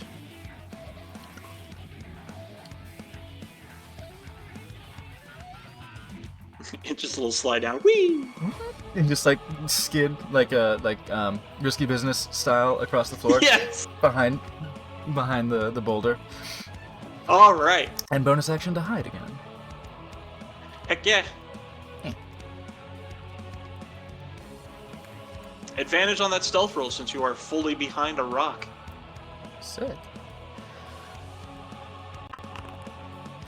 S2: Just a little slide down. Whee!
S1: And just like skid like risky business style across the floor
S2: Yes!
S1: behind the boulder.
S2: Alright.
S1: And bonus action to hide again.
S2: Heck yeah.
S1: Eh.
S2: Advantage on that stealth roll since you are fully behind a rock.
S1: Sick.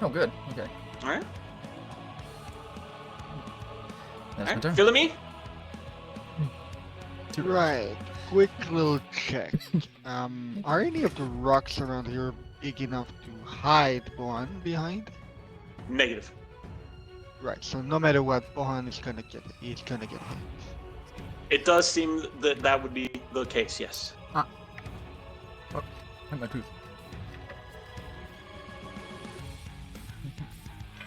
S1: Oh, good. Okay.
S2: Alright.
S1: That's my
S2: Alright.
S1: turn.
S2: Feeling me?
S5: Right. Quick little check. Are any of the rocks around here big enough to hide Bohan behind?
S2: Negative.
S5: Right. So no matter what, Bohan is gonna get it. He's gonna get hit.
S2: It does seem that that would be the case, yes.
S1: Hit my tooth.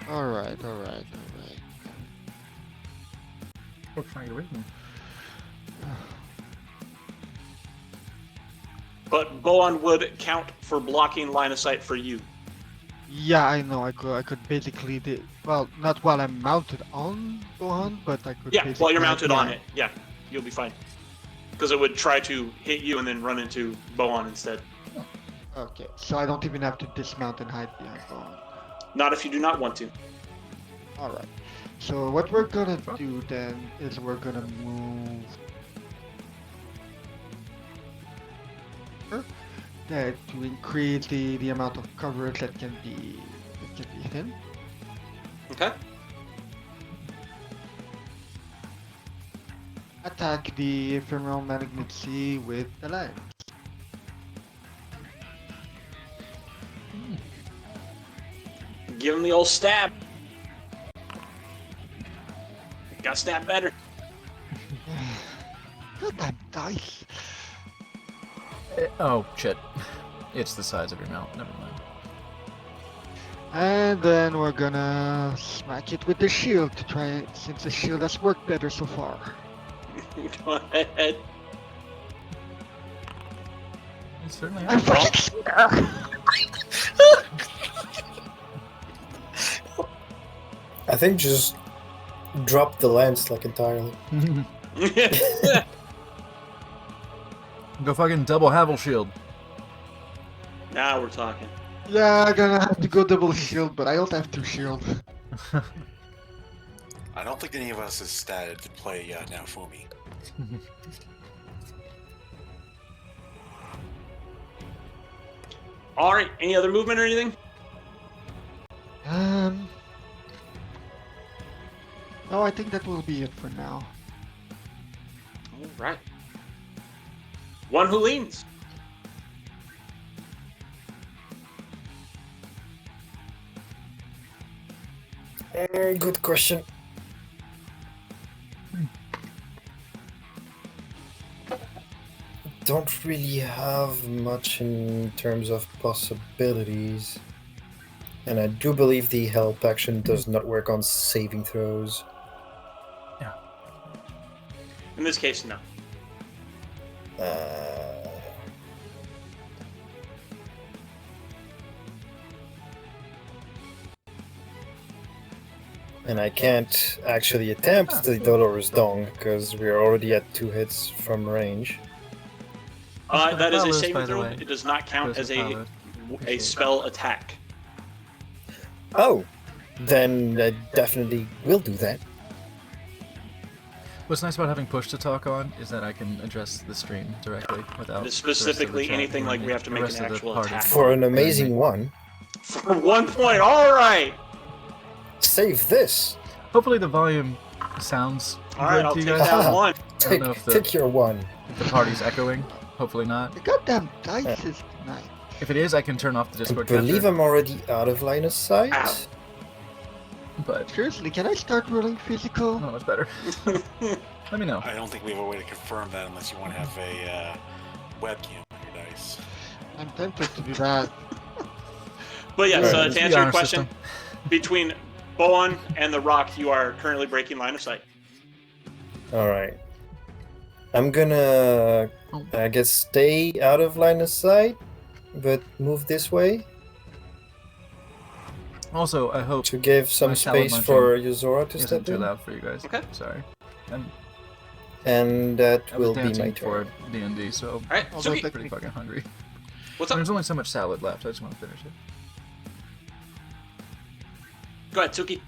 S5: All right.
S1: Oh, trying to get away from me.
S2: But Boan would count for blocking line of sight for you.
S5: Yeah, I know. I could basically well, not while I'm mounted on Bohan, but I could.
S2: Yeah, while you're
S5: basically-
S2: mounted on
S5: yeah.
S2: it. Yeah, you'll be fine. Because it would try to hit you and then run into Boan instead.
S5: Okay, so I don't even have to dismount and hide behind Bohan.
S2: Not if you do not want to.
S5: All right. So what we're gonna do then is we're gonna move that to increase the amount of coverage that can be hidden.
S2: Okay.
S5: Attack the ephemeral malignancy with the lance.
S2: Give him the old stab. Got stab better.
S5: Goddamn dice.
S1: Oh, shit. It's the size of your mouth. Never mind.
S5: And then we're gonna smack it with the shield to try, since the shield has worked better so far.
S2: Go ahead.
S1: It certainly
S5: I'm
S1: is.
S5: fucking scared.
S3: I think just drop the lance like entirely.
S1: Go fucking double Havel shield.
S2: Now we're talking.
S5: Yeah, I'm gonna have to go double shield, but I don't have two shield.
S4: I don't think any of us is statted to play Naofumi.
S2: All right. Any other movement or anything?
S5: No, I think that will be it for now.
S2: All right. One who leans.
S3: Good question. don't really have much in terms of possibilities. And I do believe the help action does not work on saving throws.
S2: In this case, no.
S3: And I can't actually attempt the Dolorous Dong because we're already at 2 hits from range.
S2: That is a
S1: Follows,
S2: saving
S1: by the
S2: throw.
S1: way.
S2: It does not count
S1: Those
S2: as
S1: are followed.
S2: a spell attack.
S3: Oh, then I definitely will do that.
S1: What's nice about having push to talk on is that I can address the stream directly without
S2: Specifically,
S1: the rest of the chat
S2: anything like
S1: hearing
S2: we have to
S1: the
S2: make
S1: rest
S2: an
S1: of the
S2: actual
S1: party.
S2: attack.
S3: For an amazing one,
S2: For 1 point, alright!
S3: save this.
S1: Hopefully the volume sounds
S2: Alright,
S1: good
S2: I'll
S1: to you
S2: take
S1: guys.
S2: that one.
S3: Take,
S1: know if the-
S3: take your one.
S1: If the party's echoing, hopefully not.
S5: The goddamn dice is nice.
S1: If it is, I can turn off the
S3: I
S1: Discord
S3: believe
S1: capture.
S3: I'm already out of line of sight.
S2: Ow.
S1: But
S5: Seriously, can I start rolling physical?
S1: not much better. Let me know.
S4: I don't think we have a way to confirm that unless you want to have a webcam on your dice.
S5: I'm tempted to do that.
S2: But yes,
S3: Right.
S2: to
S1: The
S2: answer your
S1: honor
S2: question,
S1: system.
S2: between Boan and the Rock, you are currently breaking line of sight.
S3: Alright. I'm gonna, I guess, stay out of line of sight, but move this way
S1: Also, I hope
S3: to give some
S1: My salad
S3: space
S1: munching
S3: for Yuzora to
S1: it
S3: step
S1: isn't too
S3: in.
S1: loud for you guys.
S2: Okay.
S1: Sorry. And
S3: And that
S1: I was
S3: will be
S1: dancing
S3: my
S1: for
S3: turn.
S1: D&D, so
S2: Alright,
S5: Although
S2: Suki,
S1: I'm pretty fucking hungry.
S2: what's
S1: And
S2: up?
S1: there's only so much salad left. I just want to finish it.
S2: Go ahead, Suki.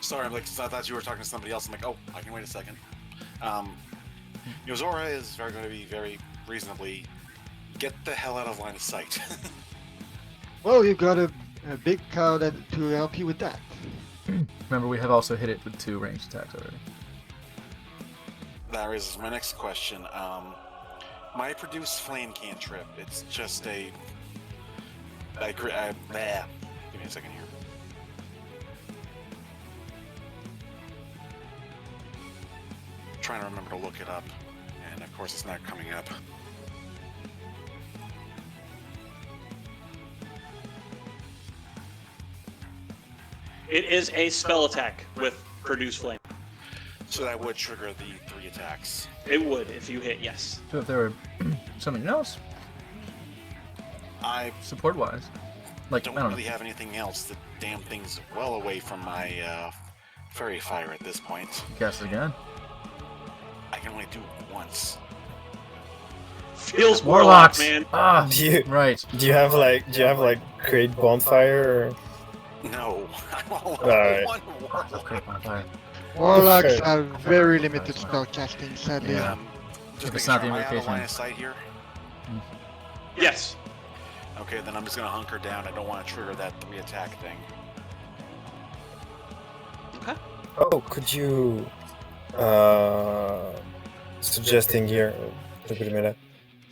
S4: Sorry, I'm like, I thought you were talking to somebody else. I'm like, oh, I can wait a second. Yozora is going to be very reasonably get the hell out of line of sight.
S5: Well, you've got a big cow to help you with that.
S1: Remember, we have also hit it with 2 ranged attacks already.
S4: That raises my next question. My produce flame cantrip. It's just a. Give me a second here. Trying to remember to look it up, and of course it's not coming up.
S2: It is a spell attack with Produce Flame.
S4: So that would trigger the 3 attacks.
S2: It would if you hit yes.
S1: So if there were something else,
S4: I
S1: support-wise, like, I
S4: don't
S1: don't
S4: really
S1: know.
S4: have anything else. The damn thing's well away from my fairy fire at this point.
S1: Cast it again.
S4: I can only do it once.
S2: Feels warlock, man.
S1: Ah,
S3: Do you
S1: right.
S3: do you have like great bonfire? Or...
S4: No.
S3: Alright.
S4: One warlock.
S1: Great bonfire.
S5: Warlocks
S3: Okay.
S5: have very limited spell casting, sadly.
S1: Yeah.
S4: Just
S1: If it's
S4: making
S1: not
S4: sure,
S1: the
S4: am I out of
S1: invocation.
S4: line of sight here?
S2: Yes.
S4: Okay, then I'm just gonna hunker down. I don't want to trigger that 3 attack thing.
S2: Okay.
S3: Oh, could you suggesting here? Wait a minute.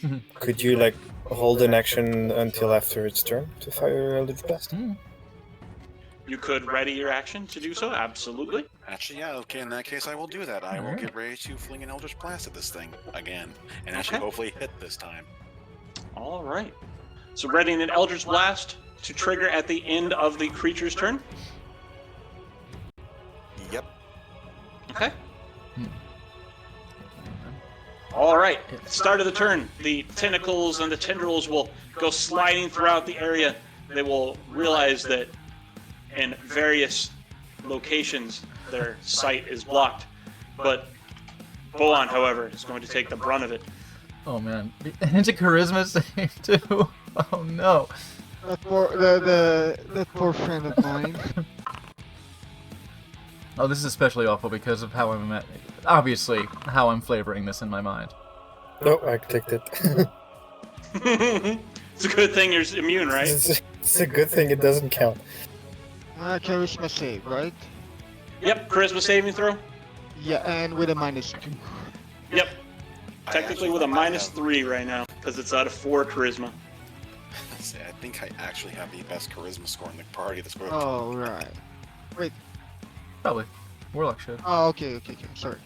S1: Mhm.
S3: Could you like hold an action until after its turn to fire Eldritch Blast?
S2: You could ready your action to do so, absolutely.
S4: Actually, yeah, okay, in that case, I will do that. I will
S1: Alright.
S4: get ready to fling an Eldritch Blast at this thing again. And actually,
S2: Okay.
S4: hopefully hit this time.
S2: All right. So readying an Eldritch Blast to trigger at the end of the creature's turn.
S4: Yep.
S2: Okay. All right. At the start of the turn, the tentacles and the tendrils will go sliding throughout the area. They will realize that in various locations their sight is blocked. But Boan, however, is going to take the brunt of it.
S1: Oh man, it's a charisma save too. Oh no.
S5: That poor, that poor friend of mine.
S1: Oh, this is especially awful because of how I'm obviously how I'm flavoring this in my mind.
S3: No, I clicked it.
S2: It's a good thing you're immune, right?
S3: It's a good thing it doesn't count.
S5: Charisma save, right?
S2: Yep, charisma saving throw.
S5: Yeah, and with a -2.
S2: Yep.
S4: I
S2: Technically
S4: actually
S2: with a
S4: might have-
S2: -3 right now, because it's out of 4 charisma.
S4: I think I actually have the best charisma score in the party this group.
S5: Oh, right.
S1: Probably. Warlock should.
S5: Oh, okay, sorry.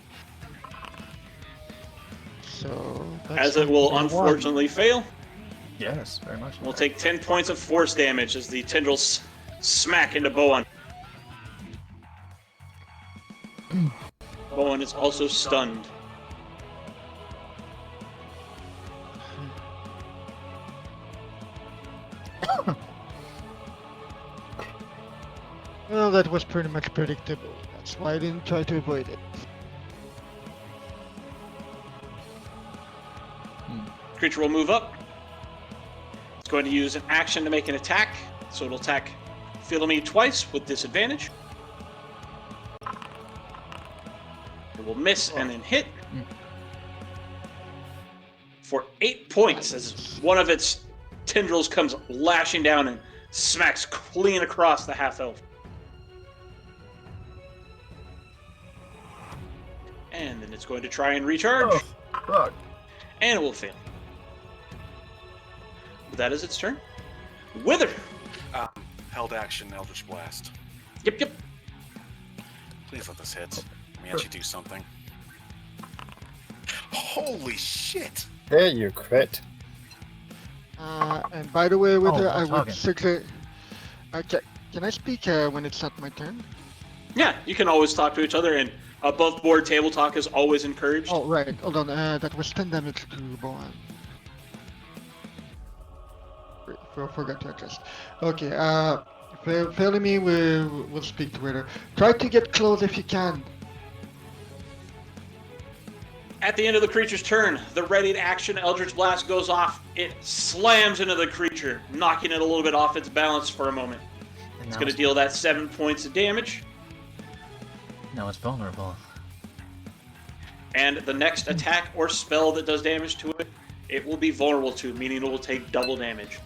S5: So
S2: As it will unfortunately fail.
S1: Yes, very much.
S2: We'll take 10 points of force damage as the tendrils smack into Bowen. Bowen is also stunned.
S5: Well, that was pretty much predictable. That's why I didn't try to avoid it.
S2: Creature will move up. It's going to use an action to make an attack. So it'll attack Philomene twice with disadvantage. It will miss and then hit for 8 points as one of its tendrils comes lashing down and smacks clean across the half-elf. And then it's going to try and recharge.
S1: Fuck.
S2: And it will fail. That is its turn. Wither!
S4: Held action, Eldritch Blast.
S2: Yep.
S4: Please let this hit. Let me actually do something. Holy shit!
S3: There you crit.
S5: And by the way, with
S1: Oh,
S5: I
S1: we're
S5: would
S1: talking.
S5: suggest. Can I speak when it's not my turn?
S2: Yeah, you can always talk to each other, and above board table talk is always encouraged.
S5: Oh, right. Hold on. That was 10 damage to Bowen. Forgot to adjust. Okay. Felemy will speak to Wither. Try to get close if you can.
S2: At the end of the creature's turn, the readied action Eldritch Blast goes off. It slams into the creature, knocking it a little bit off its balance for a moment. It's going to deal that 7 points of damage.
S1: Now it's vulnerable.
S2: And the next attack or spell that does damage to it, it will be vulnerable to, meaning it will take double damage.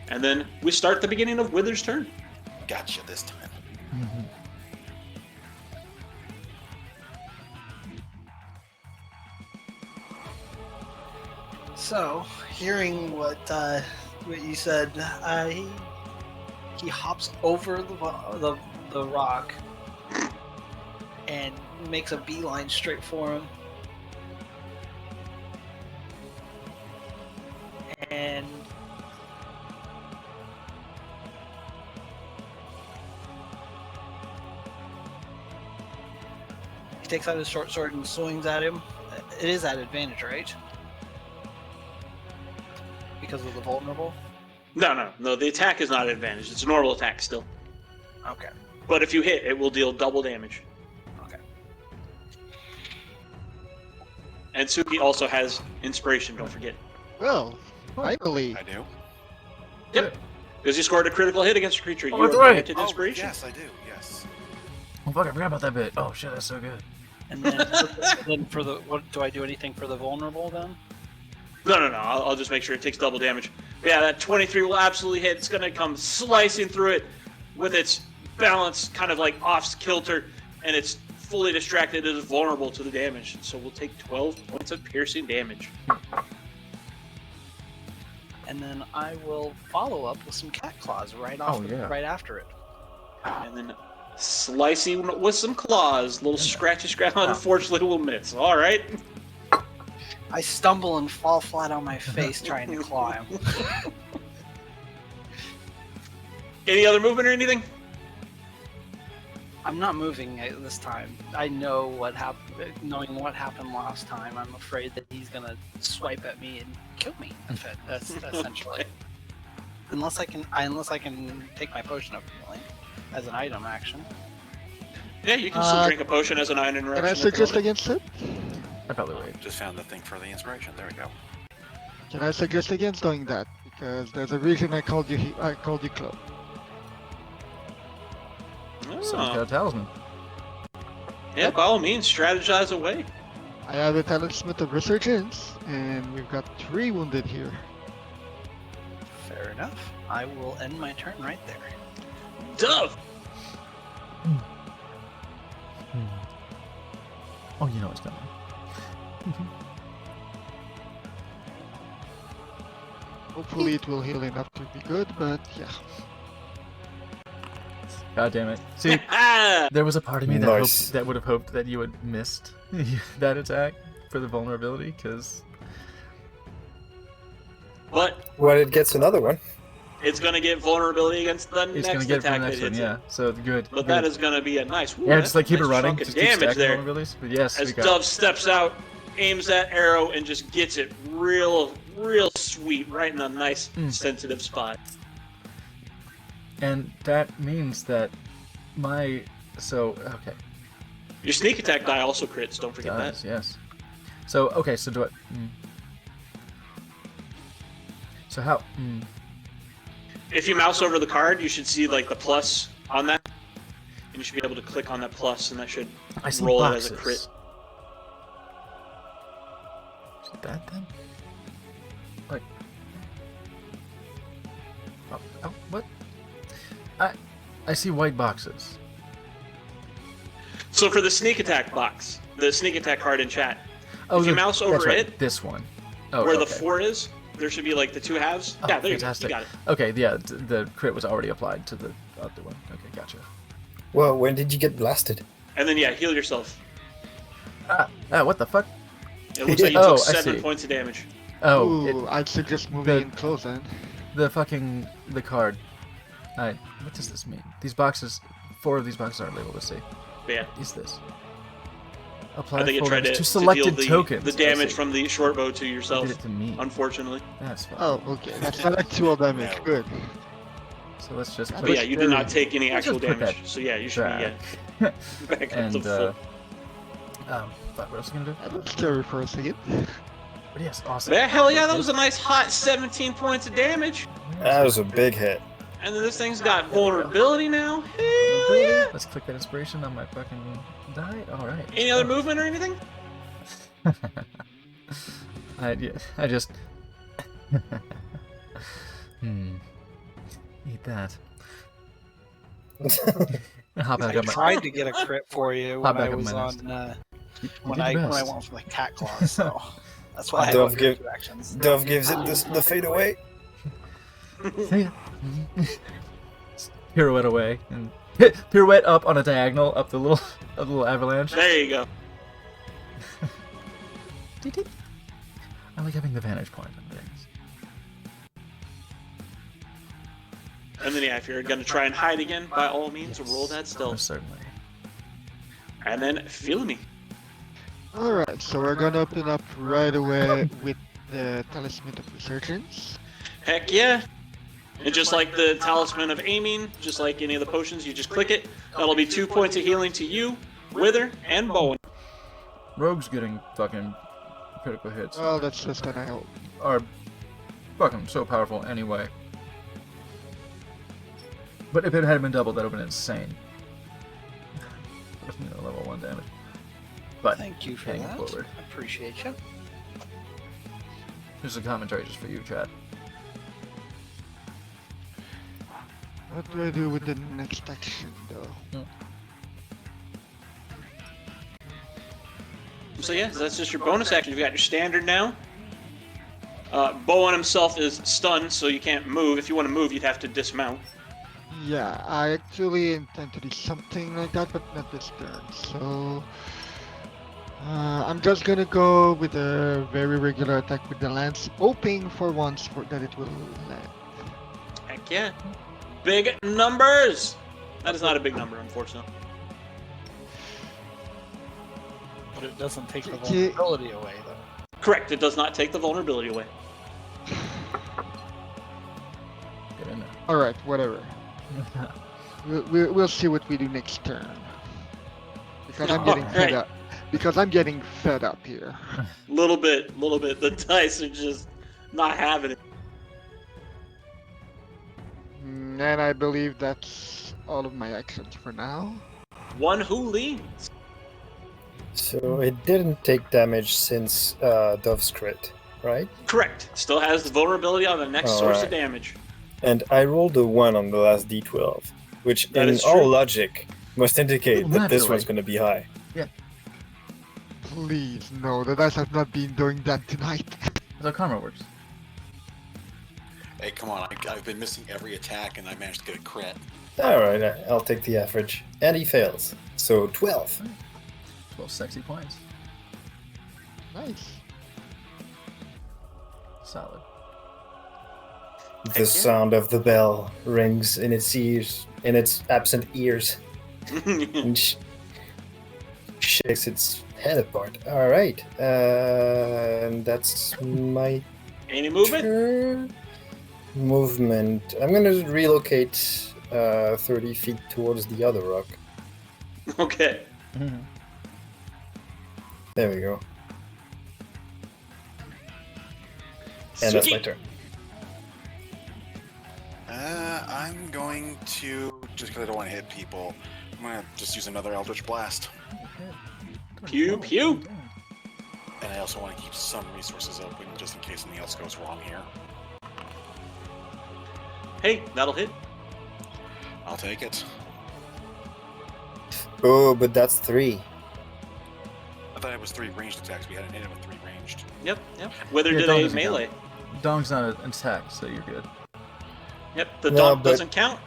S2: And then we start the beginning of Wither's turn.
S4: Gotcha this time.
S6: So, hearing what you said, he hops over the rock and makes a beeline straight for him. And he takes out his short sword and swings at him. It is at advantage, right? Because of the vulnerable?
S2: No, the attack is not advantage. It's a normal attack still.
S6: Okay.
S2: But if you hit, it will deal double damage.
S6: Okay.
S2: And Suki also has inspiration, don't forget.
S5: Well, finally.
S4: I do.
S2: Yep. Because you scored a critical hit against a creature.
S1: Oh,
S2: You
S1: that's
S2: are
S1: right.
S2: granted inspiration.
S4: Yes, I do. Yes.
S1: Oh fuck, I forgot about that bit. Oh shit, that's so good.
S6: And then, then for the what do I do anything for the vulnerable then?
S2: No. I'll just make sure it takes double damage. Yeah, that 23 will absolutely hit. It's going to come slicing through it with its balance kind of like off kilter, and it's fully distracted. It is vulnerable to the damage. So we'll take 12 points of piercing damage.
S6: And then I will follow up with some cat claws right after it.
S2: And then slicing with some claws. Little scratchy scratch. Unfortunately, will miss. All right.
S6: I stumble and fall flat on my face trying to claw him.
S2: Any other movement or anything?
S6: I'm not moving this time. I know what happened. Knowing what happened last time, I'm afraid that he's gonna swipe at me and kill me. That's essentially. Unless I can take my potion of healing as an item action.
S2: Yeah, you can still drink a potion as an iron
S5: Can I suggest against it?
S1: I probably wait.
S4: Just found the thing for the inspiration. There we go.
S5: Can I suggest against doing that? Because there's a reason I called you Club.
S1: Someone's got a talisman.
S2: Yeah, by all means, strategize away.
S5: I have a Talisman of Resurgence, and we've got 3 wounded here.
S6: Fair enough. I will end my turn right there.
S2: Dove!
S1: Oh, you know what's coming.
S5: Hopefully it will heal enough to be good, but yeah.
S1: God damn it. See, there was a part of me that,
S3: Nice.
S1: that would have hoped that you had missed that attack. for the vulnerability, because
S2: But
S3: Well, it gets another one.
S2: it's going to get vulnerability against the
S1: it's
S2: next
S1: gonna get it for
S2: attack
S1: the
S2: that
S1: next one.
S2: hits
S1: Yeah,
S2: it.
S1: so good.
S2: But
S1: good.
S2: that is going to be a nice. Ooh,
S1: Yeah,
S2: that's
S1: just like
S2: a
S1: keep it
S2: nice
S1: running.
S2: chunk of
S1: Just keep
S2: damage
S1: stacking
S2: there.
S1: vulnerabilities. But yes,
S2: As
S1: we got.
S2: Dove steps out, aims that arrow, and just gets it real sweet, right in a nice sensitive spot.
S1: And that means that my okay.
S2: Your sneak attack die also crits. Don't forget
S1: Does,
S2: that.
S1: yes. So okay, so do I? So how?
S2: If you mouse over the card, you should see like the plus on that, and you should be able to click on that plus, and that should
S1: I see
S2: roll
S1: boxes.
S2: it as a crit.
S1: Is it that then? Like, oh, what? I see white boxes.
S2: So for the sneak attack box, the sneak attack card in chat,
S1: Oh,
S2: if you mouse
S1: that's
S2: over
S1: right,
S2: it,
S1: this one. Oh,
S2: where
S1: okay.
S2: the 4 is, there should be like the 2 halves.
S1: Oh,
S2: Yeah, there
S1: fantastic.
S2: you go. You got it.
S1: Okay, yeah, the crit was already applied to the other one. Okay, gotcha.
S3: Well, when did you get blasted?
S2: And then yeah, heal yourself.
S1: What the fuck?
S2: It looks like you
S1: Oh,
S2: took
S1: I
S2: 7
S1: see.
S2: points of damage.
S1: Oh,
S5: Ooh, I'd suggest moving in close then.
S1: the card. What does this mean? These boxes, 4 of these boxes aren't labeled. Let's see.
S2: But yeah,
S1: Is this? Apply
S2: I think it
S1: full
S2: tried
S1: damage
S2: to
S1: selected
S2: deal
S1: tokens.
S2: the
S1: I
S2: damage
S1: see.
S2: from the short bow to
S1: It
S2: yourself.
S1: did it to me.
S2: Unfortunately.
S1: That's fine.
S5: Oh, okay. That's not actual damage. Good.
S1: So let's just.
S2: But yeah, you did not take any
S1: Let's
S2: actual
S1: just put
S2: damage.
S1: that
S2: So yeah, you should be
S1: back.
S2: back up to
S1: And
S2: full.
S1: fuck, what else are we gonna do?
S5: I was scary for a second.
S1: But yes, awesome.
S2: Yeah, hell yeah, that was a nice hot 17 points of damage.
S3: That was a big hit.
S2: And then this thing's got vulnerability now. Hell yeah.
S1: Let's click that inspiration on my fucking die. All right.
S2: Any other movement or anything?
S1: I just. Eat that. Hop back
S6: I
S1: up my.
S6: tried to get a crit for you
S1: Hop
S6: when I
S1: back up
S6: was
S1: my
S6: on
S1: nest. You
S6: when
S1: did
S6: I
S1: your
S6: when I
S1: best.
S6: went for the cat claws. So that's why I
S3: Dove
S6: had
S3: give-
S6: two actions.
S3: Dove gives it the fade away.
S1: See ya. Pirouette away and pirouette up on a diagonal up the little avalanche.
S2: There you go.
S1: I like having the vantage point on things.
S2: And then yeah, if you're gonna try and hide again, by all means,
S1: Yes.
S2: roll that
S1: Most
S2: stealth.
S1: certainly.
S2: And then feel me.
S5: Alright, so we're gonna open up right away with the Talisman of Resurgence.
S2: Heck yeah. And just like the Talisman of Aiming, just like any of the potions, you just click it. That'll be 2 points of healing to you, Wither, and Bowen.
S1: Rogues getting fucking critical hits
S5: Well, that's just an I hope.
S1: are fucking so powerful anyway. But if it had been doubled, that would have been insane. Level 1 damage. But
S6: Thank you for
S1: paying
S6: that.
S1: forward.
S6: I appreciate you.
S1: Here's a commentary just for you, chat.
S5: What do I do with the next action, though?
S2: So yeah, that's just your bonus action. You've got your standard now. Bowen himself is stunned, so you can't move. If you want to move, you'd have to dismount.
S5: Yeah, I actually intend to do something like that, but not this turn. So I'm just gonna go with a very regular attack with the lance, hoping for once that it will land.
S2: Heck yeah. Big numbers! That is not a big number, unfortunately.
S6: But it doesn't take the
S5: Okay.
S6: vulnerability away, though.
S2: Correct, it does not take the vulnerability away.
S1: Get in
S5: All right, whatever. We'll see what we do next turn. Because I'm getting fed
S2: Alright.
S5: up. Because I'm getting fed up here.
S2: Little bit. The dice are just not having it.
S5: And I believe that's all of my actions for now.
S2: One who leans.
S3: So it didn't take damage since Dove's crit, right?
S2: Correct. Still has the vulnerability on the next source of
S3: Alright.
S2: damage.
S3: And I rolled a 1 on the last d12, which
S2: That
S3: in
S2: is
S3: all
S2: true.
S3: logic must indicate that this
S1: Naturally.
S3: one's going to be high.
S5: Please, no, the dice have not been doing that tonight.
S1: That's how karma works.
S7: Hey, come on! I've been missing every attack, and I managed to get a crit.
S3: Alright, I'll take the average. And he fails. So 12.
S1: 12 sexy points.
S5: Nice.
S1: Solid.
S3: The sound of the bell rings in its ears, in its absent ears, and shakes its head apart. All right, and that's my
S2: Any movement?
S3: turn. Movement. I'm gonna relocate 30 feet towards the other rock.
S2: Okay.
S3: There we go. And that's my
S2: Suki.
S3: turn.
S4: I'm going to, just because I don't want to hit people, I'm going to just use another Eldritch Blast.
S2: Pew, pew.
S4: And I also want to keep some resources open just in case something else goes wrong here.
S2: Hey, that'll hit.
S4: I'll take it.
S3: Oh, but that's 3.
S4: I thought it was 3 ranged attacks. We hadn't hit it with 3 ranged.
S2: Yep, yep. Whether
S1: Yeah,
S2: did
S1: Dong
S2: a
S1: doesn't
S2: melee.
S1: Dong's not an attack, so you're good.
S2: Yep, the
S3: No,
S2: dog
S3: but-
S2: doesn't count.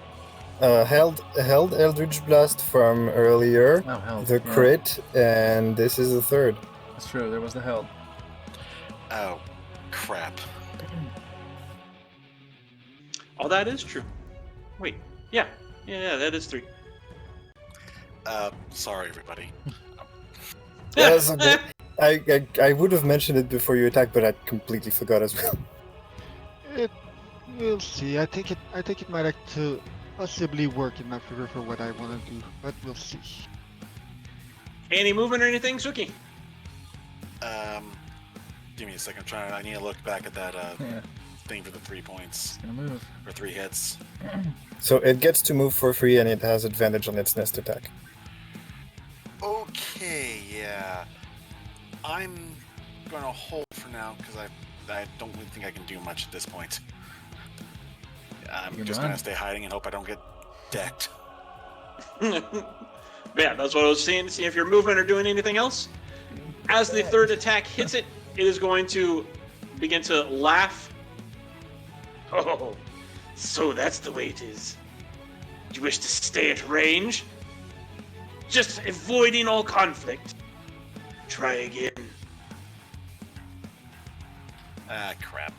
S3: Held Eldritch Blast from earlier,
S1: Oh, hell.
S3: the
S1: yeah.
S3: crit, and this is the third.
S1: That's true, there was the held.
S4: Oh, crap.
S2: Oh, that is true. Wait, yeah, that is 3.
S4: Sorry, everybody.
S3: That's okay. I would have mentioned it before you attacked, but I completely forgot as well.
S5: We'll see. I think it might actually possibly work in my favor for what I want to do, but we'll see.
S2: Any movement or anything, Suki?
S4: Give me a second. I need to look back at that
S1: Yeah,
S4: thing for the 3 points
S1: it's gonna move.
S4: or 3 hits.
S3: So it gets to move for free, and it has advantage on its next attack.
S4: Okay, yeah. I'm gonna hold for now because I don't really think I can do much at this point.
S1: You
S4: I'm
S1: can
S4: just
S1: run.
S4: gonna stay hiding and hope I don't get decked.
S2: Yeah, that's what I was seeing to see if you're moving or doing anything else. As the third attack hits it, it is going to begin to laugh. Oh, so that's the way it is. You wish to stay at range? Just avoiding all conflict. Try again.
S4: Ah, crap.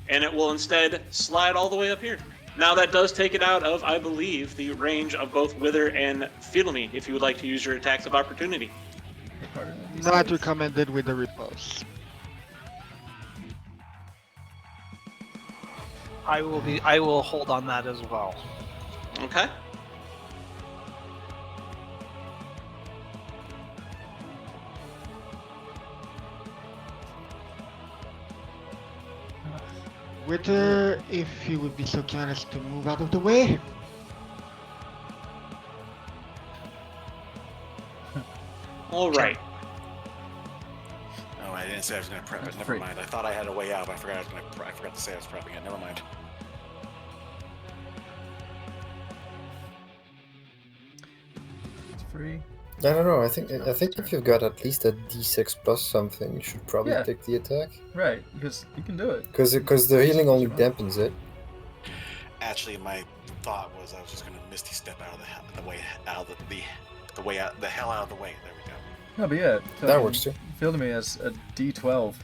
S2: And it will instead slide all the way up here. Now that does take it out of, I believe, the range of both Wither and Fiddle Me, if you would like to use your attacks of opportunity.
S5: Not recommended with the repulse.
S6: I will hold on that as well.
S2: Okay.
S5: Wither, if you would be so kind as to move out of the way.
S2: All right.
S4: Oh, I didn't say I was gonna prep it. Never
S1: Free.
S4: mind. I thought I had a way out, but I forgot I forgot to say I was prepping it. Never mind.
S1: It's free.
S3: I don't know. I think if you've got at least a D6 plus something, you should probably
S1: Yeah.
S3: take the attack.
S1: Right, because you can do it.
S3: Because the healing only dampens it.
S4: Actually, my thought was I was just gonna misty step out of the way out of the way out the hell out of the way. There we go.
S1: No, but yeah.
S3: That works too.
S1: Feel to me as a D12.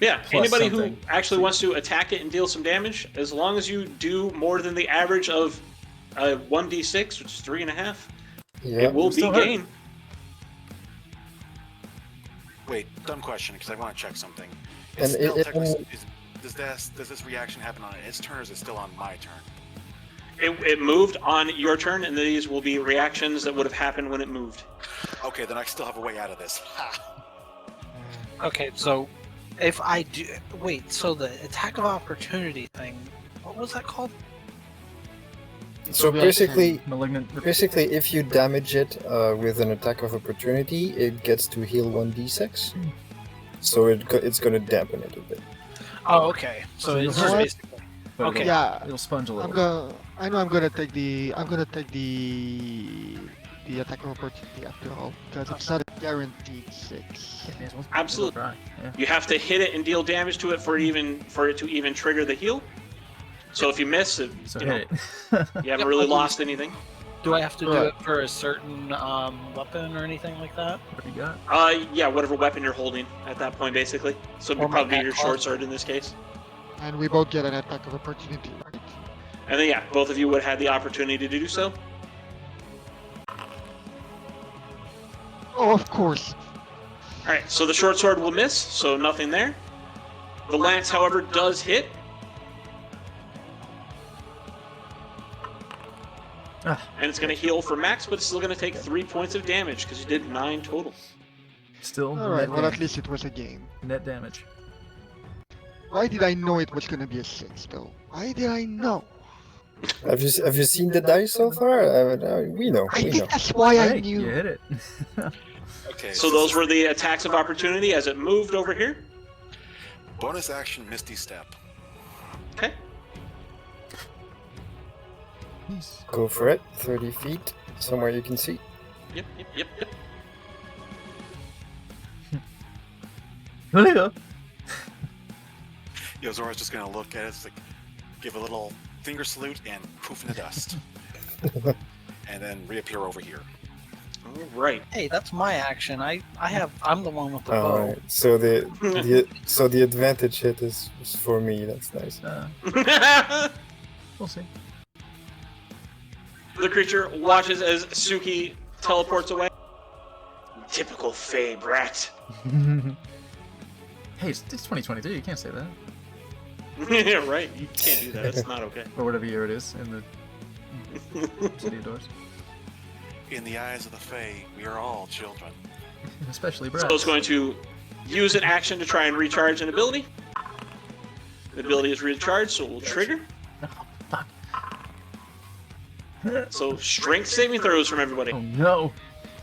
S2: Yeah,
S1: Plus
S2: anybody
S1: something.
S2: who actually wants to attack it and deal some damage, as long as you do more than the average of 1d6, which is 3.5,
S3: Yeah.
S2: it will be
S1: Still hurt.
S2: gain.
S4: Wait, dumb question because I want to check something.
S3: And
S4: It's still
S3: it
S4: technically- does this reaction happen on its turn, or is it still on my turn?
S2: It moved on your turn, and these will be reactions that would have happened when it moved.
S4: Okay, then I still have a way out of this. Ha!
S6: Okay, so if I do wait, so the attack of opportunity thing, what was that called?
S3: So basically,
S1: Malignant.
S3: if you damage it with an attack of opportunity, it gets to heal 1d6. So it's gonna dampen it a bit.
S6: Oh, okay. So
S1: So
S6: it's
S1: you
S6: just
S1: know what?
S6: basically
S1: but
S6: okay.
S5: Yeah,
S1: It'll sponge a
S5: I'm
S1: little.
S5: gonna. I know I'm gonna take the attack of opportunity after all because it's not a guaranteed 6.
S2: Absolutely.
S1: Try. Yeah.
S2: You have to hit it and deal damage to it for it to even trigger the heal. So if you miss it,
S1: So
S2: you know,
S1: hit it.
S2: you haven't
S6: Yep,
S2: really
S6: I'll do-
S2: lost anything.
S6: Do I have to do
S5: Right.
S6: it for a certain weapon or anything like that?
S1: What do you got?
S2: Yeah, whatever weapon you're holding at that point, basically. So it'd
S6: Or my
S2: probably be your
S6: back
S2: short
S6: claw.
S2: sword in this case.
S5: And we both get an attack of opportunity, right?
S2: And then, yeah, both of you would have had the opportunity to do so.
S5: Oh, of course.
S2: All right, so the short sword will miss, so nothing there. The lance, however, does hit.
S1: Ah,
S2: And it's going to heal for max, but it's still going to take 3 points of damage because you did 9 total.
S1: still
S5: All right.
S1: net,
S5: Well, at
S1: dam-
S5: least it was a game.
S1: net damage.
S5: Why did I know it was gonna be a 6, though? Why did I know?
S3: Have you seen the dice so far? We know.
S5: I
S3: We
S5: think
S3: know.
S5: that's why I
S1: Hey,
S5: knew.
S1: you hit it.
S7: Okay.
S2: So those were the attacks of opportunity as it moved over here.
S7: bonus action Misty Step.
S2: Okay.
S1: Nice.
S3: Go for it. 30 feet, somewhere you can see.
S2: Yep, yep, yep, yep.
S1: There you go.
S7: Yozora's just gonna look at it, it's like, give a little finger salute and poof in the dust, and then reappear over here.
S2: All right.
S6: Hey, that's my action. I'm the one with the
S3: All
S6: bow.
S3: right. So the advantage hit is for me. That's nice.
S1: We'll see.
S2: The creature watches as Suki teleports away. Typical Fey brat.
S1: Hey, it's 2022. You can't say that.
S2: Yeah, right. You can't do that. It's not okay.
S1: Or whatever year it is in the City of Doors.
S7: In the eyes of the Fae, we are all children.
S1: Especially
S2: So
S1: Brad.
S2: it's going to use an action to try and recharge an ability. The ability is recharged, so it will trigger.
S1: Oh, fuck.
S2: So strength saving throws from everybody.
S1: Oh no.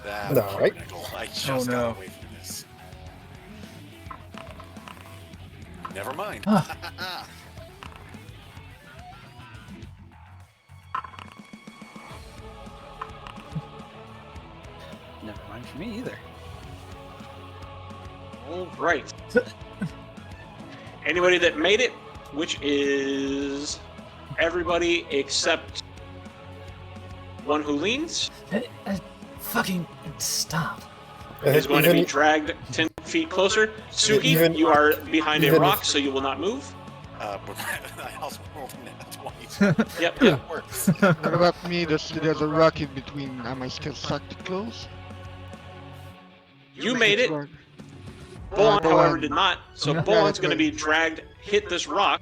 S7: That
S3: No,
S7: was
S3: right?
S7: critical. I just
S1: Oh, no.
S7: got away from this. Never mind.
S1: Ah.
S6: Never mind for me either.
S2: All right. Anybody that made it, which is everybody except one who leans,
S1: Fucking stop.
S2: is going to
S3: Even-
S2: be dragged 10 feet closer. Suki,
S3: Even-
S2: you are behind a
S3: even
S2: rock,
S3: if-
S2: so you will not move.
S7: But I also rolled a nat 20.
S2: Yep,
S1: Yeah.
S2: yep.
S7: That works.
S5: What about me? There's a rock in between. Am I still stuck to close?
S2: You made it.
S5: Right.
S2: Bolon,
S5: Bolon.
S2: however, did not. So
S1: Yeah.
S2: Bolon's going to be dragged, hit this rock,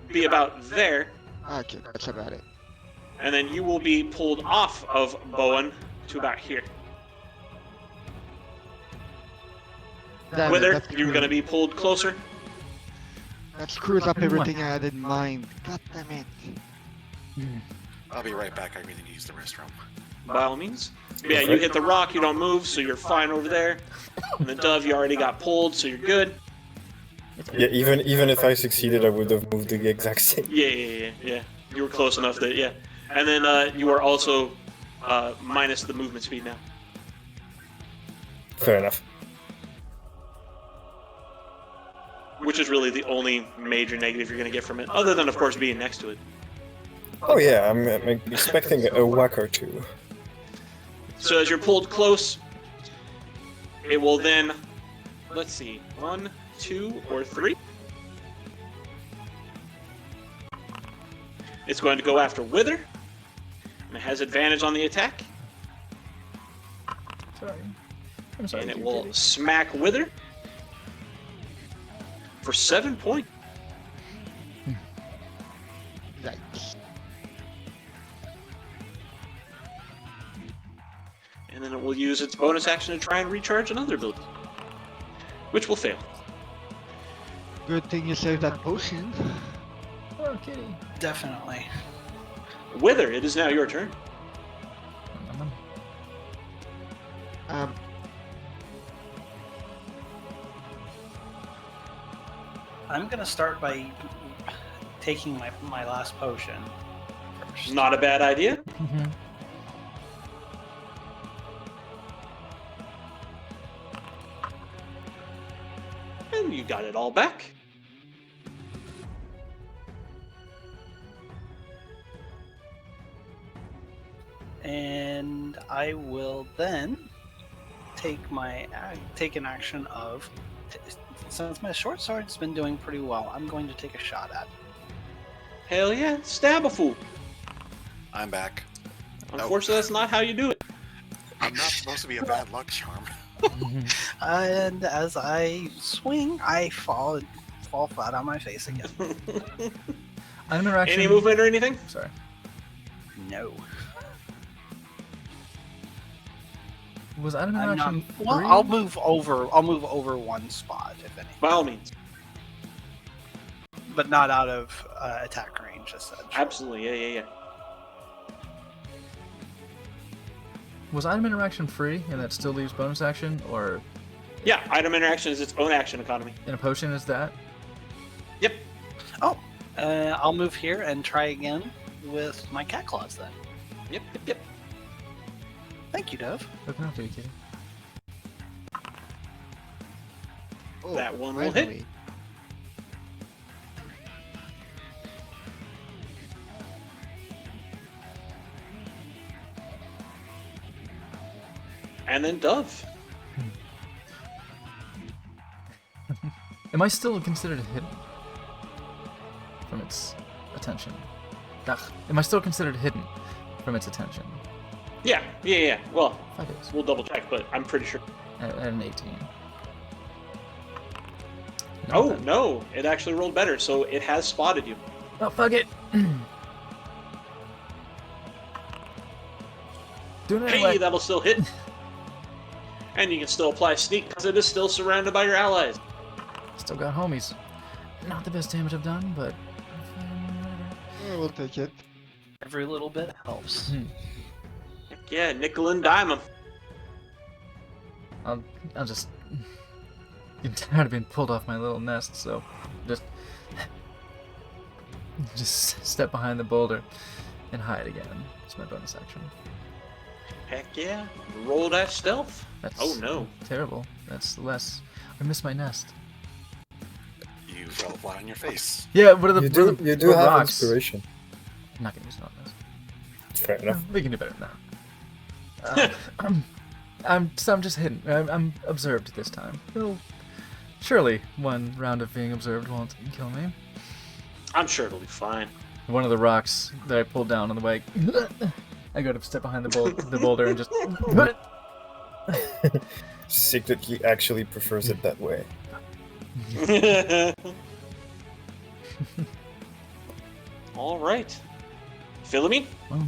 S2: be about there,
S5: Okay, that's about it.
S2: and then you will be pulled off of Bowen to about here.
S5: Damn it,
S2: Wither,
S5: that
S2: you're
S5: screws-
S2: going to be pulled closer.
S5: That screws up everything I had in mind. God damn it.
S7: I'll be right back. I really need to use the restroom.
S2: By all means. Yeah, you hit the rock, you don't move, so you're fine over there. And the dove, you already got pulled, so you're good.
S3: Yeah, even if I succeeded, I would have moved the exact same.
S2: Yeah. You were close enough that, yeah. And then you are also minus the movement speed now.
S3: Fair enough.
S2: Which is really the only major negative you're going to get from it, other than, of course, being next to it.
S3: Oh yeah, I'm expecting a whack or two.
S2: So as you're pulled close, it will then, let's see, 1, 2, or 3. It's going to go after Wither, and it has advantage on the attack,
S1: Sorry. I'm sorry.
S2: and it
S1: you
S2: will
S1: kitty.
S2: smack Wither for 7 points.
S5: Yikes.
S2: And then it will use its bonus action to try and recharge another ability, which will fail.
S5: Good thing you saved that potion.
S1: Oh, kitty.
S6: Definitely.
S2: Wither, it is now your turn.
S5: Um,
S6: I'm gonna start by taking my last potion first.
S2: Not a bad idea.
S1: Mhm.
S2: And you got it all back.
S6: And I will then take an action of, since my short sword's been doing pretty well, I'm going to take a shot at it.
S2: Hell yeah, stab a fool.
S4: I'm back.
S2: Unfortunately, that's not how you do it.
S4: I'm not supposed to be a bad luck charm.
S6: And as I swing, I fall flat on my face again.
S1: Item interaction.
S2: Any movement or anything?
S1: Sorry.
S6: No.
S1: Was item
S6: I'm not,
S1: interaction
S6: well,
S1: free?
S6: I'll move over one spot, if any.
S2: By all means.
S6: But not out of attack range, as such.
S2: Absolutely, yeah.
S1: Was item interaction free and that still leaves bonus action, or
S2: Yeah, item interaction is its own action economy.
S1: in a potion is that?
S2: Yep.
S6: Oh, I'll move here and try again with my cat claws then.
S2: Yep.
S6: Thank you, Dove.
S1: Looking after you, kitty.
S5: Oh,
S2: That one will hit.
S5: finally.
S2: And then Dove.
S1: Am I still considered hidden from its attention? Ugh. Am I still considered hidden from its attention?
S2: Yeah. Well,
S1: Fuck it.
S2: we'll double check, but I'm pretty sure.
S1: At an 18.
S2: Oh,
S1: bad.
S2: no. It actually rolled better, so it has spotted you.
S1: Oh, fuck it. Doing it
S2: Hey,
S1: anyway.
S2: that'll still hit. And you can still apply sneak because it is still surrounded by your allies.
S1: Still got homies. Not the best damage I've done, but
S5: Yeah, we'll take it.
S6: Every little bit helps.
S2: Heck yeah, nickel and dime 'em.
S1: I'll just get tired of being pulled off my little nest, so just step behind the boulder and hide again. It's my bonus action.
S2: Heck yeah. Roll that stealth.
S1: That's
S2: Oh no.
S1: terrible. That's less. I miss my nest.
S4: You fell flat on your face.
S1: Yeah, what are the
S3: You do
S1: what are the
S3: have
S1: rocks?
S3: inspiration.
S1: I'm not gonna use it on this.
S3: Fair enough.
S1: We can do better than that. I'm just hidden. I'm observed this time. Well, surely one round of being observed won't kill me.
S2: I'm sure it'll be fine.
S1: One of the rocks that I pulled down on the way, I go to step behind the boulder and just.
S3: Secretly actually prefers it that way.
S2: All right. Philomene?
S1: Well,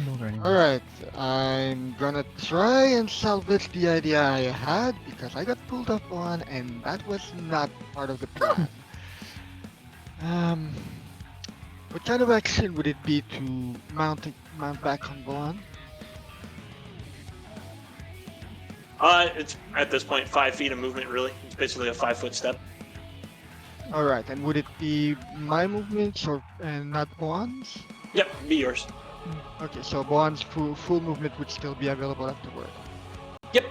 S1: boulder anyway.
S5: Alright, I'm gonna try and salvage the idea I had because I got pulled up on and that was not part of the plan. What kind of action would it be to mount back on Boan?
S2: It's at this point 5 feet of movement, really. It's basically a 5-foot step.
S5: Alright, and would it be my movements or and not Boan's?
S2: Yep, be yours.
S5: Okay, so Boan's full movement would still be available afterward.
S2: Yep.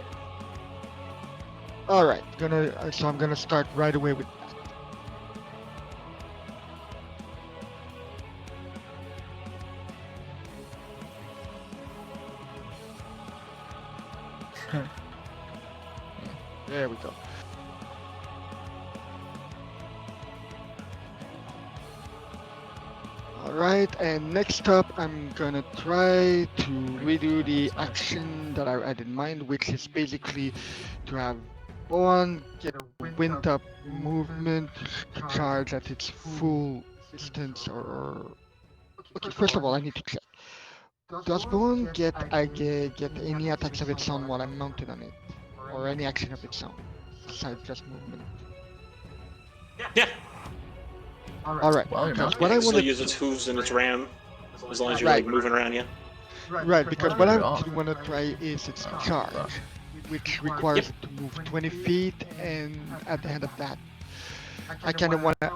S5: Alright, so I'm gonna start right away with There we go. Alright, and next up I'm gonna try to redo the action that I had in mind, which is basically to have Boan get a wind up movement to charge at its full distance or... Okay, first of all I need to check. Does Boan get any attacks of its own while I'm mounted on it? Or any action of its own, besides just movement?
S2: Yeah.
S5: Alright,
S1: While you're
S5: because
S1: mounted.
S5: what I
S2: It still
S5: want to
S2: use its hooves and its ram, as long as you're
S5: Right.
S2: like moving around, yeah.
S5: Right, because what I
S1: You're off.
S5: want to try is its charge,
S1: fuck.
S5: which requires it to move 20 feet, and at the end of that, I kind of want to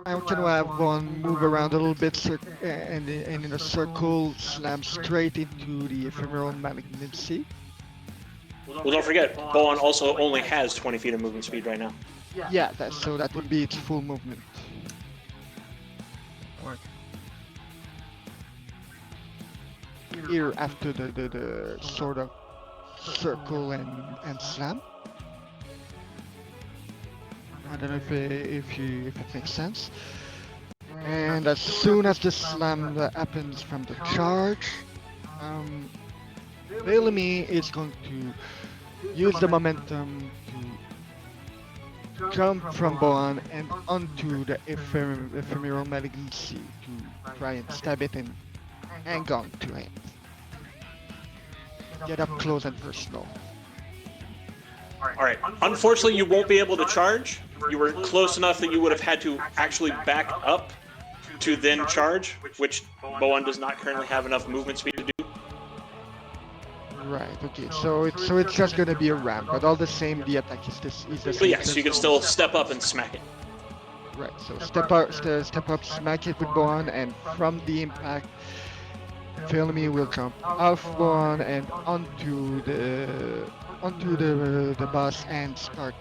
S5: have one move around a little bit and in a circle slam straight into the ephemeral malignancy.
S2: Well, don't forget, Boan also only has 20 feet of movement speed right now.
S5: Yeah, so that would be its full movement.
S1: Work.
S5: here after the sort of circle and slam. I don't know if it makes sense. And as soon as the slam happens from the charge, Bellamy is going to use the momentum to jump from Boan and onto the ephemeral malignancy to try and stab it and hang on to it. Get up close and personal.
S2: All right. Unfortunately, you won't be able to charge. You were close enough that you would have had to actually back up to then charge, which Boan does not currently have enough movement speed to do.
S5: Right. Okay. So it's just gonna be a ramp, but all the same, the attack is the same.
S2: But yes, you can still step up and smack it.
S5: Right. So step up, smack it with Boan, and from the impact, Bellamy will jump off Boan and onto the boss and start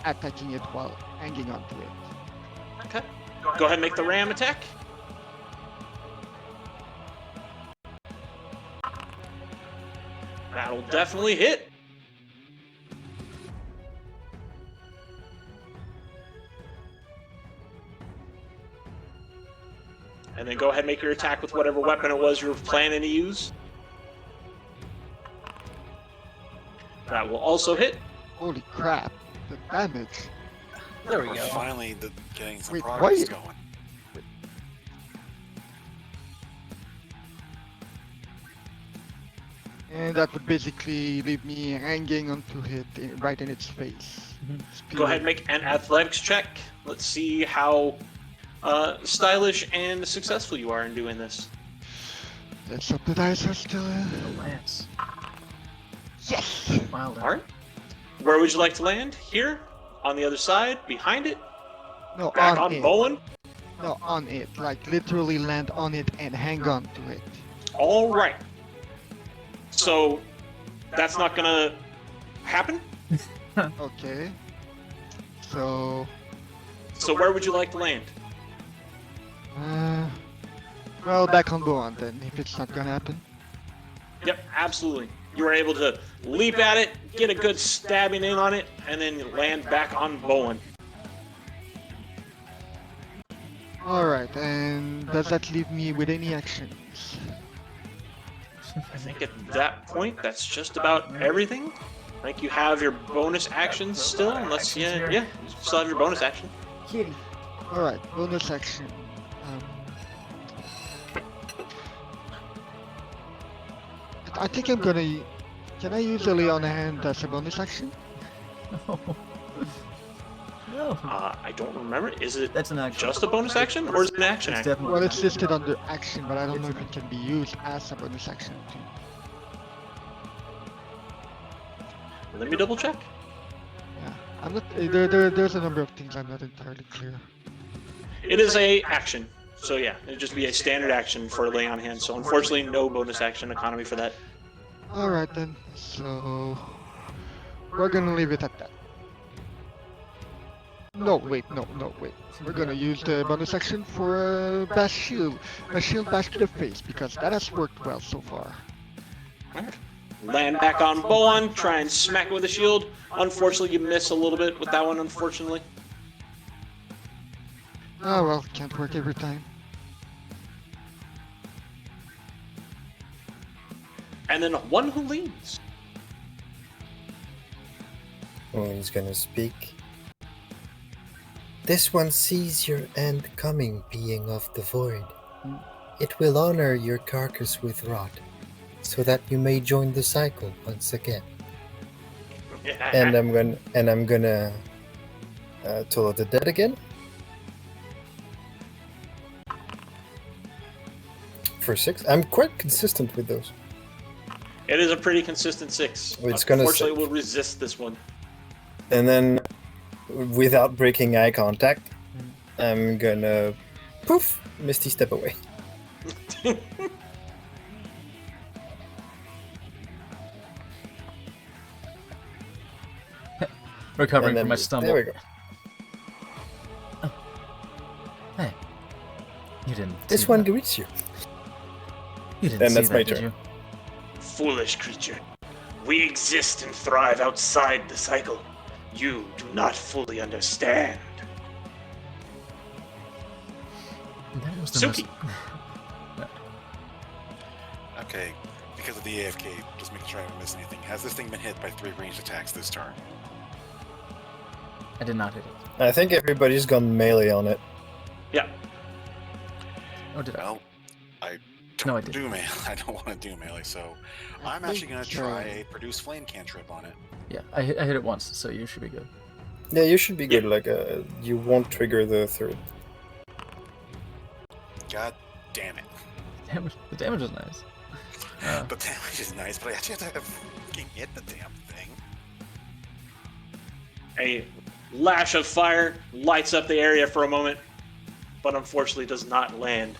S5: attacking it while hanging onto it.
S2: Okay. Go ahead and make the ram attack. That'll definitely hit. And then go ahead and make your attack with whatever weapon it was you were planning to use. That will also hit.
S5: Holy crap! The damage.
S6: There we
S4: We're
S6: go.
S4: finally getting some
S5: Wait,
S4: progress
S5: what?
S4: going.
S5: And that would basically leave me hanging onto it right in its face.
S2: Go ahead and make an athletics check. Let's see how stylish and successful you are in doing this.
S5: Let's hope the dice are still.
S1: The lance.
S5: Yes!
S1: Wow.
S2: All right. Where would you like to land? Here? On the other side? Behind it?
S5: No,
S2: Back
S5: on
S2: on
S5: it.
S2: Bowen?
S5: No, on it. Like literally land on it and hang on to it.
S2: All right. So that's not gonna happen.
S5: Okay. So,
S2: So where would you like to land?
S5: well, back on Boan then, if it's not gonna happen.
S2: Yep, absolutely. You were able to leap at it, get a good stabbing in on it, and then land back on Bowen.
S5: Alright, and does that leave me with any actions?
S2: I think at that point, that's just about everything. I think you have your bonus actions still, unless you still have your bonus action.
S1: Kitty.
S5: Alright, bonus action. I think I'm gonna. Can I use a lay on hand as a bonus action?
S1: No. No.
S2: I don't remember. Is it
S1: That's an action.
S2: just a bonus action, or is it an action?
S1: It's
S2: action?
S1: definitely
S5: Well,
S1: an
S5: it's
S1: action.
S5: listed under action, but I don't know if it can be used as a bonus action too.
S2: Let me double check.
S5: Yeah, I'm not. There's a number of things I'm not entirely clear.
S2: It is a action, so yeah, it'd just be a standard action for lay on hand. So unfortunately, no bonus action economy for that.
S5: Alright then, so we're gonna leave it at that. No, wait. We're gonna use the bonus action for a bash shield. A shield bash to the face, because that has worked well so far.
S2: Land back on Bowen, try and smack it with a shield. Unfortunately, you miss a little bit with that one, unfortunately.
S5: Oh well, can't work every time.
S2: And then one who leads.
S3: Oh, he's gonna speak. This one sees your end coming, being of the void. It will honor your carcass with rot, so that you may join the cycle once again. And I'm gonna Toll of the Dead again. For 6. I'm quite consistent with those.
S2: It is a pretty consistent 6.
S3: It's gonna
S2: Unfortunately,
S3: suck.
S2: we'll resist this one.
S3: And then, without breaking eye contact, I'm gonna poof, Misty step away.
S1: Recovering
S3: And then
S1: from my stumble.
S3: There we go.
S1: Hey. You didn't.
S3: This
S1: see
S3: one
S1: that.
S3: greets you.
S1: You didn't
S3: And
S1: see
S3: that's
S1: that,
S3: my
S1: did
S3: turn.
S1: you?
S2: Foolish creature. We exist and thrive outside the cycle. You do not fully understand.
S1: That was the most...
S2: Suki.
S4: Okay, because of the AFK, just making sure I haven't missed anything. Has this thing been hit by 3 ranged attacks this turn?
S1: I did not hit it.
S3: I think everybody's gone melee on it.
S2: Yeah.
S1: Oh, did I?
S4: Well, I don't
S1: No, I didn't.
S4: do melee. I don't want to do melee, so I'm actually going to try a produce flame cantrip on it.
S1: Yeah, I hit it once, so you should be good.
S3: Yeah, you should be good. Like, you won't trigger the third.
S4: God damn it.
S1: The damage is nice.
S4: The damage is nice, but I actually have to fucking hit the damn thing.
S2: A lash of fire lights up the area for a moment, but unfortunately does not land.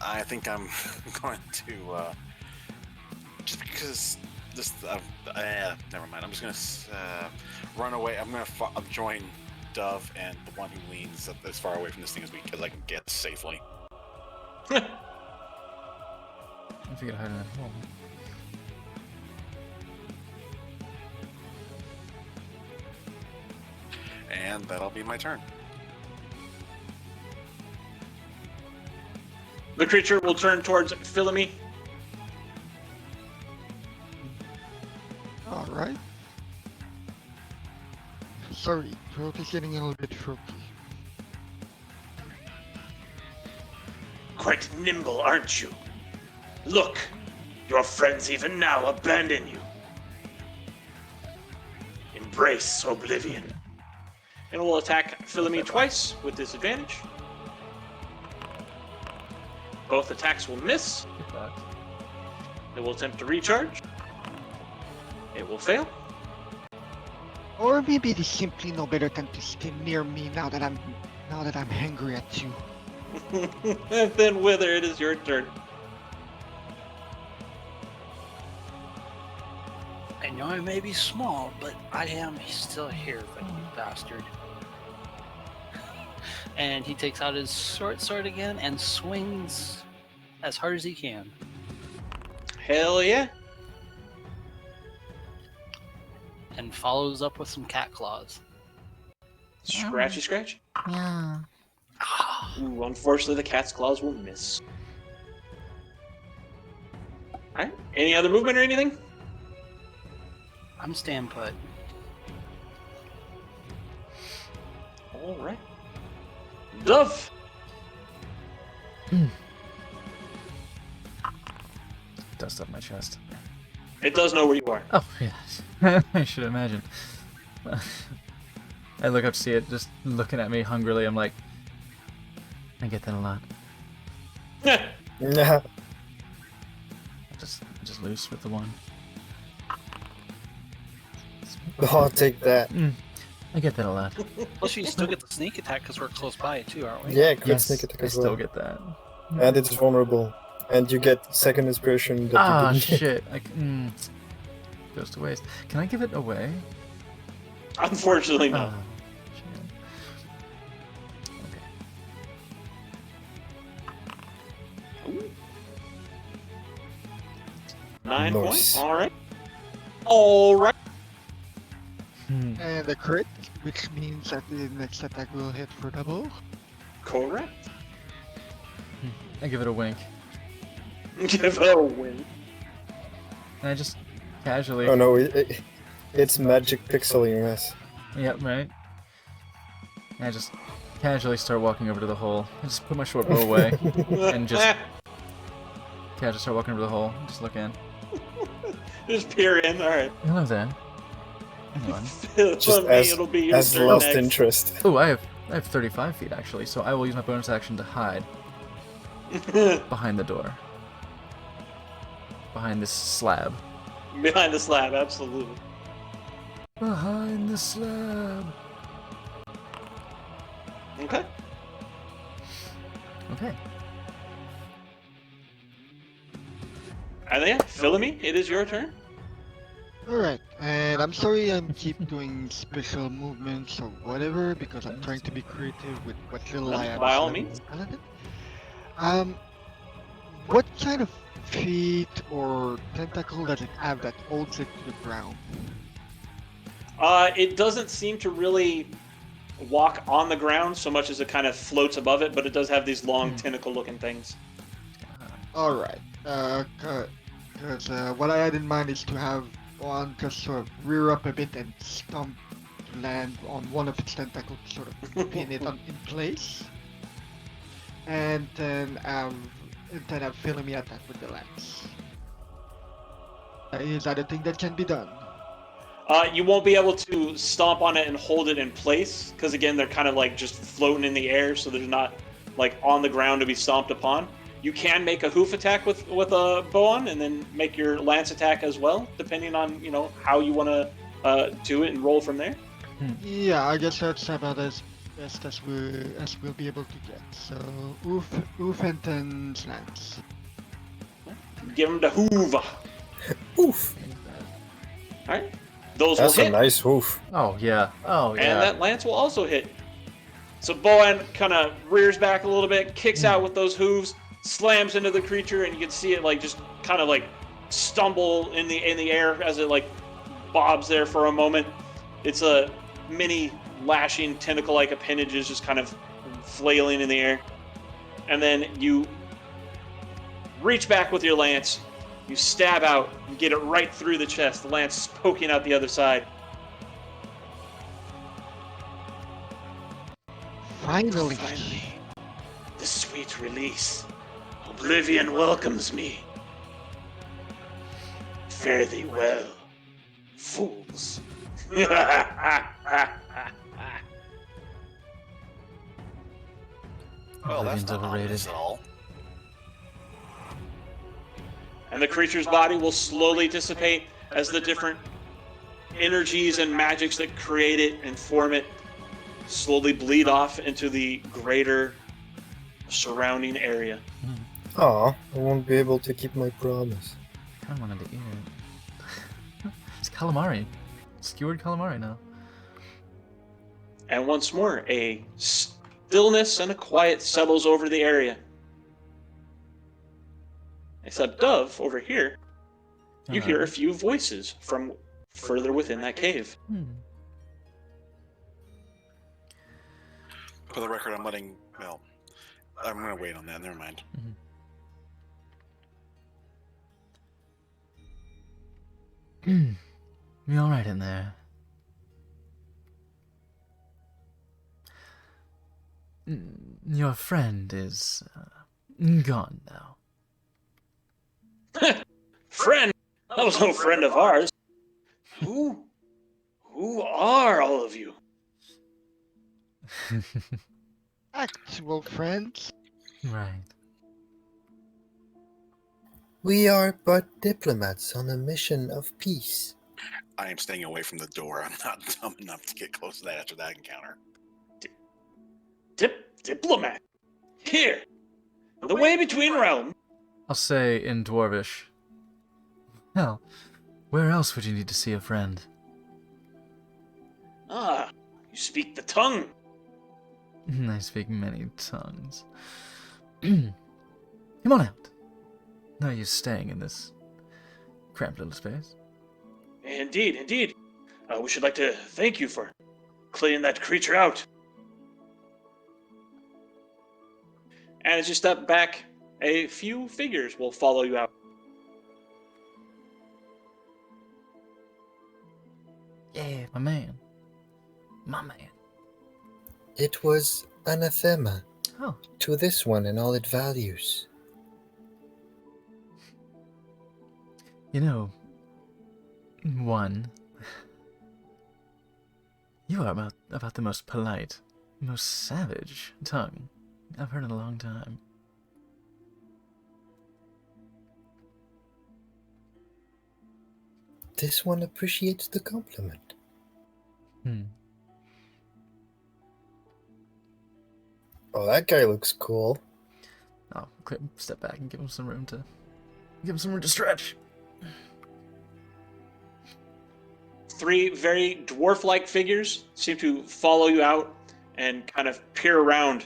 S4: I think I'm going to, just because this, never mind. I'm just going to run away. I'm going to join Dove and the one who leans as far away from this thing as I can get safely.
S1: I figured hide in that hole.
S4: And that'll be my turn.
S2: The creature will turn towards Philemy.
S5: Alright. Sorry, throat is getting a little bit throaty.
S2: Quite nimble, aren't you? Look, your friends even now abandon you. Embrace oblivion. And will attack Philemy twice with disadvantage. Both attacks will miss.
S1: Get that.
S2: It will attempt to recharge. It will fail.
S5: Or maybe they simply know better than to stay near me now that I'm angry at you.
S2: And then Wither, it is your turn.
S6: I know I may be small, but I am still here, but you bastard. And he takes out his short sword again and swings as hard as he can.
S2: Hell yeah.
S6: And follows up with some cat claws.
S2: Scratchy scratch.
S1: Yeah.
S2: Ooh, unfortunately the cat's claws will miss. Alright. Any other movement or anything?
S6: I'm stand put.
S2: Alright. Dove!
S1: Dust up my chest.
S2: It does know where you are.
S1: Oh, yes. I should imagine. I look up to see it just looking at me hungrily. I'm like, I get that a lot.
S3: Yeah.
S1: Just loose with the one.
S3: Oh, take that.
S1: I get that a lot.
S6: Plus, you still get the sneak attack because we're close by too, aren't we?
S3: Yeah, crit
S1: Yes,
S3: sneak attack
S1: I
S3: as
S1: still
S3: well.
S1: get that.
S3: And it's vulnerable. And you get second inspiration that
S1: Ah,
S3: you didn't get.
S1: shit. Goes to waste. Can I give it away?
S2: Unfortunately, no.
S1: Ah, shit. Okay.
S2: 9
S3: Nice.
S2: points. Alright. Alright.
S5: And a crit, which means that the next attack will hit for double.
S2: Correct.
S1: I give it a wink.
S2: Give it a win.
S1: And I just casually.
S3: Oh no, it's magic pixeling us.
S1: Yep, right. And I just casually start walking over to the hole. I just put my short bow away and just casually start walking over to the hole. And just look in.
S2: Just peer in. Alright.
S1: Hello there. Hang on.
S3: Just
S2: It'll be your
S3: as
S2: turn
S3: lost
S2: next.
S3: interest.
S1: Oh, I have 35 feet actually, so I will use my bonus action to hide behind the door. Behind this slab.
S2: Behind the slab, absolutely.
S1: Behind the slab.
S2: Okay.
S1: Okay.
S2: And then, Philemy, it is your turn.
S5: Alright, and I'm sorry I'm keep doing special movements or whatever because I'm trying to be creative with what little I have
S2: By all
S5: available
S2: means.
S5: in Paladin. Um, what kind of feet or tentacle does it have that holds it to the ground?
S2: It doesn't seem to really walk on the ground so much as it kind of floats above it, but it does have these long tentacle-looking things.
S5: Alright, because what I had in mind is to have one just sort of rear up a bit and stomp to land on one of its tentacles, sort of pin it in place, and then have Philomene attack with the lance. Is that a thing that can be done?
S2: You won't be able to stomp on it and hold it in place, because again, they're kind of like just floating in the air, so they're not like on the ground to be stomped upon. You can make a hoof attack with a bow on, and then make your lance attack as well, depending on how you want to do it and roll from there.
S5: Yeah, I guess that's about as best as we'll be able to get. So oof and then lance.
S2: Give them the hoover.
S3: Oof.
S2: All right, those
S3: That's
S2: will
S3: a
S2: hit,
S3: nice hoof.
S1: Oh yeah. Oh yeah.
S2: and that lance will also hit. So Boan kind of rears back a little bit, kicks out with those hooves, slams into the creature, and you can see it like just kind of like stumble in the air as it like bobs there for a moment. It's a mini lashing tentacle-like appendages just kind of flailing in the air, and then you reach back with your lance, you stab out and get it right through the chest, the lance poking out the other side.
S5: Finally.
S2: The sweet release. Oblivion welcomes me. Fare thee well, fools.
S4: Well, that's
S1: Oblivion's
S4: not
S1: overrated.
S4: ominous at all.
S2: And the creature's body will slowly dissipate as the different energies and magics that create it and form it slowly bleed off into the greater surrounding area.
S3: Aw, I won't be able to keep my promise.
S1: I wanted to eat it. It's calamari. Skewered calamari now.
S2: And once more, a stillness and a quiet settles over the area. Except Dove, over here, you hear a few voices from further within that cave.
S4: For the record, I'm letting. Well, I'm gonna wait on that. Never mind.
S1: You alright in there? Your friend is gone now.
S2: Friend? That was no friend of ours. Who are all of you?
S5: Actual friends?
S1: Right.
S3: We are but diplomats on a mission of peace.
S4: I am staying away from the door. I'm not dumb enough to get close to that after that encounter.
S2: Diplomat? Here. The way between realms.
S1: I'll say in Dwarvish. Hell, where else would you need to see a friend?
S2: Ah, you speak the tongue.
S1: I speak many tongues. Come on out. No use staying in this cramped little space.
S2: Indeed. We should like to thank you for clearing that creature out. And as you step back, a few figures will follow you out.
S1: Yeah, my man.
S3: It was anathema
S1: Oh,
S3: to this one and all it values.
S1: you know, one, you are about the most polite, most savage tongue I've heard in a long time.
S3: This one appreciates the compliment. Oh, that guy looks cool.
S1: I'll quick step back and give him some room to stretch.
S2: three very dwarf-like figures seem to follow you out and kind of peer around.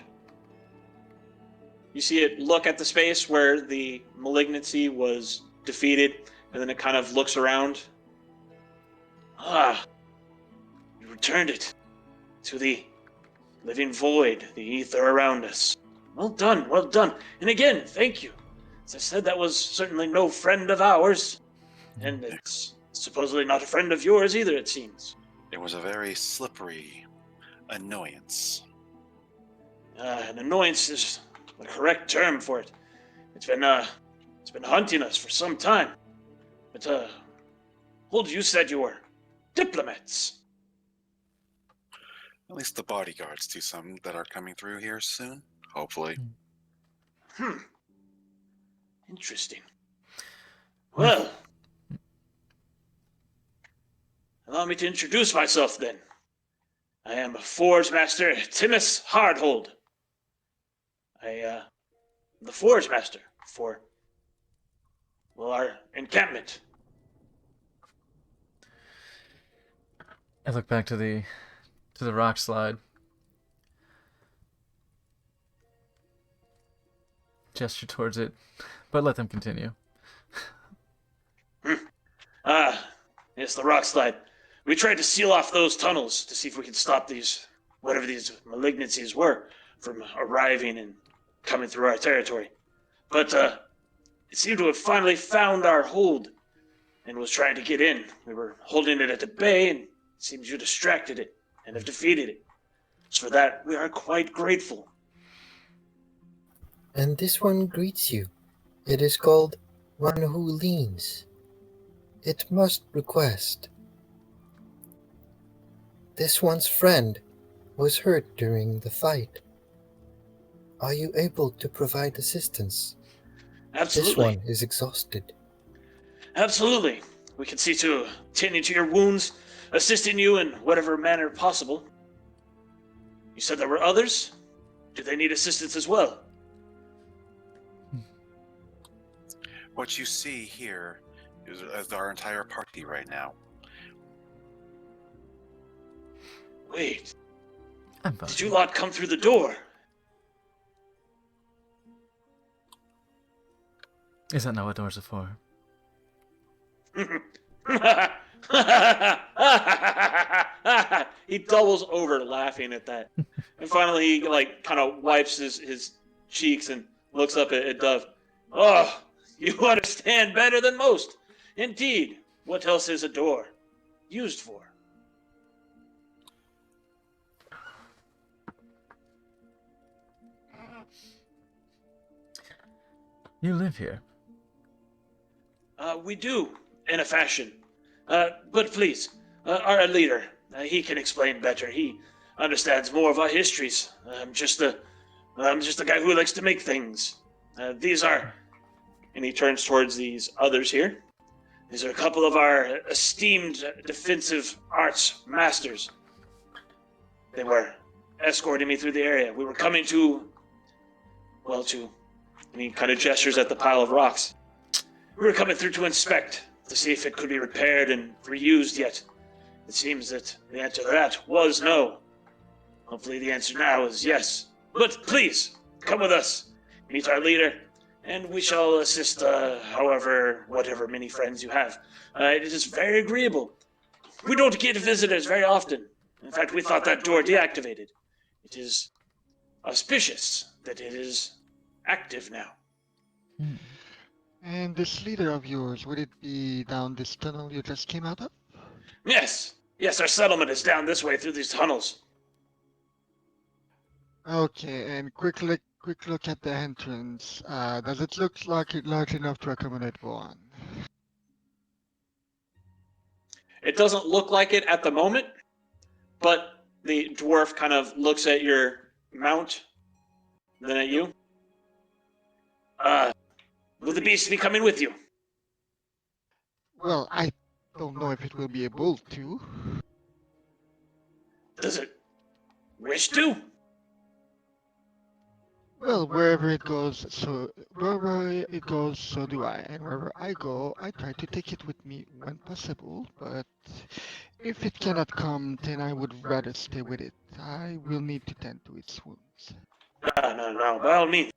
S2: You see it look at the space where the malignancy was defeated, and then it kind of looks around. Ah, you returned it to the living void, the ether around us. Well done, well done. And again, thank you. As I said, that was certainly no friend of ours. And it's supposedly not a friend of yours either, it seems.
S4: It was a very slippery annoyance.
S2: An annoyance is the correct term for it. It's been hunting us for some time. But, hold, you said you were diplomats.
S4: At least the bodyguards do some that are coming through here soon, hopefully.
S2: Interesting. Well, allow me to introduce myself then. I am Forge Master Timus Hardhold. I am the Forge Master for, well, our encampment.
S1: I look back to the rock slide. Gesture towards it, but let them continue.
S2: Yes, the rock slide. We tried to seal off those tunnels to see if we could stop these, whatever these malignancies were, from arriving and coming through our territory. But, it seemed to have finally found our hold and was trying to get in. We were holding it at the bay, and it seems you distracted it and have defeated it. So for that, we are quite grateful.
S3: And this one greets you. It is called One Who Leans. It must request. This one's friend was hurt during the fight. Are you able to provide assistance?
S2: Absolutely.
S3: This one is exhausted.
S2: Absolutely. We can see to tending to your wounds, assisting you in whatever manner possible. You said there were others? Do they need assistance as well?
S4: What you see here is our entire party right now.
S2: Wait,
S1: I'm fine.
S2: did you lot come through the door?
S1: Is that not what doors are for?
S2: He doubles over laughing at that. And finally he kind of wipes his cheeks and looks up at Dove. Oh, you understand better than most. Indeed. What else is a door used for?
S1: You live here.
S2: We do, in a fashion. But please, our leader, he can explain better. He understands more of our histories. I'm just a guy who likes to make things. These are, and he turns towards these others here. These are a couple of our esteemed defensive arts masters. They were escorting me through the area. We were coming to, and he kind of gestures at the pile of rocks. We were coming through to inspect, to see if it could be repaired and reused yet. It seems that the answer to that was no. Hopefully the answer now is yes. But please, come with us, meet our leader, and we shall assist whatever many friends you have. It is very agreeable. We don't get visitors very often. In fact, we thought that door deactivated. It is auspicious that it is active now.
S5: And this leader of yours, would it be down this tunnel you just came out of?
S2: Yes, our settlement is down this way through these tunnels.
S5: Okay, and quick look at the entrance. Does it look like it large enough to accommodate one?
S2: It doesn't look like it at the moment, but the dwarf kind of looks at your mount, then at you. Will the beast be coming with you?
S5: Well, I don't know if it will be able to.
S2: Does it wish to?
S5: Well, wherever it goes, so do I. And wherever I go, I try to take it with me when possible. But if it cannot come, then I would rather stay with it. I will need to tend to its wounds.
S2: No. By all means,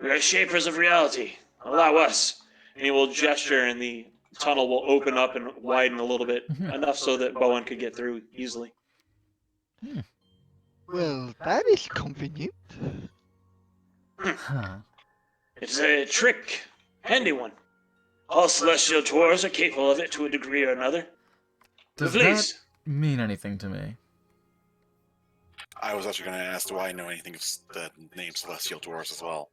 S2: we are shapers of reality. Allow us. And he will gesture, and the tunnel will open up and widen a little bit, enough so that Bowen could get through easily.
S5: Well, that is convenient.
S1: Huh.
S2: It's a trick, handy one. All celestial dwarves are capable of it to a degree or another.
S1: Does
S2: Please.
S1: that mean anything to me?
S4: I was actually going to ask, do I know anything of the name Celestial Dwarves as well?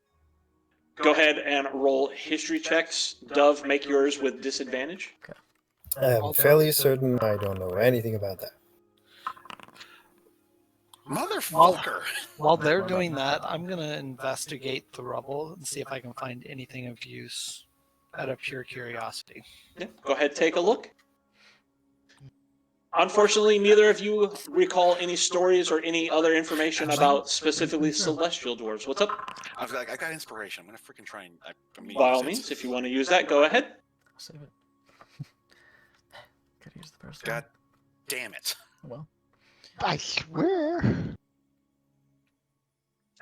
S2: Go ahead and roll history checks. Dove, make yours with disadvantage.
S3: I'm fairly certain I don't know anything about that.
S4: Motherfucker!
S6: While they're doing that, I'm gonna investigate the rubble and see if I can find anything of use out of pure curiosity.
S2: Yeah, go ahead, take a look. Unfortunately, neither of you recall any stories or any other information about specifically celestial dwarves. What's up?
S4: I was like, I got inspiration. I'm going to freaking try and...
S2: By all means, if you want to use that, go ahead.
S1: I'll save it. Could use the first
S4: God damn it.
S1: one. Well,
S5: I swear.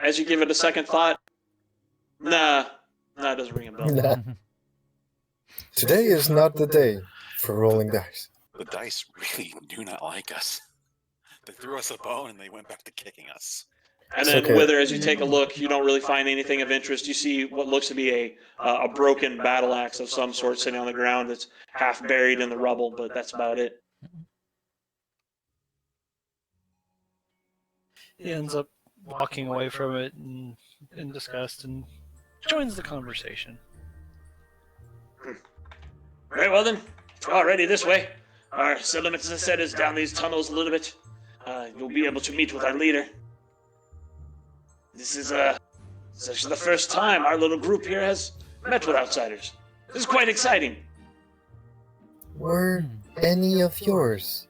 S2: As you give it a second thought, nah, it doesn't ring a bell.
S3: Nah. Today is not the day for rolling dice.
S4: The dice really do not like us. They threw us a bone and they went back to kicking us.
S2: And
S3: It's
S2: then,
S3: okay.
S2: Wither, as you take a look, you don't really find anything of interest. You see what looks to be a broken battle axe of some sort sitting on the ground that's half buried in the rubble, but that's about it.
S6: He ends up walking away from it in disgust and joins the conversation.
S2: Very well then. Already this way. Our settlement, as I said, is down these tunnels a little bit. You'll be able to meet with our leader. This is actually the first time our little group here has met with outsiders. This is quite exciting.
S3: Were any of yours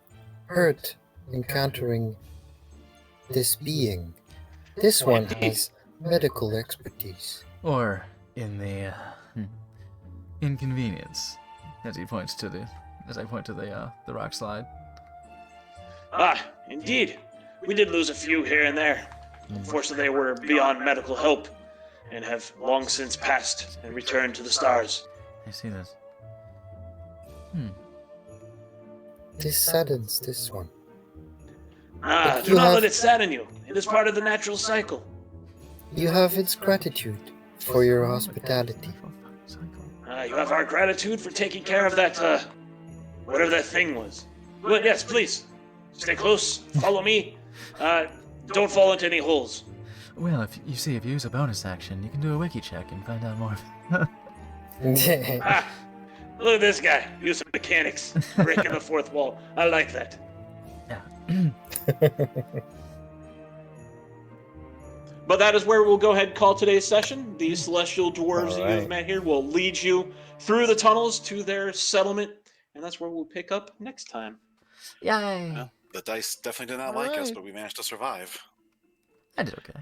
S3: hurt encountering this being? This one has medical expertise.
S1: or in the inconvenience, as he points to as I point to the rock slide.
S2: Indeed. We did lose a few here and there. Unfortunately, they were beyond medical help and have long since passed and returned to the stars.
S1: I see this.
S3: This saddens this one.
S2: Do
S3: you
S2: not
S3: have-
S2: let it sadden you. It is part of the natural cycle.
S3: You have its gratitude for your hospitality.
S2: You have our gratitude for taking care of that, whatever that thing was. But yes, please, stay close, follow me. Don't fall into any holes.
S1: Well, if you use a bonus action, you can do a wiki check and find out more.
S2: Look at this guy, use of mechanics, breaking the fourth wall. I like that.
S1: Yeah.
S2: But that is where we'll go ahead and call today's session. The celestial dwarves that
S3: Alright.
S2: you've met here will lead you through the tunnels to their settlement, and that's where we'll pick up next time.
S1: Yay!
S4: Well, the dice definitely did not like us,
S5: Alright.
S4: but we managed to survive.
S1: I did okay.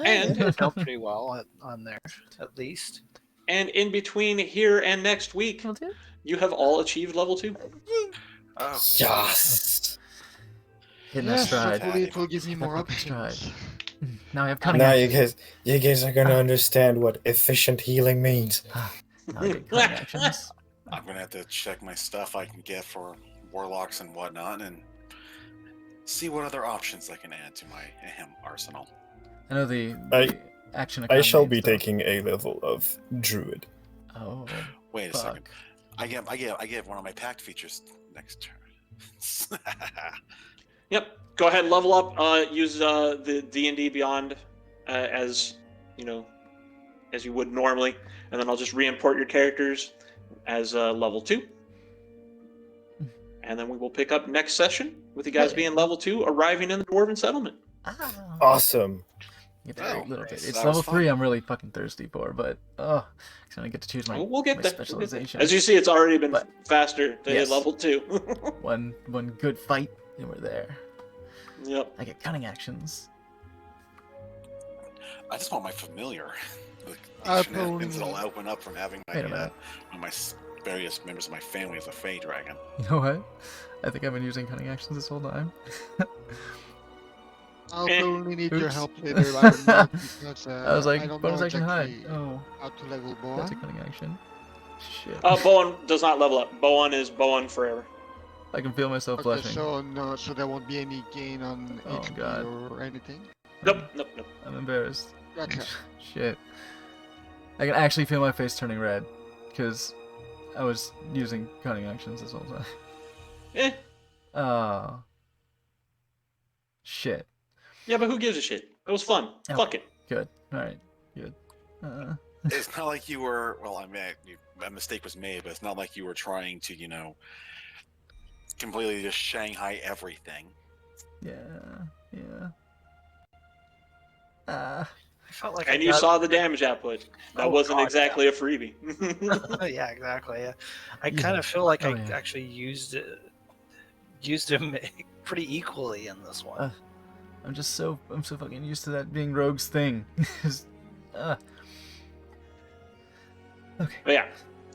S2: And-
S6: It felt pretty well on there, at least.
S2: And in between here and next week,
S1: Well, dude.
S2: you have all achieved level 2.
S4: Oh,
S3: Yes!
S1: Hitting that
S5: Yes,
S1: stride.
S5: hopefully it will give me more
S1: Fucking
S5: options.
S1: stride. Now I have cunning
S3: Now
S1: actions.
S3: you guys are gonna understand what efficient healing means.
S1: Now I get cunning actions.
S4: I'm gonna have to check my stuff I can get for warlocks and whatnot, and see what other options I can add to my arsenal.
S1: I know the action
S3: I
S1: economy
S3: shall
S1: and
S3: be
S1: stuff.
S3: taking a level of druid.
S1: Oh,
S4: Wait a
S1: fuck.
S4: second. I get one of my pact features next turn.
S2: Yep. Go ahead, level up. Use the D&D Beyond as as you would normally, and then I'll just re-import your characters as level 2. And then we will pick up next session with you guys being level 2, arriving in the Dwarven settlement.
S3: Awesome.
S1: Get a
S4: Oh,
S1: little bit. It's
S4: that
S1: level
S4: was fun.
S1: 3 I'm really fucking thirsty for, but I don't get to choose my,
S2: We'll get
S1: my
S2: there. We'll get there.
S1: specialization.
S2: As you see, it's already been
S1: But-
S2: faster to hit
S1: Yes.
S2: level 2.
S1: One good fight and we're there.
S2: Yep.
S1: I get cunning actions.
S7: I just want my familiar. Like,
S5: I
S7: these shenanigans
S5: probably-
S7: that'll open up from having my
S1: Wait a minute.
S7: one of my various members of my family as a Fey dragon.
S1: You know what? I think I've been using cunning actions this whole time.
S5: I'll
S2: Eh,
S5: probably need your
S1: oops.
S5: help later, I don't know, because
S1: I was like,
S5: I don't
S1: bonus
S5: know
S1: action hide.
S5: exactly
S1: Oh,
S5: how to level
S1: that's a
S5: Boan.
S1: cunning action. Shit.
S2: Bowen does not level up. Bowen is Bowen forever.
S1: I can feel myself
S5: Okay,
S1: blushing.
S5: so no, so there won't be any gain on
S1: Oh,
S5: HP
S1: God.
S5: or anything.
S2: Nope, nope, nope.
S1: I'm embarrassed.
S5: Gotcha.
S1: Shit. I can actually feel my face turning red because I was using cunning actions this whole time.
S2: Eh.
S1: Oh. Shit.
S2: Yeah, but who gives a shit? It was fun.
S1: Oh.
S2: Fuck it.
S1: Good. Alright. Good.
S7: It's not like you were. Well, I mean, a mistake was made, but it's not like you were trying to, completely just Shanghai everything.
S1: Yeah. Yeah. Ah.
S6: I felt like
S2: And
S6: I
S2: you
S6: got-
S2: saw the damage output. That
S6: Oh,
S2: wasn't
S6: God,
S2: exactly a freebie.
S6: yeah, exactly. Yeah. I
S1: Yeah.
S6: kind of feel like
S1: Oh,
S6: I
S1: yeah.
S6: actually used him pretty equally in this one.
S1: I'm so fucking used to that being Rogue's thing. Okay.
S2: But yeah,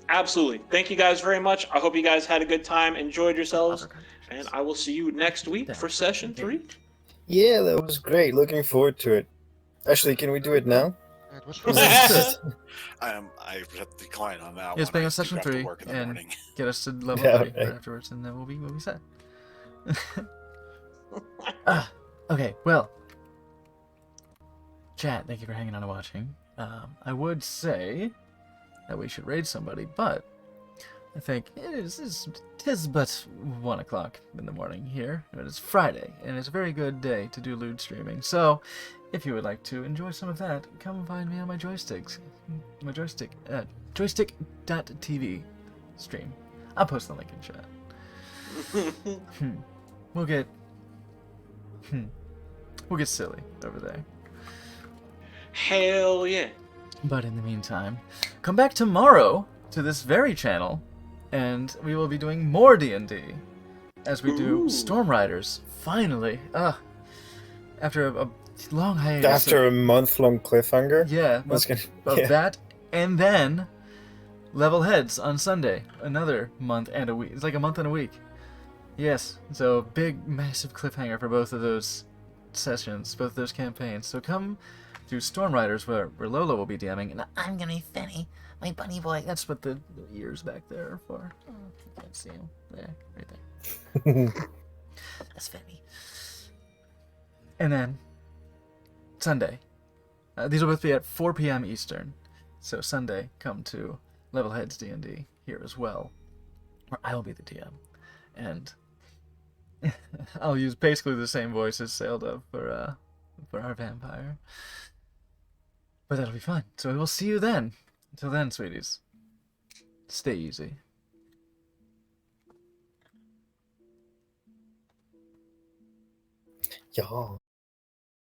S2: absolutely. Thank you guys very much. I hope you guys had a good time, enjoyed yourselves, and I will see you next week for session 3.
S3: Yeah, that was great. Looking forward to it. Actually, can we do it now?
S5: It was
S1: Yes.
S5: fun.
S7: I have to decline on that
S1: Yes,
S7: one.
S1: being
S7: I
S1: on
S7: do
S1: session
S7: have to
S1: 3
S7: work in the
S1: and
S7: morning.
S1: get us to level
S3: Yeah,
S1: 3
S3: okay.
S1: right afterwards, and then we'll be set. Okay, well, chat, thank you for hanging on and watching. I would say that we should raid somebody, but I think tis but 1 o'clock in the morning here. It is Friday, and it's a very good day to do lewd streaming. So, if you would like to enjoy some of that, come find me on my joysticks. My joystick, joystick.tv stream. I'll post the link in chat. We'll get silly over there.
S2: Hell yeah.
S1: But in the meantime, come back tomorrow to this very channel, and we will be doing more D&D as we do
S2: Ooh.
S1: Storm Riders. Finally, after a long hiatus.
S3: After a month-long cliffhanger?
S1: yeah,
S3: That's gonna,
S1: of
S3: yeah.
S1: that, and then Level Heads on Sunday. Another month and a week. It's like a month and a week. Yes, so big, massive cliffhanger for both of those sessions, both of those campaigns. So come to Storm Riders, where Lola will be DMing, and I'm gonna be Fenny, my bunny boy. That's what the ears back there are for. Oh, you can't see him. There, right there. That's Fenny. And then Sunday. These will both be at 4 p.m. Eastern. So Sunday, come to Level Heads D&D here as well, where I will be the DM. And I'll use basically the same voice as Sailed Up for our vampire. But that'll be fun. So we will see you then. Until then, sweeties, stay easy.
S3: Yeah.